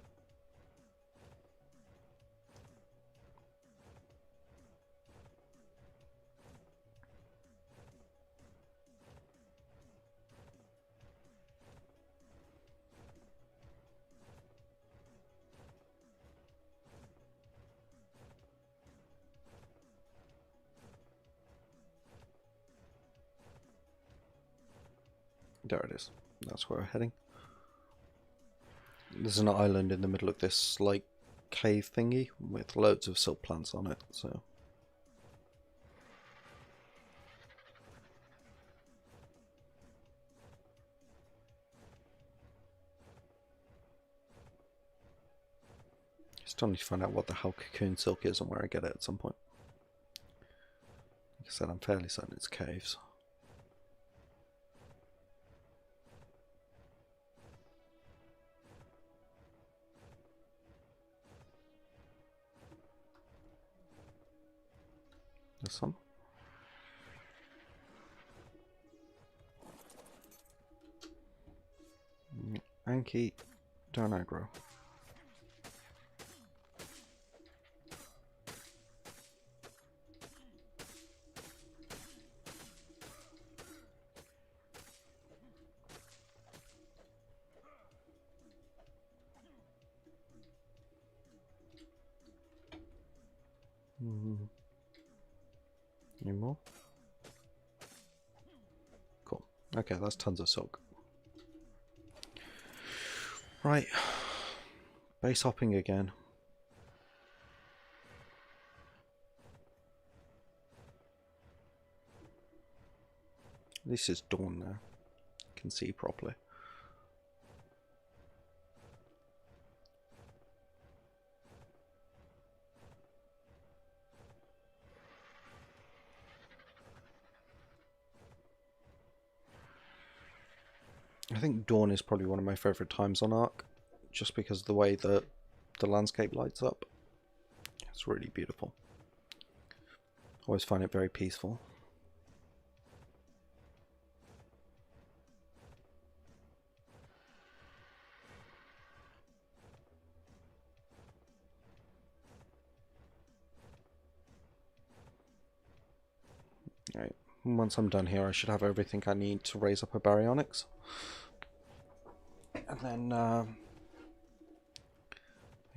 There it is. That's where we're heading. There's an island in the middle of this like cave thingy with loads of silk plants on it, so still need to find out what the hell cocoon silk is and where I get it at some point. Like I said, I'm fairly certain it's caves. There's some. Anki, don't aggro. Any more? Cool. Okay, that's tons of silk. Right. Base hopping again. At least it's dawn now. Can see properly. I think dawn is probably one of my favourite times on Ark, just because of the way that the landscape lights up. It's really beautiful. Always find it very peaceful. Right. Once I'm done here, I should have everything I need to raise up a baryonyx. And then I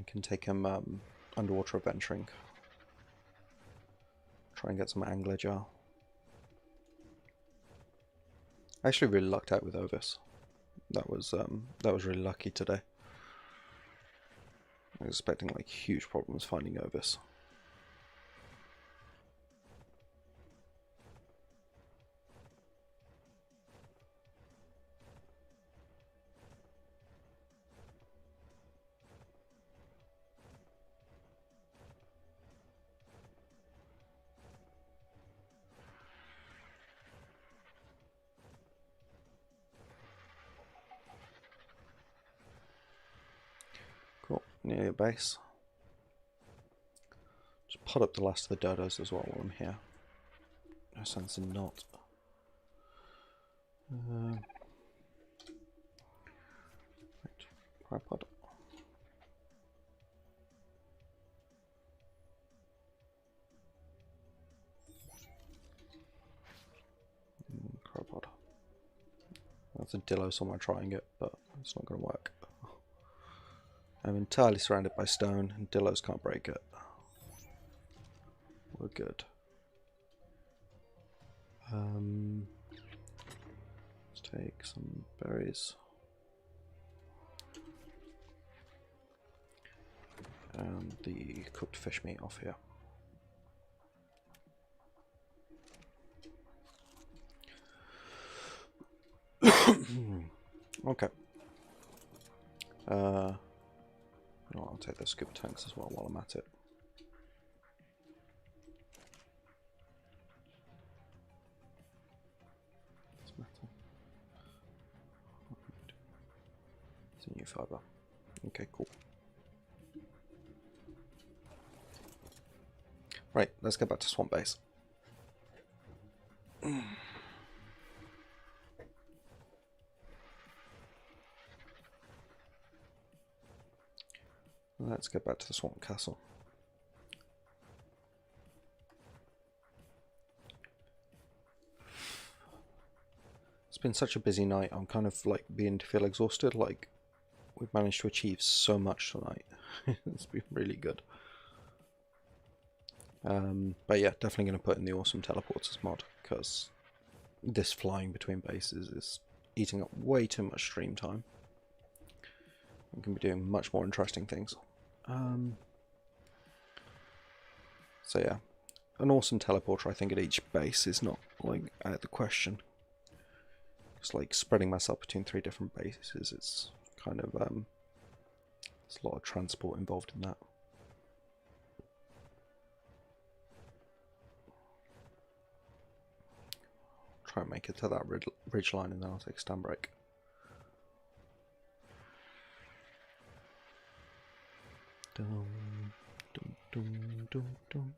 can take him underwater adventuring. Try and get some angler jar. I actually really lucked out with Ovis. That was really lucky today. I was expecting like huge problems finding Ovis. near your base. Just pot up the last of the dodos as well while I'm here. No sense in not. Right. Crypod. Crypod. That's a dillo somewhere trying it, but it's not going to work. I'm entirely surrounded by stone, and dillos can't break it. We're good. Let's take some berries. And the cooked fish meat off here. Okay. I'll take those scuba tanks as well while I'm at it. It's metal. It's a new fiber. Okay, cool. Right, let's get back to Swamp Base. Let's get back to the Swamp Castle. It's been such a busy night, I'm kind of like beginning to feel exhausted, like we've managed to achieve so much tonight. It's been really good. But yeah, definitely going to put in the awesome teleporters mod, because this flying between bases is eating up way too much stream time. We can be doing much more interesting things. So yeah, an awesome teleporter I think at each base is not like out of the question. It's like spreading myself between 3 different bases. It's kind of there's a lot of transport involved in that. Try and make it to that ridge line and then I'll take a stand break. Dum, dum, dum, dum, dum.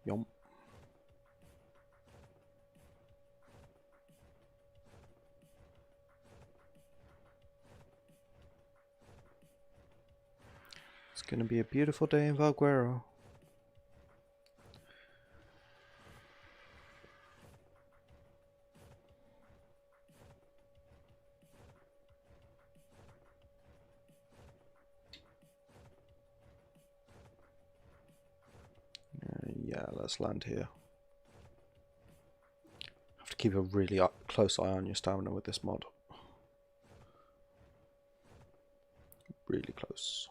Yum. It's going to be a beautiful day in Valguero. Yeah, let's land here. Have to keep a really close eye on your stamina with this mod. Really close.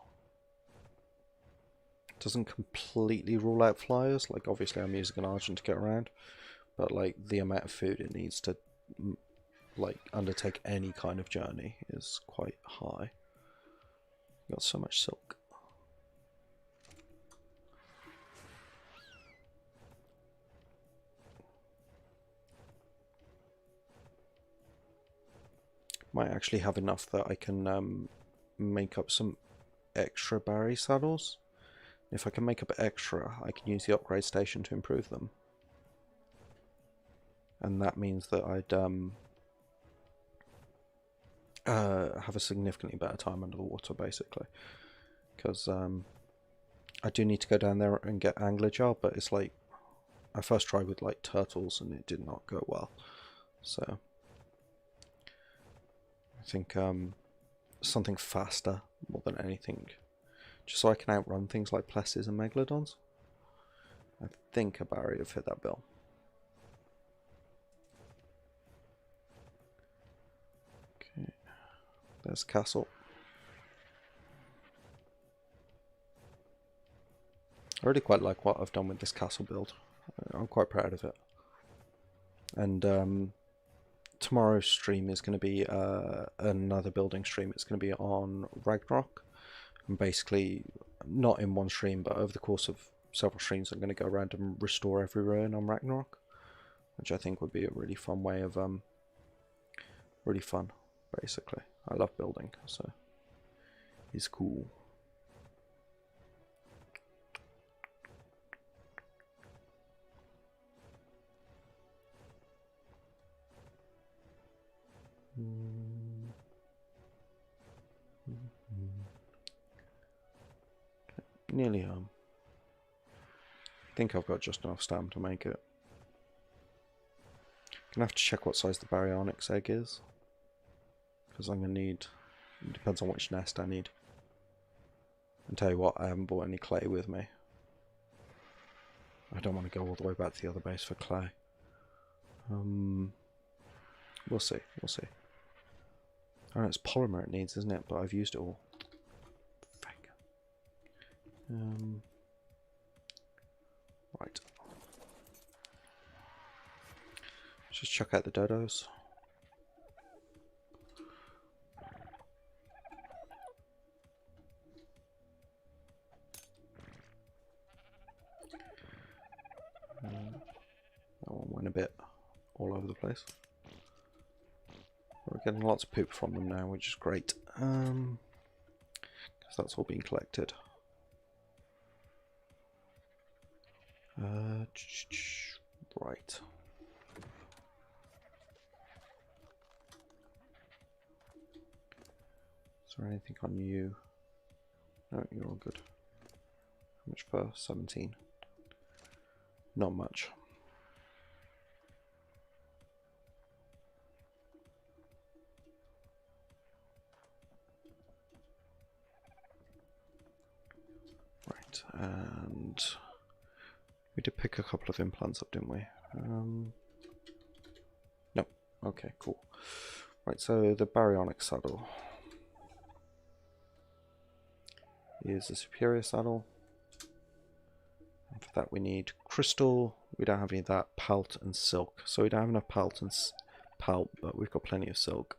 Doesn't completely rule out flyers, like obviously I'm using an Argent to get around, but like the amount of food it needs to like undertake any kind of journey is quite high. Got so much silk. Might actually have enough that I can make up some extra Barry saddles. If I can make up extra, I can use the upgrade station to improve them. And that means that I'd have a significantly better time under the water, basically. Because I do need to go down there and get angler jar, but it's like, I first tried with like turtles and it did not go well. So I think something faster more than anything, just so I can outrun things like plesses and megalodons. I think a barrier would fit that bill. Okay, there's castle. I really quite like what I've done with this castle build. I'm quite proud of it. And tomorrow's stream is going to be another building stream. It's going to be on Ragnarok. And basically, not in one stream, but over the course of several streams, I'm going to go around and restore every ruin on Ragnarok, which I think would be a really fun way of really fun, basically. I love building, so it's cool. Nearly home. I think I've got just enough stamina to make it. Gonna have to check what size the baryonyx egg is, because I'm gonna need. It depends on which nest I need. And tell you what, I haven't brought any clay with me. I don't want to go all the way back to the other base for clay. We'll see. We'll see. Oh, it's polymer it needs, isn't it? But I've used it all. Fake. Right. Just check out the dodos. That one went a bit all over the place. We're getting lots of poop from them now, which is great. Because that's all being collected. Right. Is there anything on you? No, you're all good. How much per? 17. Not much. Right, and we did pick a couple of implants up, didn't we? No. Okay, cool. Right, so the baryonyx saddle is a superior saddle. And for that we need crystal. We don't have any of that. Pelt and silk. So we don't have enough pelt and pelt, but we've got plenty of silk.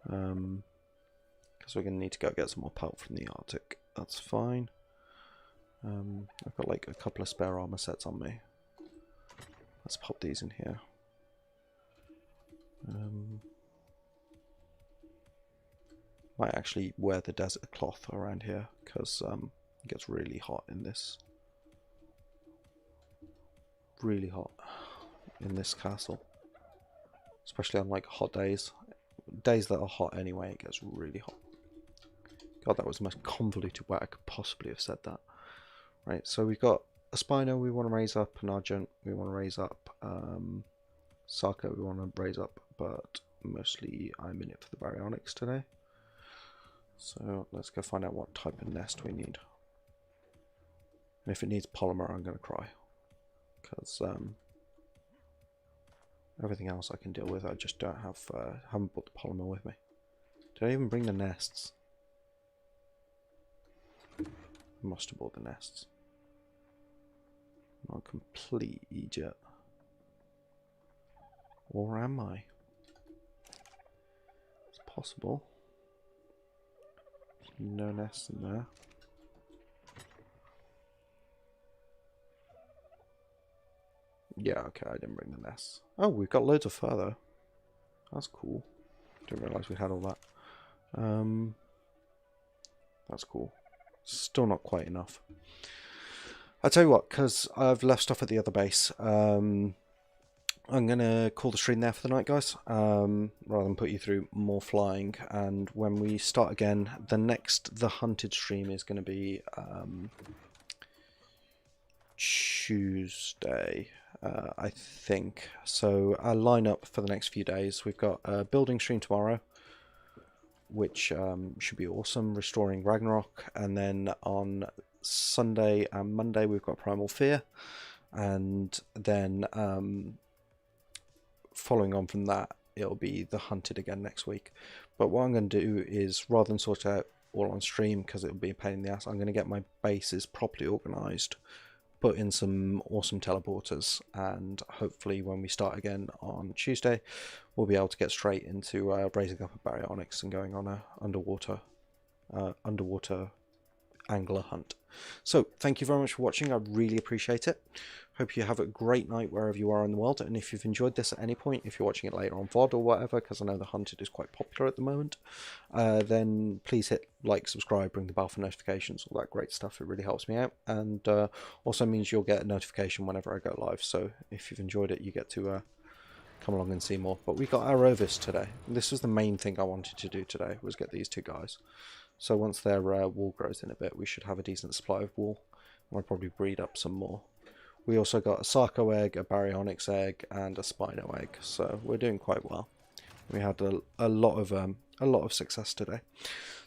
Because we're going to need to go get some more pelt from the Arctic. That's fine. I've got like a couple of spare armor sets on me. Let's pop these in here. Might actually wear the desert cloth around here because it gets really hot in this. Really hot in this castle, especially on like hot days. Days that are hot anyway, it gets really hot. God, that was the most convoluted way I could possibly have said that. Right, so we've got a Spino we want to raise up, an Argent we want to raise up, Sarko we want to raise up, but mostly I'm in it for the baryonyx today. So let's go find out what type of nest we need. And if it needs polymer, I'm going to cry. Because everything else I can deal with, I just don't have, haven't brought the polymer with me. Did I even bring the nests? Must have bought the nests. I'm a complete idiot. Or am I? It's possible. No nests in there. Yeah, okay, I didn't bring the nests. Oh, we've got loads of fur though. That's cool. Didn't realise we had all that. That's cool. Still not quite enough. I'll tell you what, because I've left stuff at the other base. I'm going to call the stream there for the night, guys, rather than put you through more flying. And when we start again, the next The Hunted stream is going to be Tuesday, I think. So our lineup for the next few days, we've got a building stream tomorrow, which should be awesome, restoring Ragnarok, and then on Sunday and Monday we've got Primal Fear, and then following on from that it'll be The Hunted again next week. But what I'm going to do is, rather than sort it out all on stream because it'll be a pain in the ass, I'm going to get my bases properly organised, put in some awesome teleporters, and hopefully when we start again on Tuesday we'll be able to get straight into raising up a baryonyx and going on a underwater angler hunt. So thank you very much for watching. I really appreciate it. Hope you have a great night wherever you are in the world, and if you've enjoyed this at any point, if you're watching it later on VOD or whatever, because I know The Hunted is quite popular at the moment, then please hit like, subscribe, ring the bell for notifications, all that great stuff. It really helps me out, and also means you'll get a notification whenever I go live. So if you've enjoyed it, you get to come along and see more. But we got our Ovis today. This was the main thing I wanted to do today, was get these two guys. So once their wool grows in a bit, we should have a decent supply of wool. I'll probably breed up some more. We also got a Sarco egg, a Baryonyx egg, and a Spino egg. So we're doing quite well. We had a lot of success today.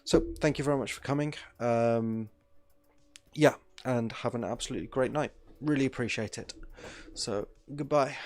So thank you very much for coming. Yeah, and have an absolutely great night. Really appreciate it. So goodbye.